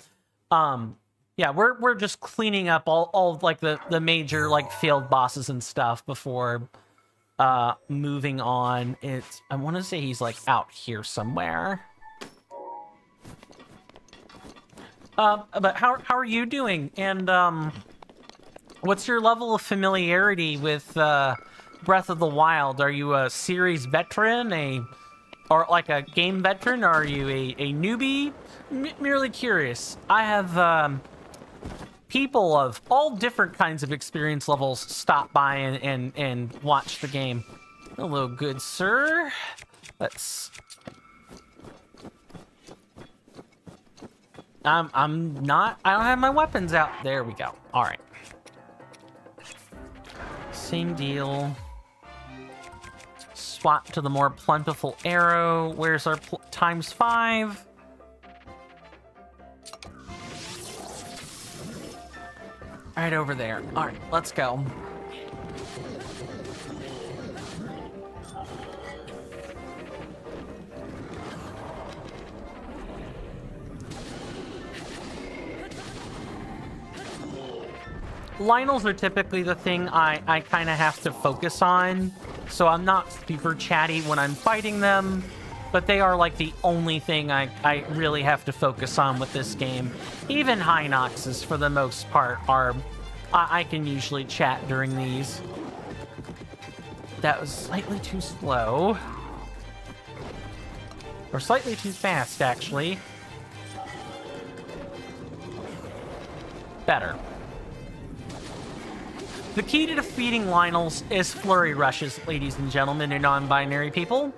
Yeah, we're just cleaning up all like the major like field bosses and stuff before moving on. I want to say he's like out here somewhere. But how are you doing? And what's your level of familiarity with Breath of the Wild? Are you a series veteran, or like a game veteran? Or are you a newbie? Merely curious. I have people of all different kinds of experience levels stop by and watch the game. Hello, good sir. Let's... I'm not... I don't have my weapons out. There we go. All right. Same deal. Swap to the more plentiful arrow. Where's our ×5? Right over there. All right, let's go. Lionels are typically the thing I kind of have to focus on, so I'm not super chatty when I'm fighting them, but they are like the only thing I really have to focus on with this game. Even Hinoxes, for the most part, are... I can usually chat during these. That was slightly too slow. Or slightly too fast, actually. Better. The key to defeating Lionels is flurry rushes, ladies and gentlemen, and non-binary people.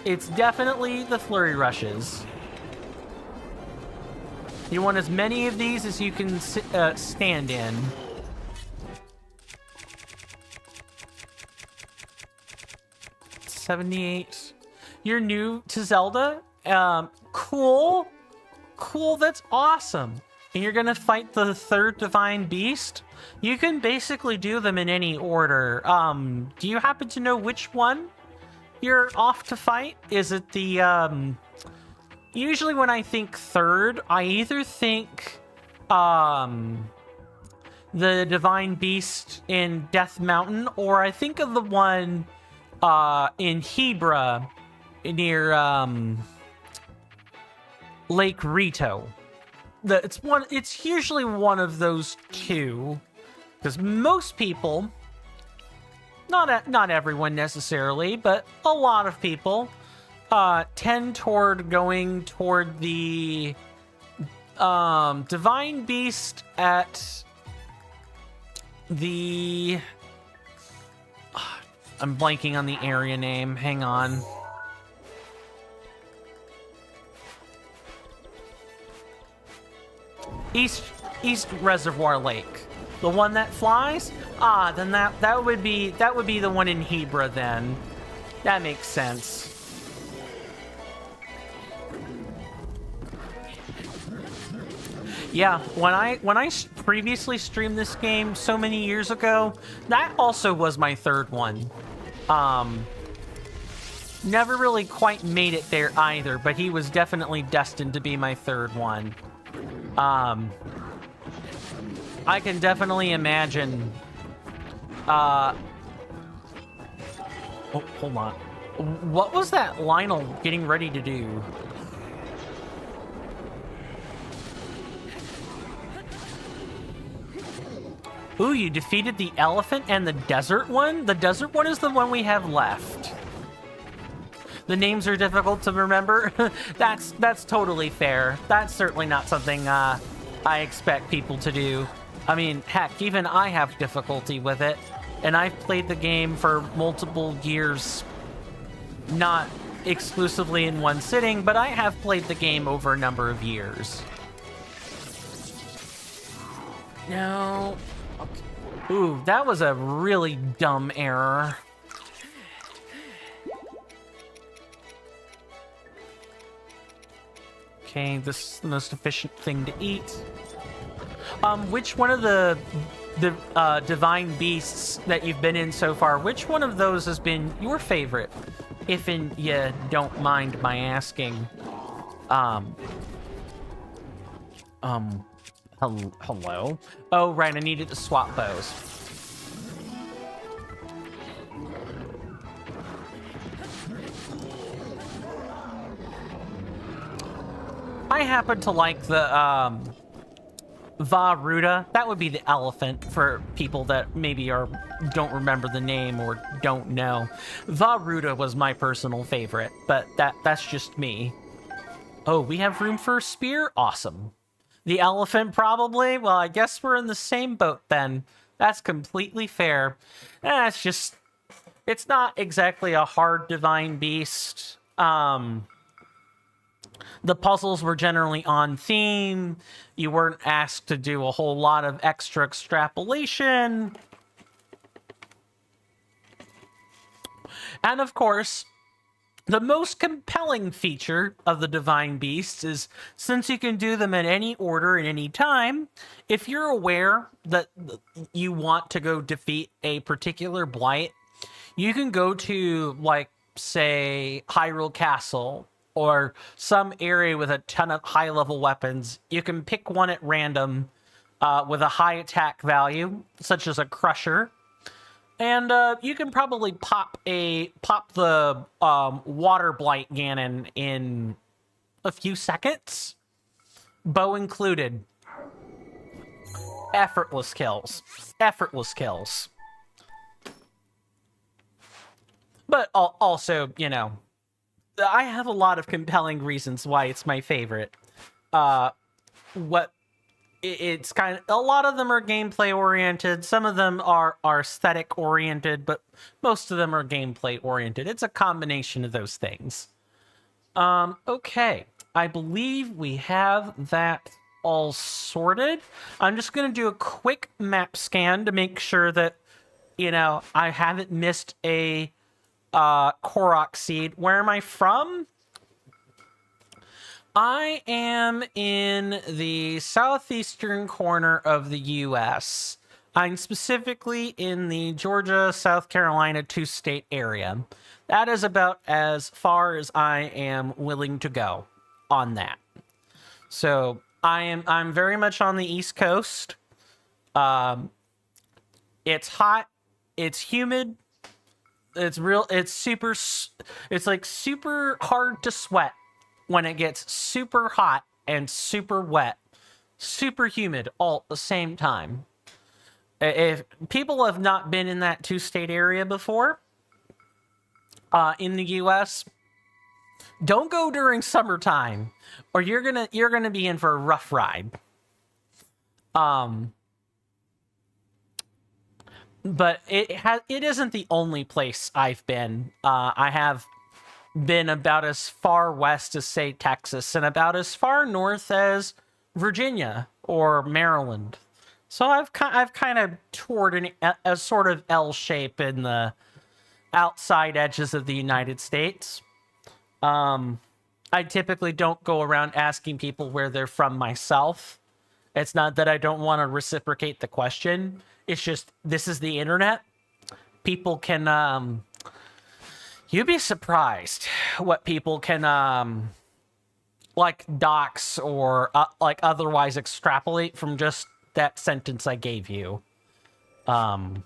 It's definitely the flurry rushes. You want as many of these as you can stand in. $78. You're new to Zelda? Cool. Cool, that's awesome. And you're gonna fight the third Divine Beast? You can basically do them in any order. Do you happen to know which one you're off to fight? Is it the, usually when I think third, I either think, the Divine Beast in Death Mountain, or I think of the one, in Hebra, near, Lake Rito. It's usually one of those two, because most people, not everyone necessarily, but a lot of people, tend toward going toward the Divine Beast at the... I'm blanking on the area name. Hang on. East Reservoir Lake. The one that flies? Ah, then that would be the one in Hebra then. That makes sense. Yeah, when I previously streamed this game so many years ago, that also was my third one. Never really quite made it there either, but he was definitely destined to be my third one. I can definitely imagine. Oh, hold on. What was that Lionel getting ready to do? Ooh, you defeated the elephant and the desert one? The desert one is the one we have left. The names are difficult to remember. That's totally fair. That's certainly not something I expect people to do. I mean, heck, even I have difficulty with it. And I've played the game for multiple years. Not exclusively in one sitting, but I have played the game over a number of years. No. Okay. Ooh, that was a really dumb error. Okay, this is the most efficient thing to eat. Which one of the divine beasts that you've been in so far, which one of those has been your favorite? If you don't mind my asking. Hello? Oh, right, I needed to swap bows. I happen to like the, Varuda. That would be the elephant for people that maybe don't remember the name or don't know. Varuda was my personal favorite, but that's just me. Oh, we have room for a spear? Awesome. The elephant probably? Well, I guess we're in the same boat then. That's completely fair. It's not exactly a hard divine beast. The puzzles were generally on theme. You weren't asked to do a whole lot of extra extrapolation. And of course, the most compelling feature of the Divine Beasts is since you can do them in any order at any time, if you're aware that you want to go defeat a particular blight, you can go to, like, say, Hyrule Castle, or some area with a ton of high-level weapons. You can pick one at random with a high attack value, such as a Crusher. And you can probably pop the Water Blight Ganon in a few seconds. Bow included. Effortless kills. Effortless kills. But also, you know, I have a lot of compelling reasons why it's my favorite. It's kind of, a lot of them are gameplay oriented. Some of them are aesthetic oriented, but most of them are gameplay oriented. It's a combination of those things. Okay, I believe we have that all sorted. I'm just going to do a quick map scan to make sure that, you know, I haven't missed a Korok seed. Where am I from? I am in the southeastern corner of the U.S. I'm specifically in the Georgia, South Carolina two-state area. That is about as far as I am willing to go on that. So I'm very much on the East Coast. It's hot. It's humid. It's like super hard to sweat when it gets super hot and super wet, super humid all at the same time. If people have not been in that two-state area before, in the US, don't go during summertime, or you're gonna be in for a rough ride. But it isn't the only place I've been. I have been about as far west as, say, Texas, and about as far north as Virginia or Maryland. So I've kind of toured a sort of L shape in the outside edges of the United States. I typically don't go around asking people where they're from myself. It's not that I don't want to reciprocate the question. It's just, this is the internet. People can, you'd be surprised what people can, like, dox or, like, otherwise extrapolate from just that sentence I gave you. What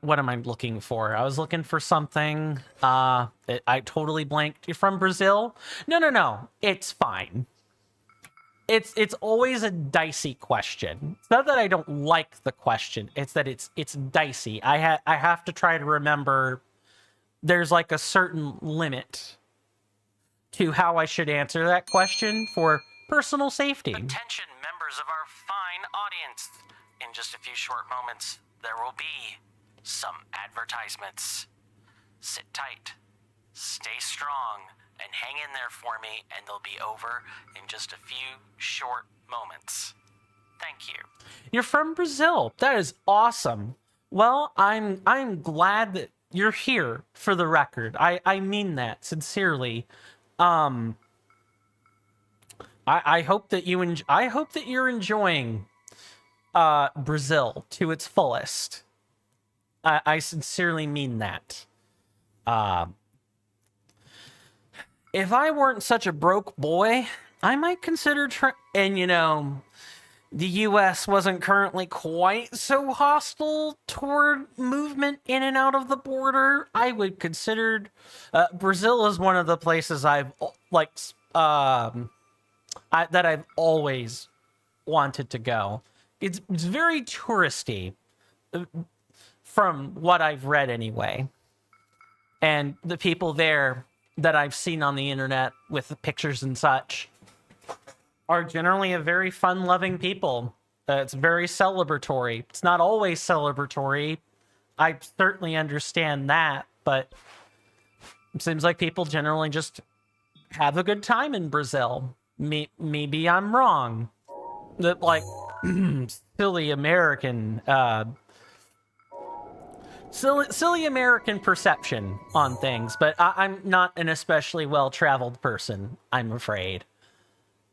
am I looking for? I was looking for something. I totally blanked. You're from Brazil? No. It's fine. It's always a dicey question. It's not that I don't like the question. It's that it's dicey. I have to try to remember there's like a certain limit to how I should answer that question for personal safety. Attention, members of our fine audience. In just a few short moments, there will be some advertisements. Sit tight, stay strong, and hang in there for me, and they'll be over in just a few short moments. Thank you. You're from Brazil. That is awesome. Well, I'm glad that you're here, for the record. I mean that sincerely. I hope that I hope that you're enjoying Brazil to its fullest. I sincerely mean that. If I weren't such a broke boy, I might consider and the U.S. wasn't currently quite so hostile toward movement in and out of the border, I would consider Brazil is one of the places I've that I've always wanted to go. It's very touristy, from what I've read anyway, and the people there that I've seen on the internet with the pictures and such are generally a very fun-loving people. It's very celebratory. It's not always celebratory. I certainly understand that, but it seems like people generally just have a good time in Brazil. Maybe I'm wrong. That, like, silly American perception on things, but I'm not an especially well-traveled person, I'm afraid.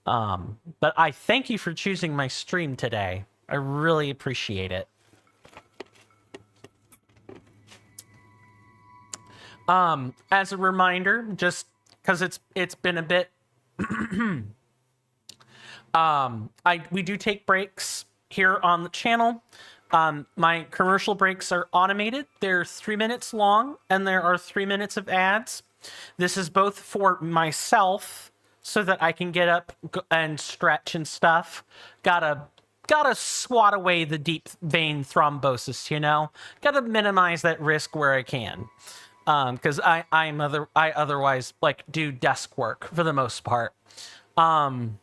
But I thank you for choosing my stream today. I really appreciate it. As a reminder, just because it's been a bit, we do take breaks here on the channel. My commercial breaks are automated. They're 3 minutes long, and there are 3 minutes of ads. This is both for myself, so that I can get up and stretch and stuff. Gotta swat away the deep vein thrombosis, Gotta minimize that risk where I can. Because I otherwise do desk work for the most part. And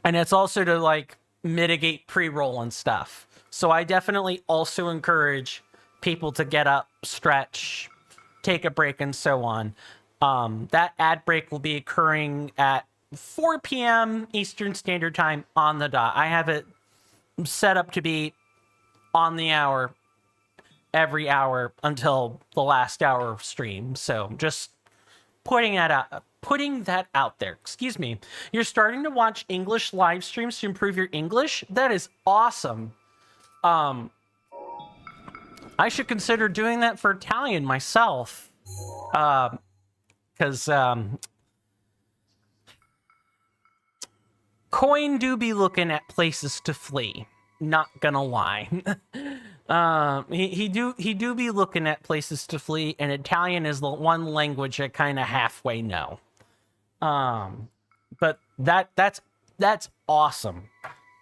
it's also to mitigate pre-roll and stuff. So I definitely also encourage people to get up, stretch, take a break, and so on. That ad break will be occurring at 4 p.m. Eastern Standard Time on the dot. I have it set up to be on the hour every hour until the last hour of stream. So just putting that out there. Excuse me. You're starting to watch English live streams to improve your English? That is awesome. I should consider doing that for Italian myself. Because Coin do be looking at places to flee. Not gonna lie. He do be looking at places to flee, and Italian is the one language I kind of halfway know. But that's awesome.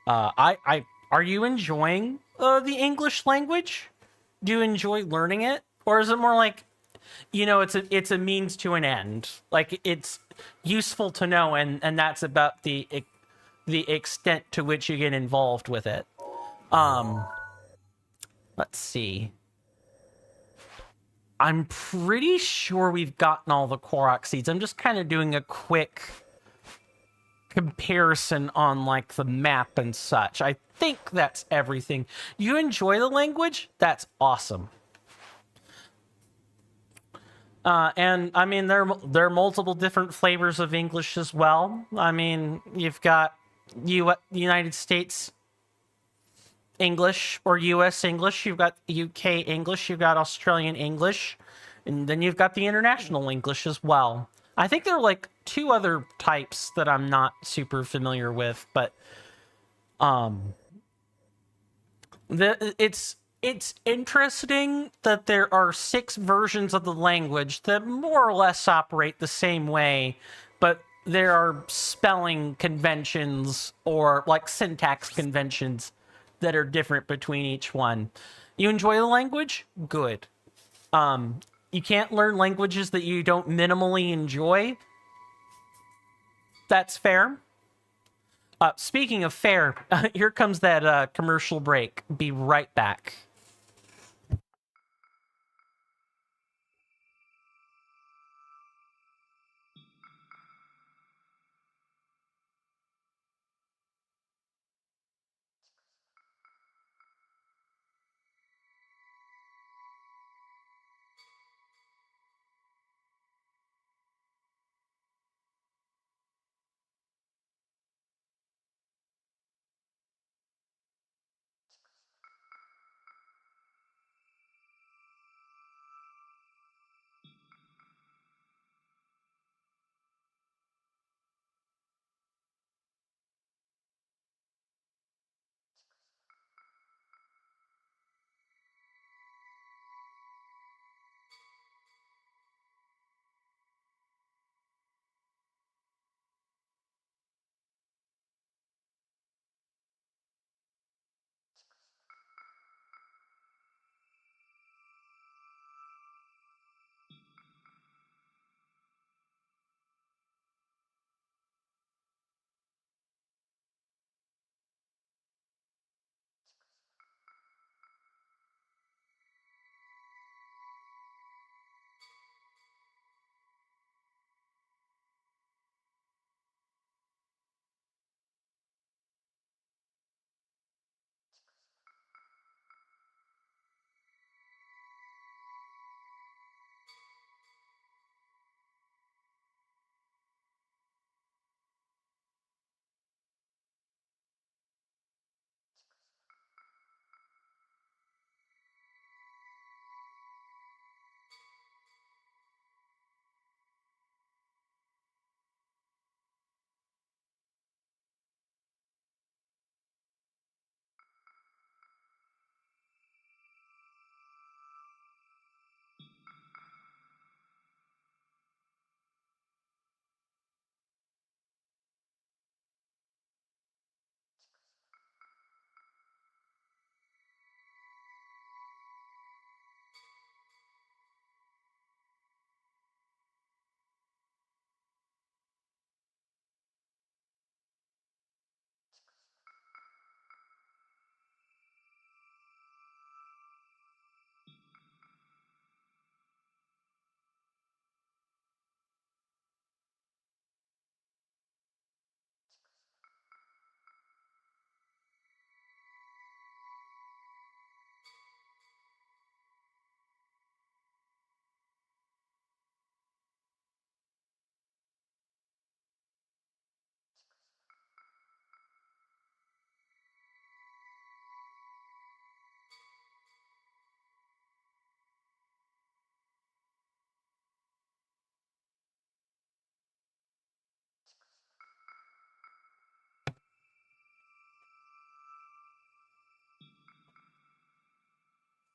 Are you enjoying the English language? Do you enjoy learning it, or is it more like, it's a means to an end? Like, it's useful to know, and that's about the extent to which you get involved with it. Let's see. I'm pretty sure we've gotten all the Korok seeds. I'm just kind of doing a quick comparison on like the map and such. I think that's everything. You enjoy the language? That's awesome. And I mean, there are multiple different flavors of English as well. I mean, you've got United States English or US English, you've got UK English, you've got Australian English, and then you've got the international English as well. I think there are like 2 other types that I'm not super familiar with, but it's interesting that there are 6 versions of the language that more or less operate the same way, but there are spelling conventions or like syntax conventions that are different between each one. You enjoy the language? Good. You can't learn languages that you don't minimally enjoy. That's fair. Speaking of fair, here comes that commercial break. Be right back.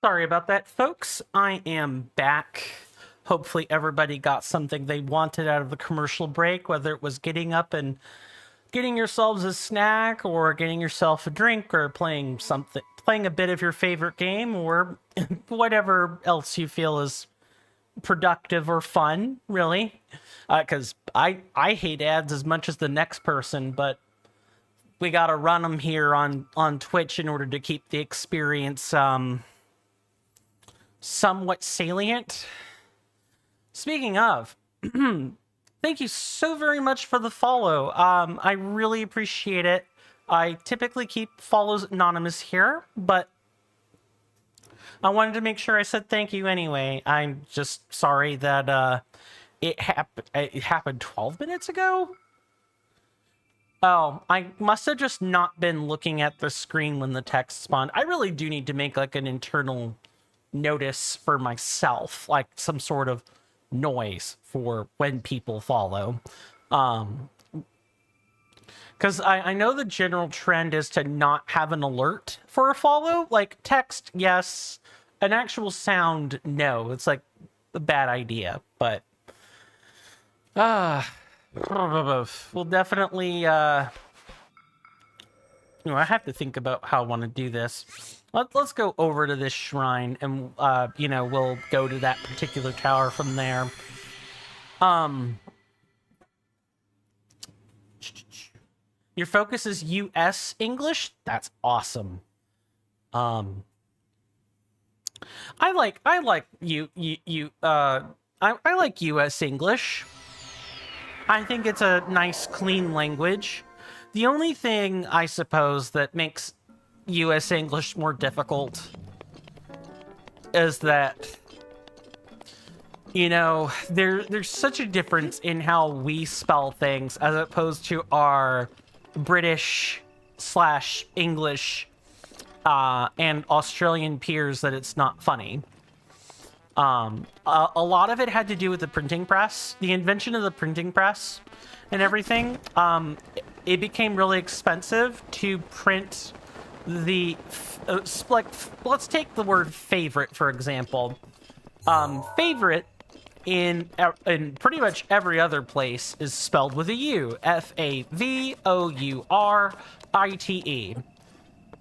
Sorry about that, folks. I am back. Hopefully everybody got something they wanted out of the commercial break, whether it was getting up and getting yourselves a snack or getting yourself a drink or playing a bit of your favorite game or whatever else you feel is productive or fun, really. Because I hate ads as much as the next person, but we gotta run them here on Twitch in order to keep the experience somewhat salient. Speaking of, Thank you so very much for the follow. I really appreciate it. I typically keep follows anonymous here, but I wanted to make sure I said thank you anyway. I'm just sorry that it happened 12 minutes ago. Oh, I must have just not been looking at the screen when the text spawned. I really do need to make like an internal notice for myself, like some sort of noise for when people follow. Because I know the general trend is to not have an alert for a follow. Like text, yes. An actual sound, no. It's like a bad idea, but we'll definitely I have to think about how I want to do this. Let's go over to this shrine and we'll go to that particular tower from there. Your focus is US English? That's awesome. I like US English. I think it's a nice, clean language. The only thing, I suppose, that makes US English more difficult is that, there's such a difference in how we spell things as opposed to our British/English and Australian peers that it's not funny. A lot of it had to do with the printing press, the invention of the printing press and everything. It became really expensive to print let's take the word favorite, for example. Favorite in pretty much every other place is spelled with a U. F-A-V-O-U-R-I-T-E.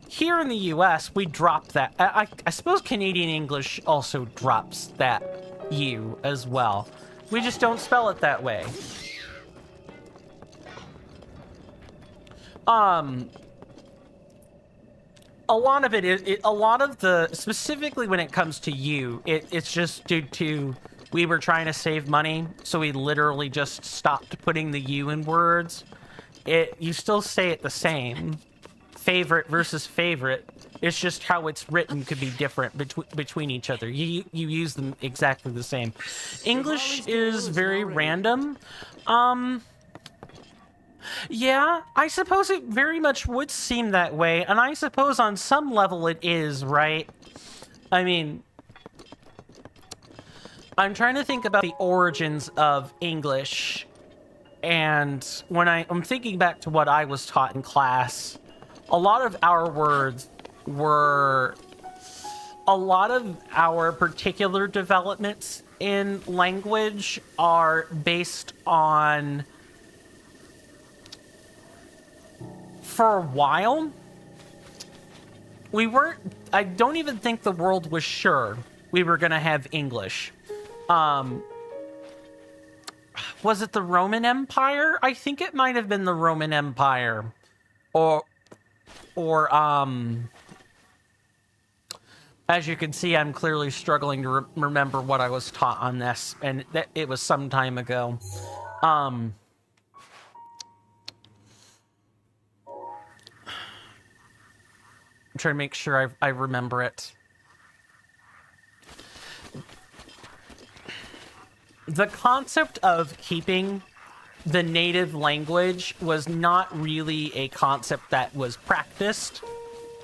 Here in the US, we drop that. I suppose Canadian English also drops that U as well. We just don't spell it that way. A lot of it is, specifically when it comes to U, it's just due to, we were trying to save money, so we literally just stopped putting the U in words. You still say it the same. Favorite versus favorite. It's just how it's written could be different between each other. You use them exactly the same. English is very random. Yeah, I suppose it very much would seem that way, and I suppose on some level it is, right? I mean, I'm trying to think about the origins of English, and when I'm thinking back to what I was taught in class, a lot of our words were... A lot of our particular developments in language are based on... For a while, we weren't... I don't even think the world was sure we were going to have English. Was it the Roman Empire? I think it might have been the Roman Empire. Or as you can see, I'm clearly struggling to remember what I was taught on this, and it was some time ago. I'm trying to make sure I remember it. The concept of keeping the native language was not really a concept that was practiced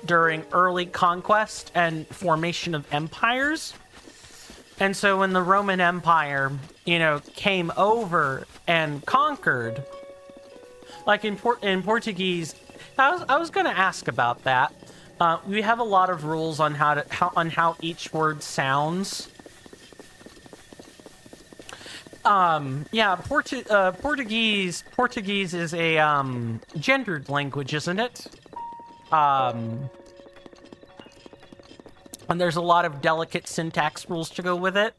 during early conquest and formation of empires. And so when the Roman Empire, came over and conquered, like in Portuguese, I was going to ask about that. We have a lot of rules on how each word sounds. Portuguese is a gendered language, isn't it? And there's a lot of delicate syntax rules to go with it.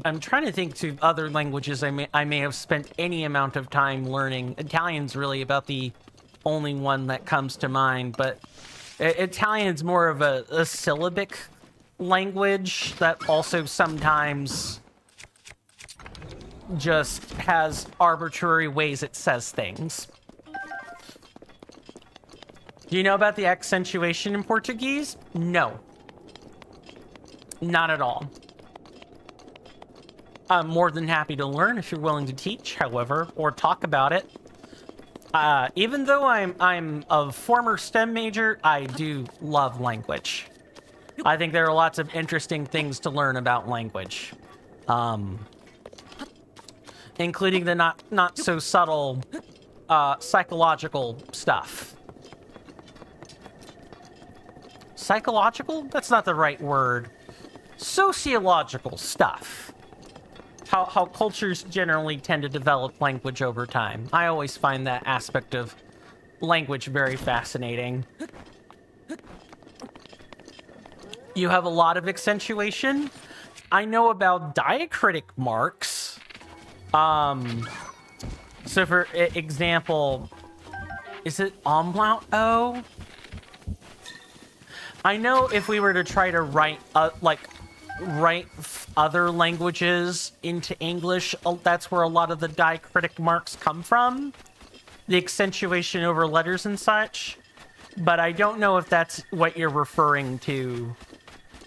I'm trying to think to other languages I may have spent any amount of time learning. Italian's really about the only one that comes to mind, but Italian's more of a syllabic language that also sometimes just has arbitrary ways it says things. Do you know about the accentuation in Portuguese? No. Not at all. I'm more than happy to learn if you're willing to teach, however, or talk about it. Even though I'm a former STEM major, I do love language. I think there are lots of interesting things to learn about language. Including the not so subtle psychological stuff. Psychological? That's not the right word. Sociological stuff. How cultures generally tend to develop language over time. I always find that aspect of language very fascinating. You have a lot of accentuation. I know about diacritic marks. So for example, is it umlaut O? I know if we were to try to write other languages into English, that's where a lot of the diacritic marks come from. The accentuation over letters and such. But I don't know if that's what you're referring to.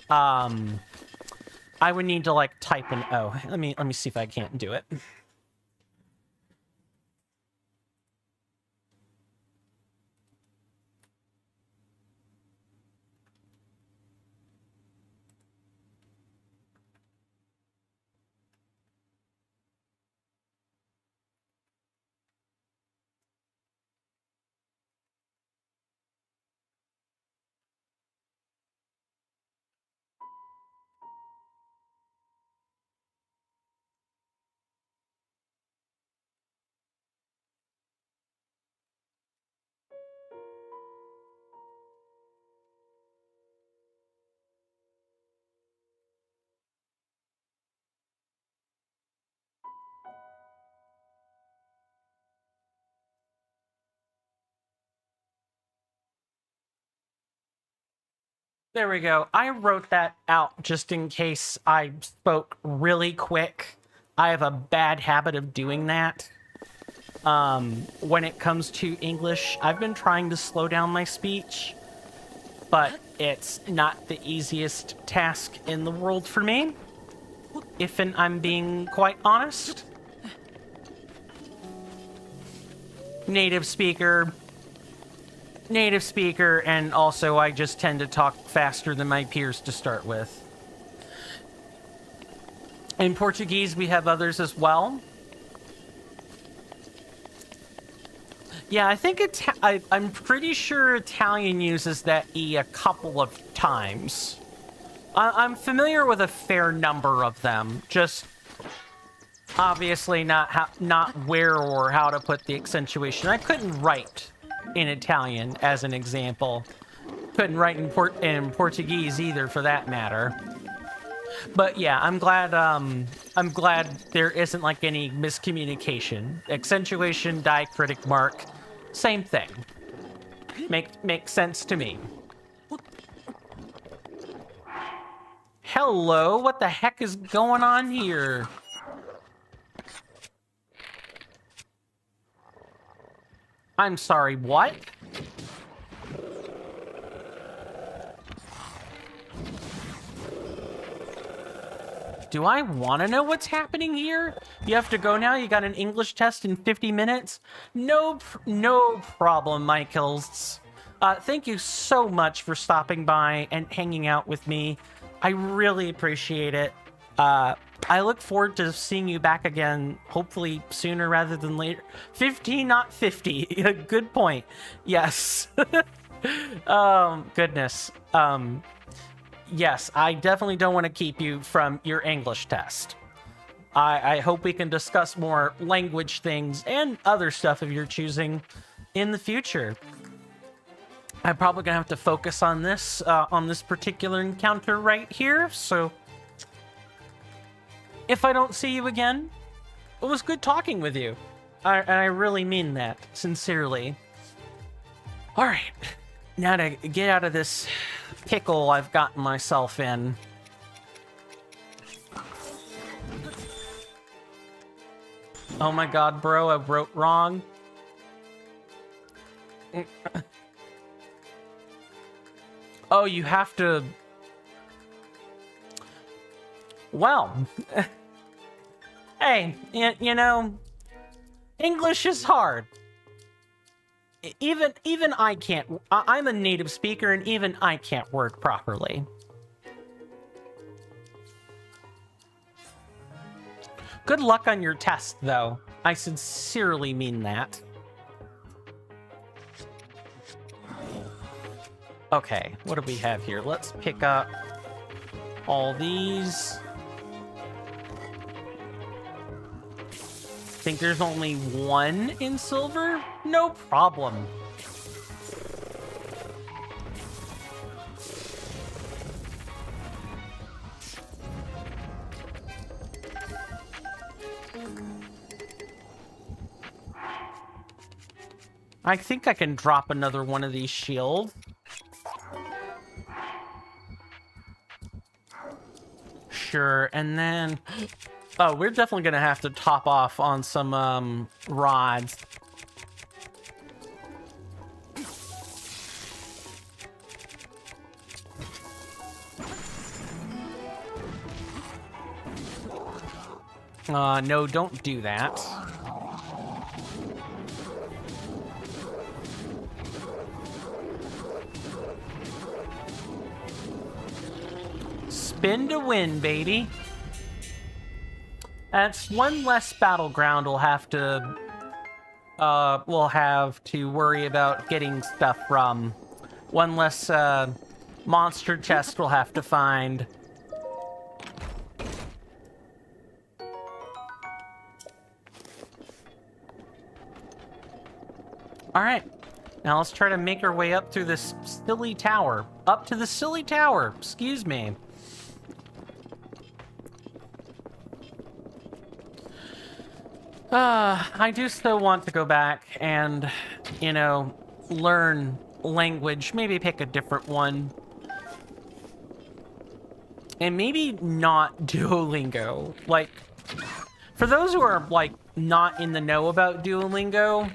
I would need to like type an O. Let me see if I can't do it. There we go. I wrote that out just in case I spoke really quick. I have a bad habit of doing that. When it comes to English, I've been trying to slow down my speech, but it's not the easiest task in the world for me, if I'm being quite honest. Native speaker, and also I just tend to talk faster than my peers to start with. In Portuguese, we have others as well. Yeah, I think I'm pretty sure Italian uses that E a couple of times. I'm familiar with a fair number of them, just obviously not where or how to put the accentuation. I couldn't write in Italian, as an example. Couldn't write in Portuguese either, for that matter. But yeah, I'm glad there isn't like any miscommunication. Accentuation, diacritic mark, same thing. Makes sense to me. Hello, what the heck is going on here? I'm sorry, what? Do I want to know what's happening here? You have to go now? You got an English test in 50 minutes? No problem, Michaels. Thank you so much for stopping by and hanging out with me. I really appreciate it. I look forward to seeing you back again, hopefully sooner rather than later. 50, not 50. Good point. Yes. Goodness. Yes, I definitely don't want to keep you from your English test. I hope we can discuss more language things and other stuff of your choosing in the future. I'm probably gonna have to focus on this particular encounter right here, so if I don't see you again, it was good talking with you. I really mean that, sincerely. All right. Now to get out of this pickle I've gotten myself in. Oh my god, bro, I wrote wrong. Oh, you have to... Well... Hey, you know... English is hard. Even I can't... I'm a native speaker, and even I can't word properly. Good luck on your test, though. I sincerely mean that. Okay, what do we have here? Let's pick up all these. Think there's only one in silver? No problem. I think I can drop another one of these shields. Sure, and then... Oh, we're definitely gonna have to top off on some, rods. No, don't do that. Spin to win, baby. That's one less battleground we'll have to worry about getting stuff from. One less monster chest we'll have to find. Alright. Now let's try to make our way up through this silly tower. Up to the silly tower, excuse me. I do still want to go back and, you know, learn language. Maybe pick a different one. And maybe not Duolingo. Like, for those who are, like, not in the know about Duolingo,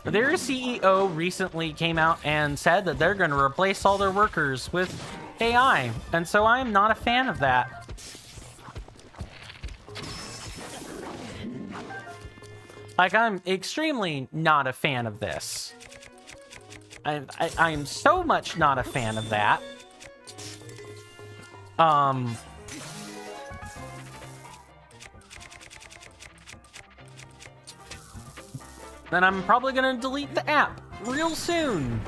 their CEO recently came out and said that they're going to replace all their workers with AI. And so I'm not a fan of that. Like, I'm extremely not a fan of this. I'm so much not a fan of that. Then I'm probably gonna delete the app real soon.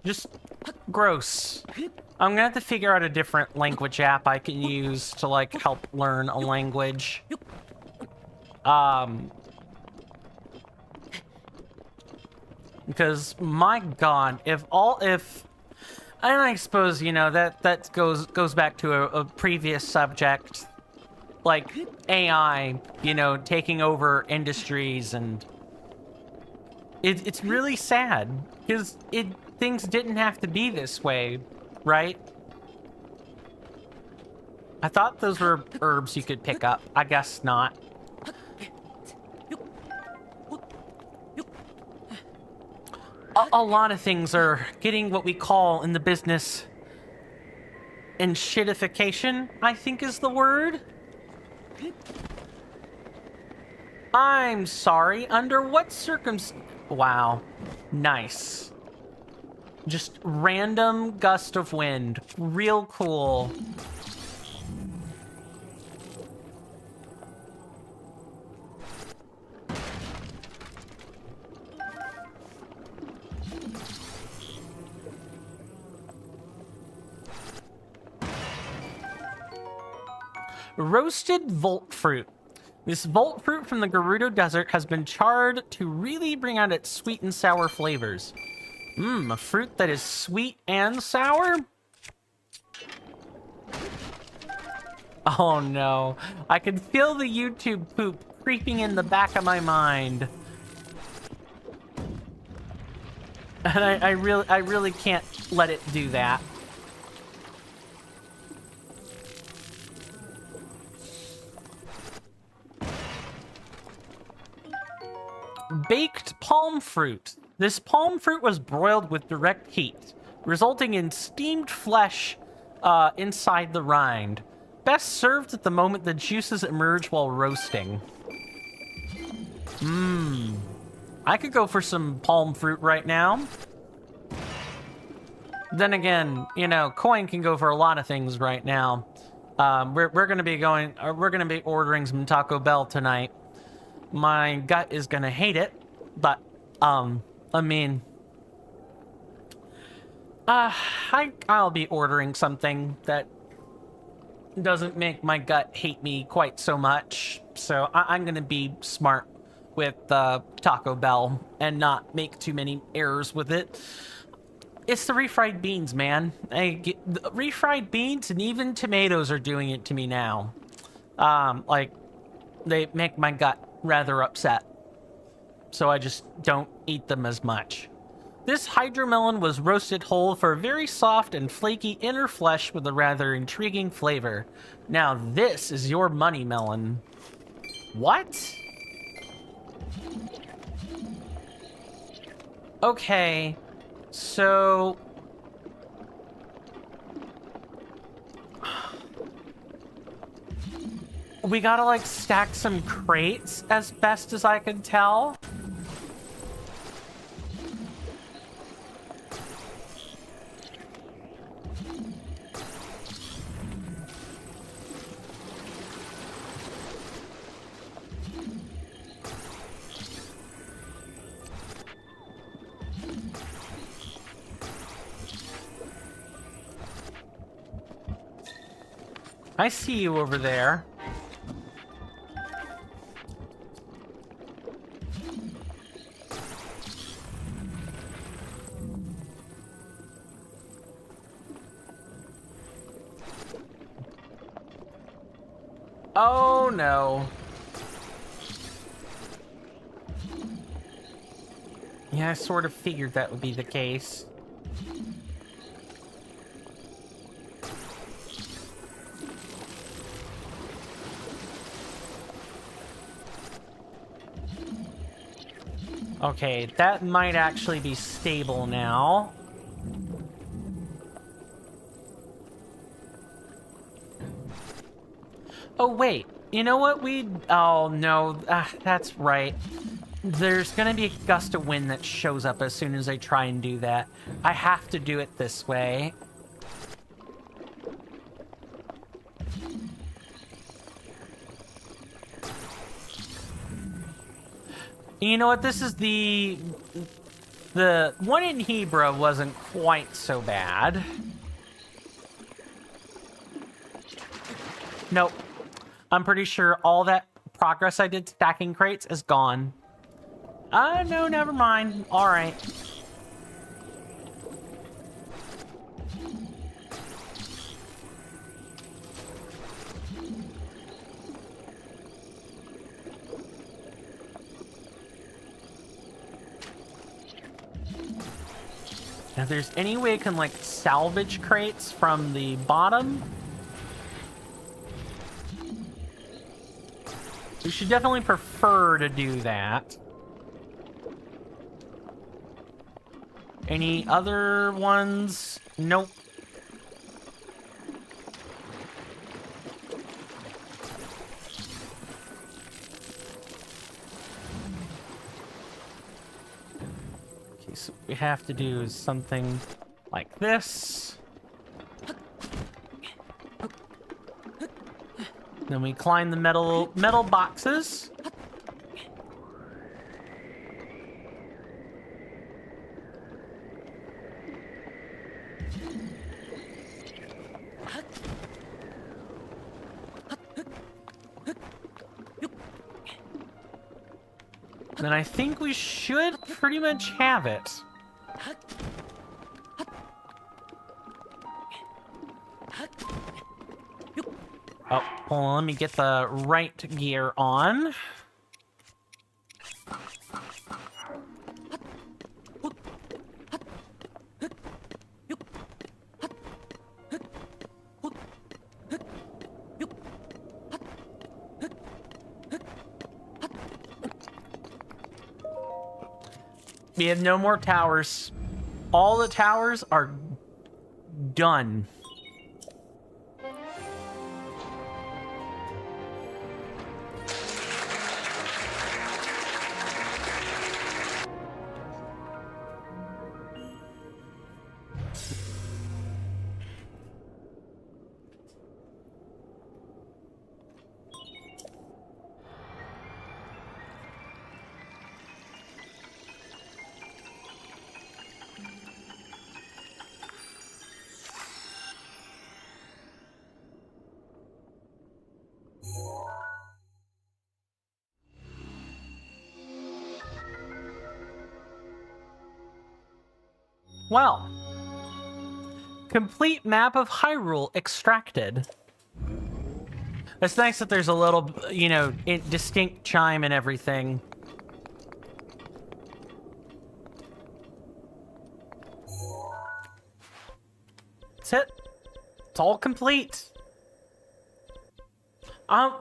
Just gross. I'm gonna have to figure out a different language app I can use to, like, help learn a language. Because, my god, and I suppose, you know, that goes back to a previous subject, like AI, you know, taking over industries, and it's really sad, because things didn't have to be this way, right? I thought those were herbs you could pick up. I guess not. A lot of things are getting what we call in the business enshittification, I think is the word. I'm sorry, under what Wow. Nice. Just random gust of wind. Real cool. Roasted Volt Fruit. This Volt Fruit from the Gerudo Desert has been charred to really bring out its sweet and sour flavors. A fruit that is sweet and sour? Oh no. I can feel the YouTube poop creeping in the back of my mind. And I really can't let it do that. Baked palm fruit. This palm fruit was broiled with direct heat, resulting in steamed flesh inside the rind. Best served at the moment the juices emerge while roasting. I could go for some palm fruit right now. Then again, you know, coin can go for a lot of things right now. We're gonna be ordering some Taco Bell tonight. My gut is gonna hate it, but I mean, I'll be ordering something that doesn't make my gut hate me quite so much. So I'm gonna be smart with Taco Bell and not make too many errors with it. It's the refried beans, man. Refried beans and even tomatoes are doing it to me now. Like, they make my gut rather upset. So I just don't eat them as much. This hydromelon was roasted whole for a very soft and flaky inner flesh with a rather intriguing flavor. Now this is your money melon. What? Okay, so... we gotta, like, stack some crates as best as I can tell. I see you over there. Oh no. Yeah, I sort of figured that would be the case. Okay, that might actually be stable now. Oh, wait. You know what? Oh, no. That's right. There's gonna be a gust of wind that shows up as soon as I try and do that. I have to do it this way. You know what? This is the one in Hebra wasn't quite so bad. Nope. I'm pretty sure all that progress I did stacking crates is gone. No, never mind. All right. Now, if there's any way I can, like, salvage crates from the bottom, we should definitely prefer to do that. Any other ones? Nope. Okay, so what we have to do is something like this. Then we climb the metal boxes. Then I think we should pretty much have it. Oh. Hold on, let me get the right gear on. We have no more towers. All the towers are done. Well, complete map of Hyrule extracted. It's nice that there's a little, you know, distinct chime and everything. That's it. It's all complete. I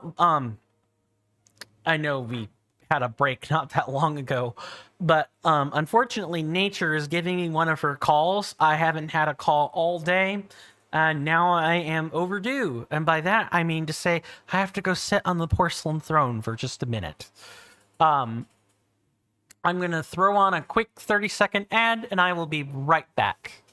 know we had a break not that long ago, but unfortunately nature is giving me one of her calls. I haven't had a call all day, and now I am overdue. And by that I mean to say I have to go sit on the porcelain throne for just a minute. I'm gonna throw on a quick 30-second ad and I will be right back.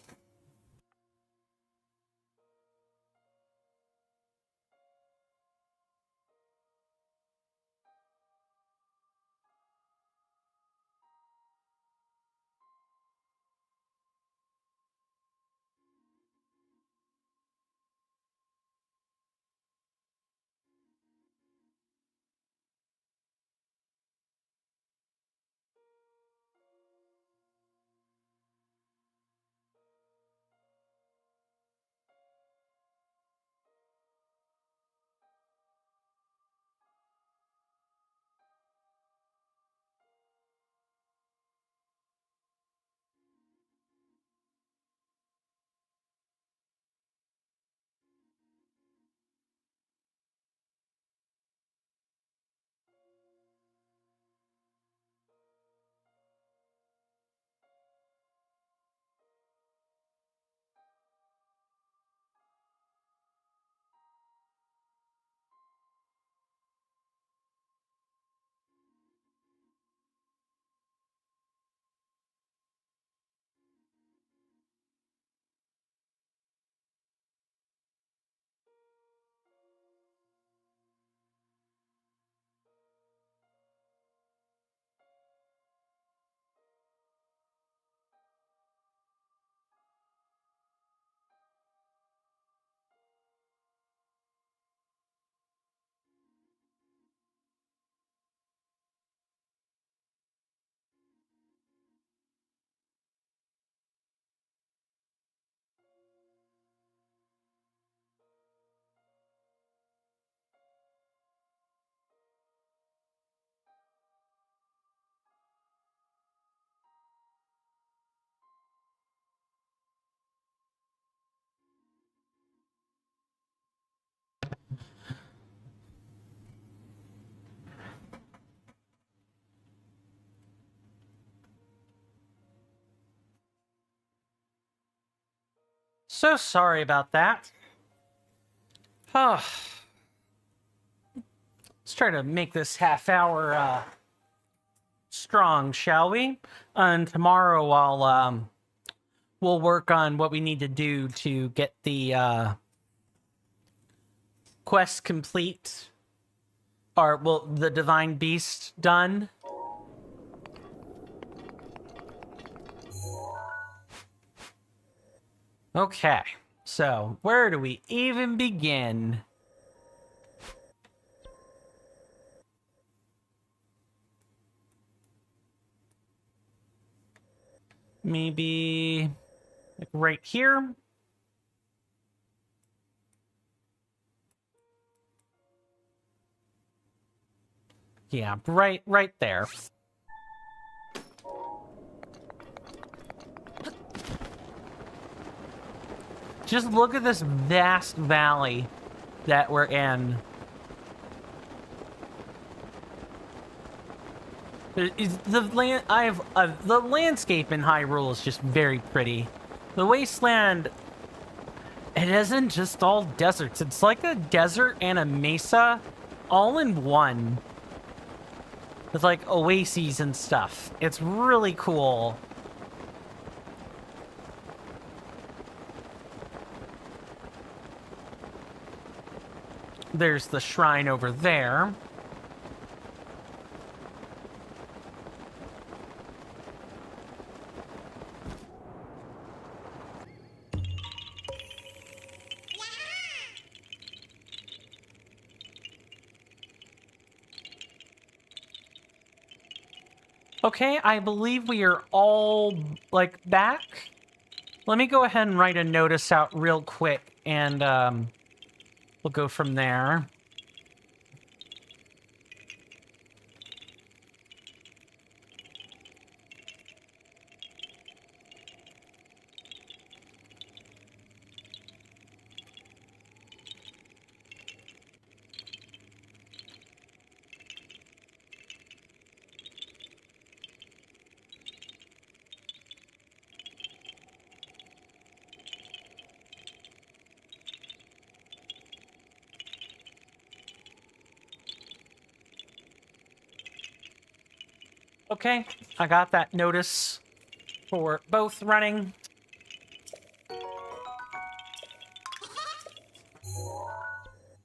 So sorry about that. Oh. Let's try to make this half hour strong, shall we? And tomorrow we'll work on what we need to do to get the quest complete. Or, well, the Divine Beast done. Okay, so where do we even begin? Maybe like right here. Yeah, right there. Just look at this vast valley that we're in. The landscape in Hyrule is just very pretty. The Wasteland, it isn't just all deserts. It's like a desert and a mesa all in one. With like oases and stuff. It's really cool. There's the shrine over there. Okay, I believe we are all, like, back. Let me go ahead and write a notice out real quick, and, we'll go from there. Okay, I got that notice for both running.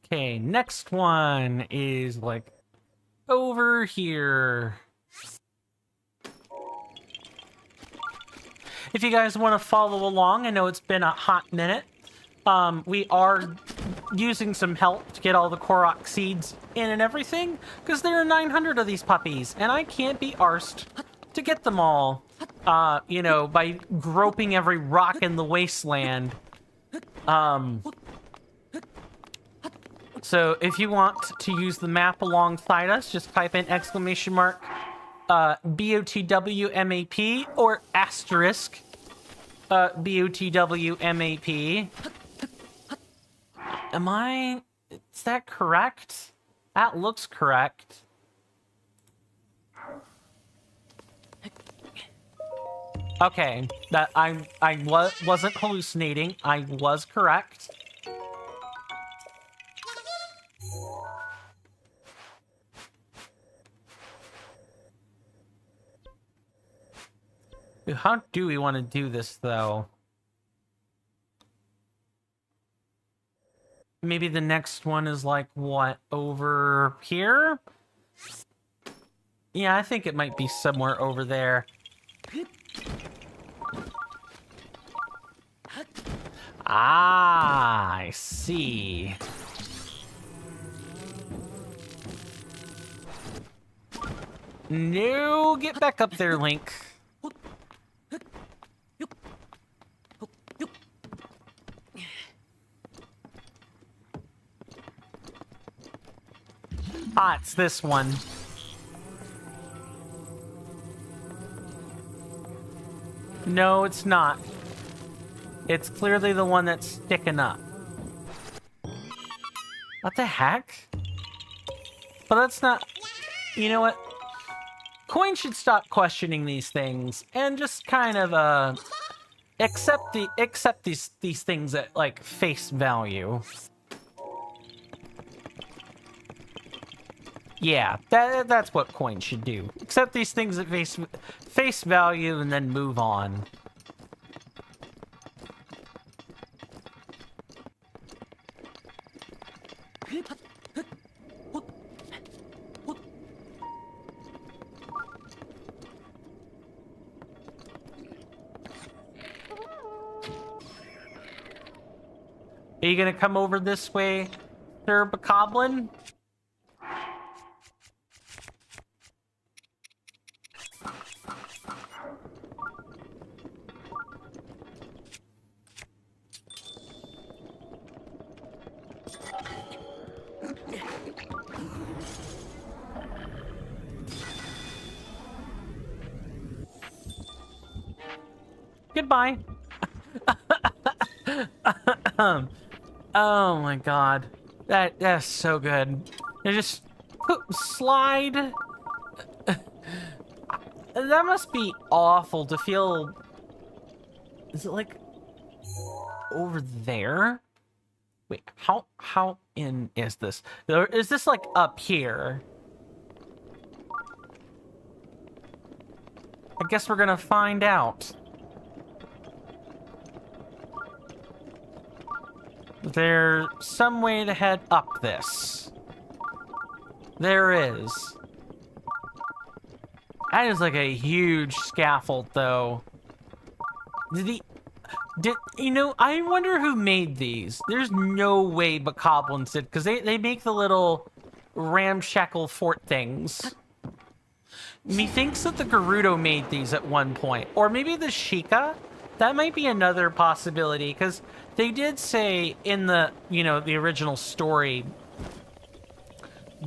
Okay, next one is like over here. If you guys want to follow along, I know it's been a hot minute. We are using some help to get all the Korok seeds in and everything, because there are 900 of these puppies, and I can't be arsed to get them all, you know, by groping every rock in the wasteland. So if you want to use the map alongside us, just type in exclamation mark BOTWMAP or asterisk BOTWMAP. Is that correct? That looks correct. Okay, that I wasn't hallucinating. I was correct. How do we want to do this, though? Maybe the next one is like, what, over here? Yeah, I think it might be somewhere over there. Ah, I see. No, get back up there, Link. Ah, it's this one. No, it's not. It's clearly the one that's sticking up. What the heck? But that's not... You know what? Coin should stop questioning these things and just kind of, accept these things at, like, face value. Yeah, that's what coins should do. Accept these things at face value and then move on. Are you gonna come over this way, Sir Bokoblin? Goodbye. Oh my god. That's so good. They just slide. That must be awful to feel. Is it like over there? Wait, how in is this? Or is this like up here? I guess we're gonna find out. There's some way to head up this. There is. That is like a huge scaffold, though. You know, I wonder who made these. There's no way but Goblins did, because they make the little ramshackle fort things. Methinks that the Gerudo made these at one point. Or maybe the Sheikah? That might be another possibility, because they did say in the, you know, the original story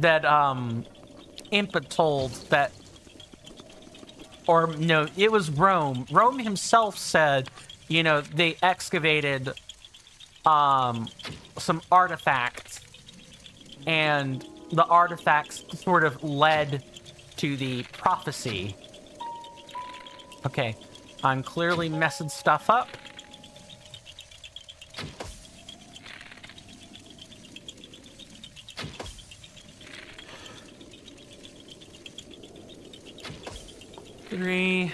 that, Impa told that, or no, it was Rome. Rome himself said, you know, they excavated, some artifacts, and the artifacts sort of led to the prophecy. Okay, I'm clearly messing stuff up. Three,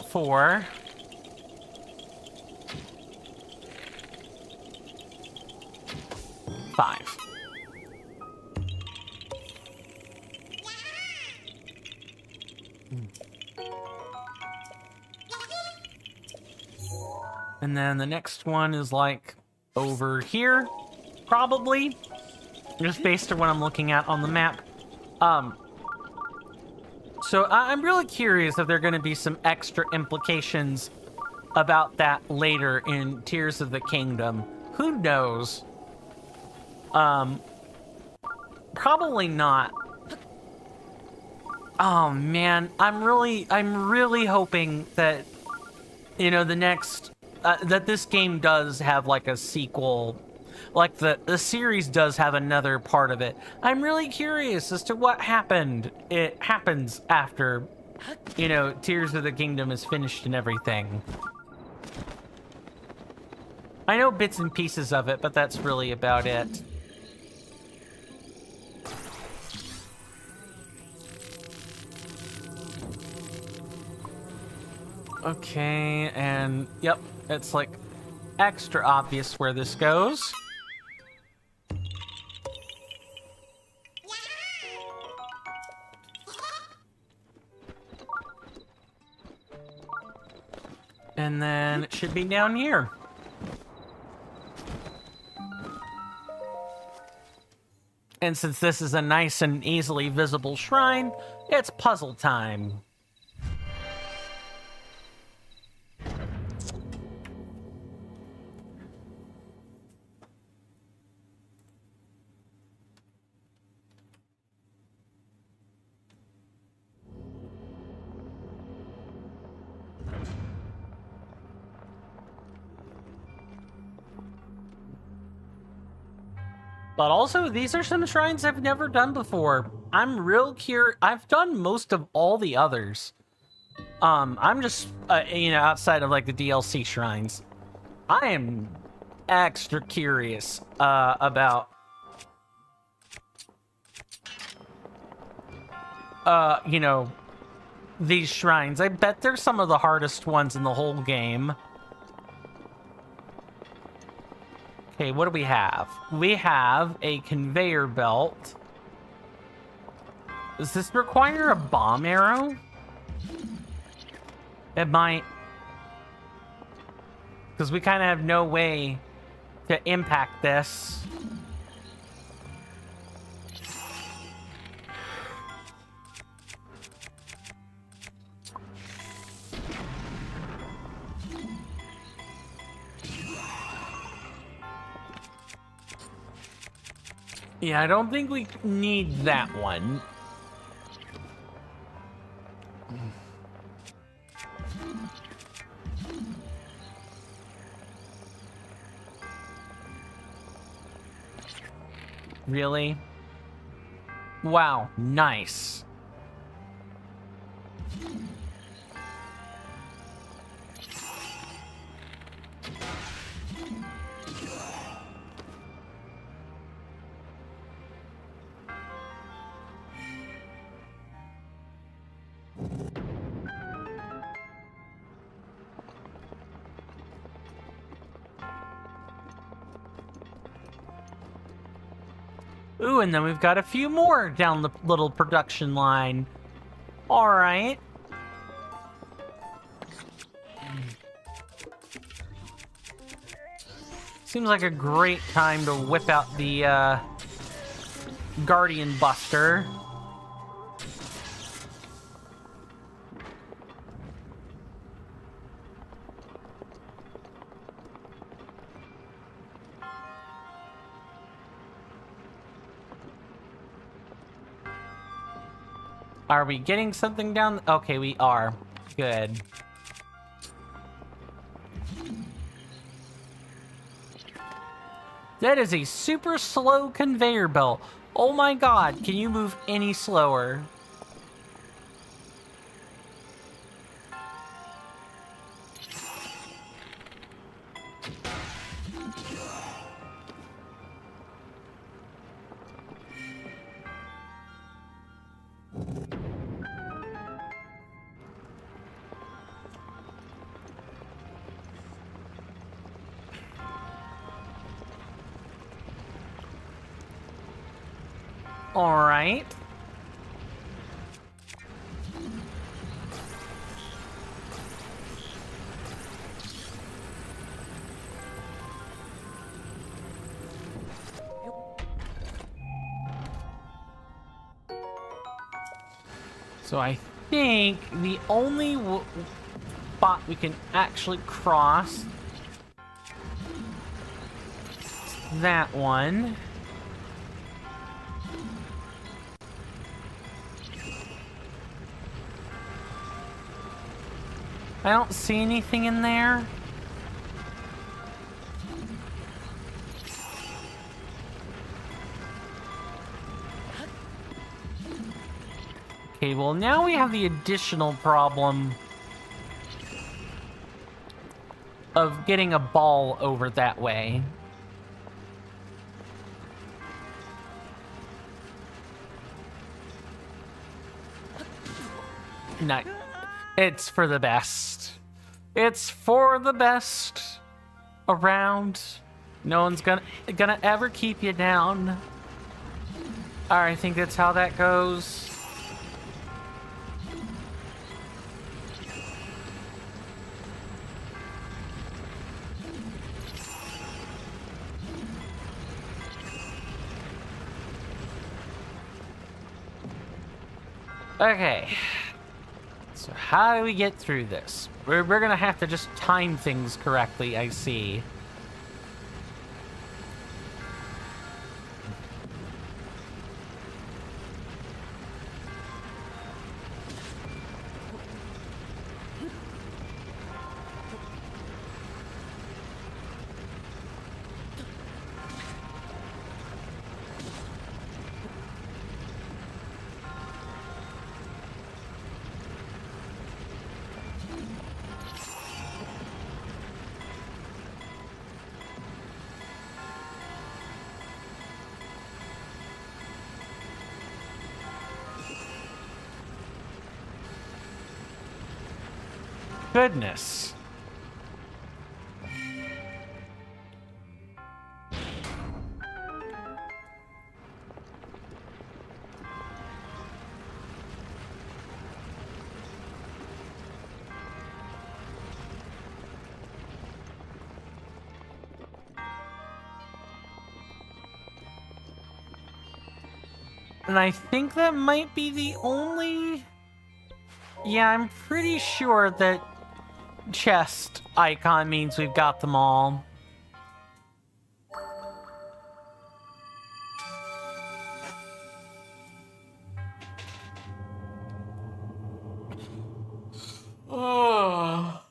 4. Five. And then the next one is like over here, probably, just based on what I'm looking at on the map. So I'm really curious if there are going to be some extra implications about that later in Tears of the Kingdom. Who knows? Probably not. Oh man, I'm really hoping that, you know, the next that this game does have like a sequel, like the series does have another part of it. I'm really curious as to what happens after, you know, Tears of the Kingdom is finished and everything. I know bits and pieces of it, but that's really about it. Okay, and yep, it's like extra obvious where this goes. And then it should be down here. And since this is a nice and easily visible shrine, it's puzzle time. But also, these are some shrines I've never done before. I'm real curious. I've done most of all the others. I'm just, you know, outside of like the DLC shrines. I am extra curious about, you know, these shrines. I bet they're some of the hardest ones in the whole game. Okay, what do we have? We have a conveyor belt. Does this require a bomb arrow? It might. Because we kind of have no way to impact this. Yeah, I don't think we need that one. Really? Wow, nice. Ooh, and then we've got a few more down the little production line. All right. Seems like a great time to whip out the Guardian Buster. Are we getting something down? Okay, we are. Good. That is a super slow conveyor belt. Oh my god, can you move any slower? All right. So I think the only spot we can actually cross is that one. I don't see anything in there. Okay, well now we have the additional problem of getting a ball over that way. No, it's for the best. It's for the best around. No one's gonna ever keep you down. Alright, I think that's how that goes. Okay. So how do we get through this? We're gonna have to just time things correctly, I see. Goodness. And I think that might be the only... Yeah, I'm pretty sure that chest icon means we've got them all. Oh.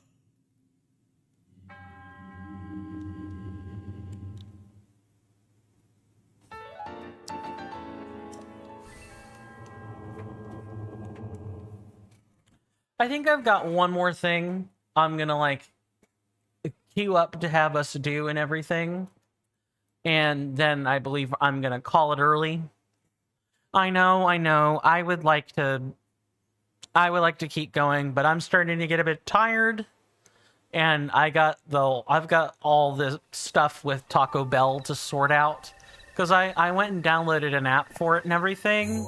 I think I've got one more thing I'm gonna like queue up to have us do and everything. And then I believe I'm gonna call it early. I know. I would like to keep going, but I'm starting to get a bit tired. And I've got all the stuff with Taco Bell to sort out. Because I went and downloaded an app for it and everything.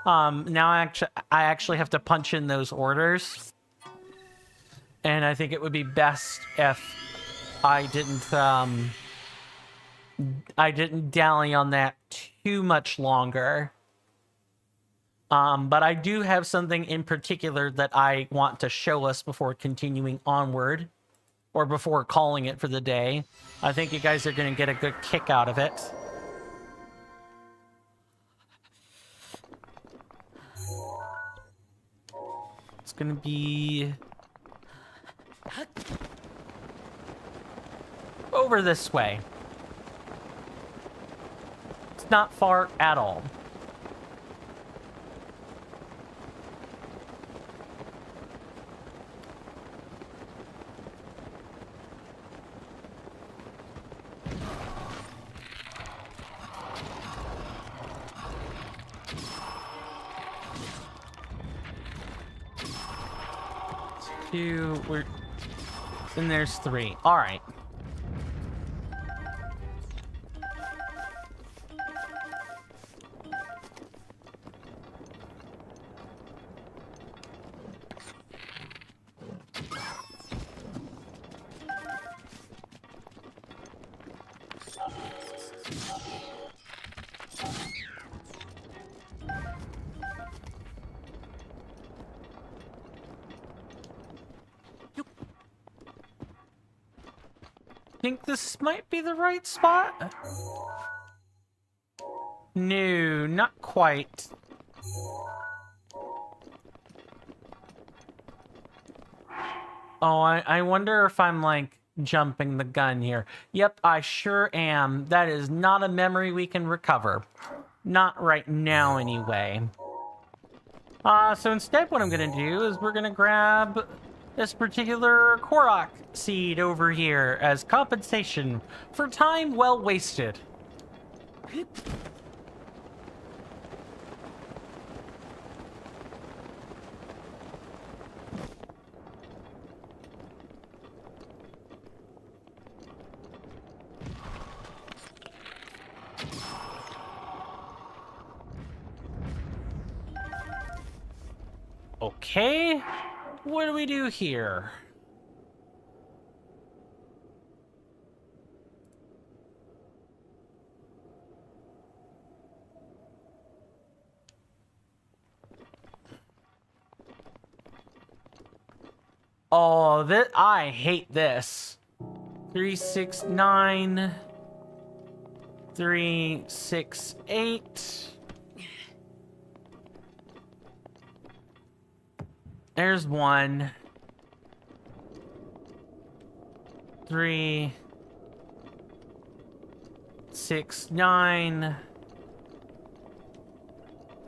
Now I actually have to punch in those orders. And I think it would be best if I didn't dally on that too much longer. But I do have something in particular that I want to show us before continuing onward, or before calling it for the day. I think you guys are going to get a good kick out of it. It's going to be over this way. It's not far at all. And there's 3. All right. Think this might be the right spot? No, not quite. Oh, I wonder if I'm, like, jumping the gun here. Yep, I sure am. That is not a memory we can recover. Not right now, anyway. So instead what I'm gonna do is we're gonna grab this particular Korok seed over here as compensation for time well wasted. Okay, what do we do here? Oh, I hate this. 369 368. There's 1. 3 6 9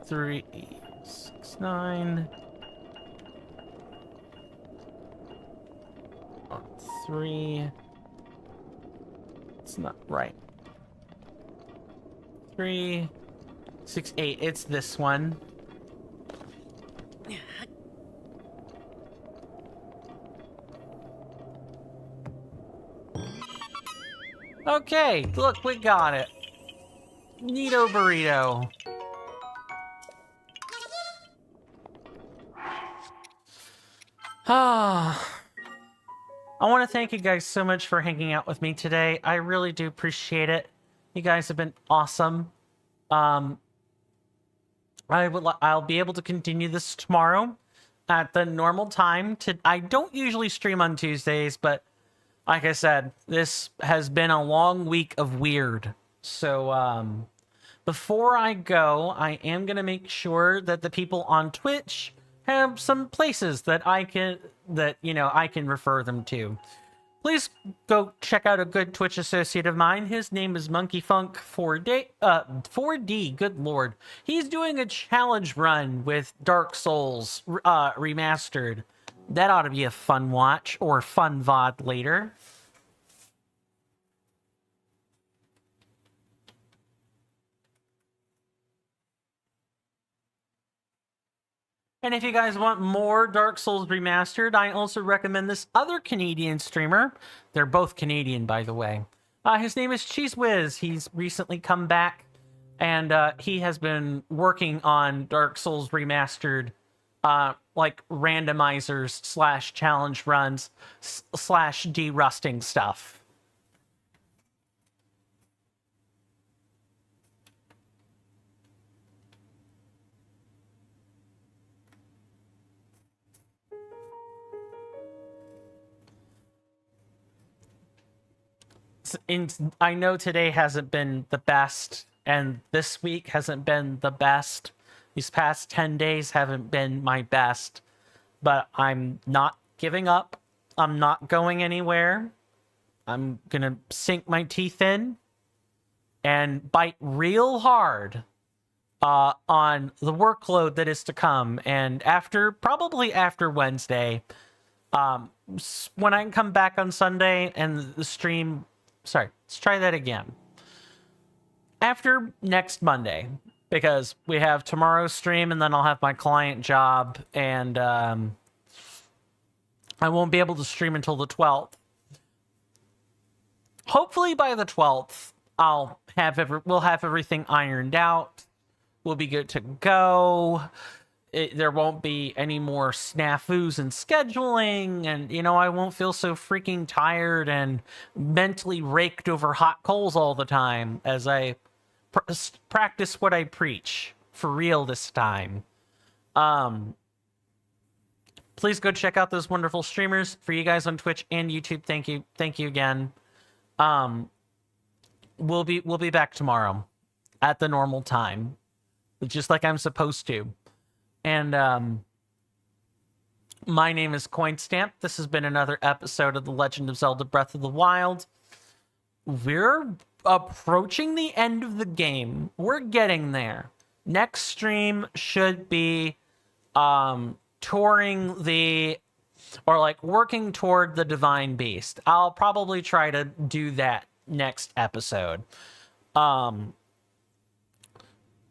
3 6 9 3. It's not right. 3 6 8. It's this one. Okay, look, we got it. Neato burrito. Ah. I want to thank you guys so much for hanging out with me today. I really do appreciate it. You guys have been awesome. I'll be able to continue this tomorrow at the normal time. I don't usually stream on Tuesdays, but like I said, this has been a long week of weird. So, before I go, I am going to make sure that the people on Twitch have some places that I can refer them to. Please go check out a good Twitch associate of mine. His name is Monkeyfunk4D, good lord. He's doing a challenge run with Dark Souls, remastered. That ought to be a fun watch or fun VOD later. And if you guys want more Dark Souls Remastered, I also recommend this other Canadian streamer. They're both Canadian, by the way. His name is Cheese Whiz. He's recently come back, and he has been working on Dark Souls Remastered, like randomizers / challenge runs / derusting stuff. I know today hasn't been the best, and this week hasn't been the best. These past 10 days haven't been my best, but I'm not giving up. I'm not going anywhere. I'm gonna sink my teeth in and bite real hard on the workload that is to come. And probably after Wednesday, when I come back on Sunday and the stream... Sorry, let's try that again. After next Monday, because we have tomorrow's stream and then I'll have my client job, and I won't be able to stream until the 12th. Hopefully by the 12th, we'll have everything ironed out. We'll be good to go. There won't be any more snafus in scheduling, and, I won't feel so freaking tired and mentally raked over hot coals all the time as I practice what I preach for real this time. Please go check out those wonderful streamers. For you guys on Twitch and YouTube, thank you again. We'll be back tomorrow at the normal time, just like I'm supposed to. And my name is Coinstamp. This has been another episode of The Legend of Zelda Breath of the Wild. We're approaching the end of the game. We're getting there. Next stream should be working toward the Divine Beast. I'll probably try to do that next episode.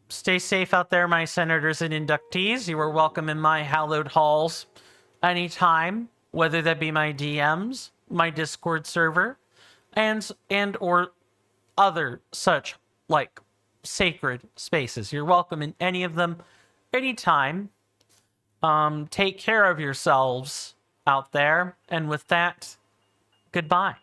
Stay safe out there, my senators and inductees. You are welcome in my hallowed halls anytime, whether that be my DMs, my Discord server, and or other such like sacred spaces. You're welcome in any of them anytime. Take care of yourselves out there, and with that, goodbye.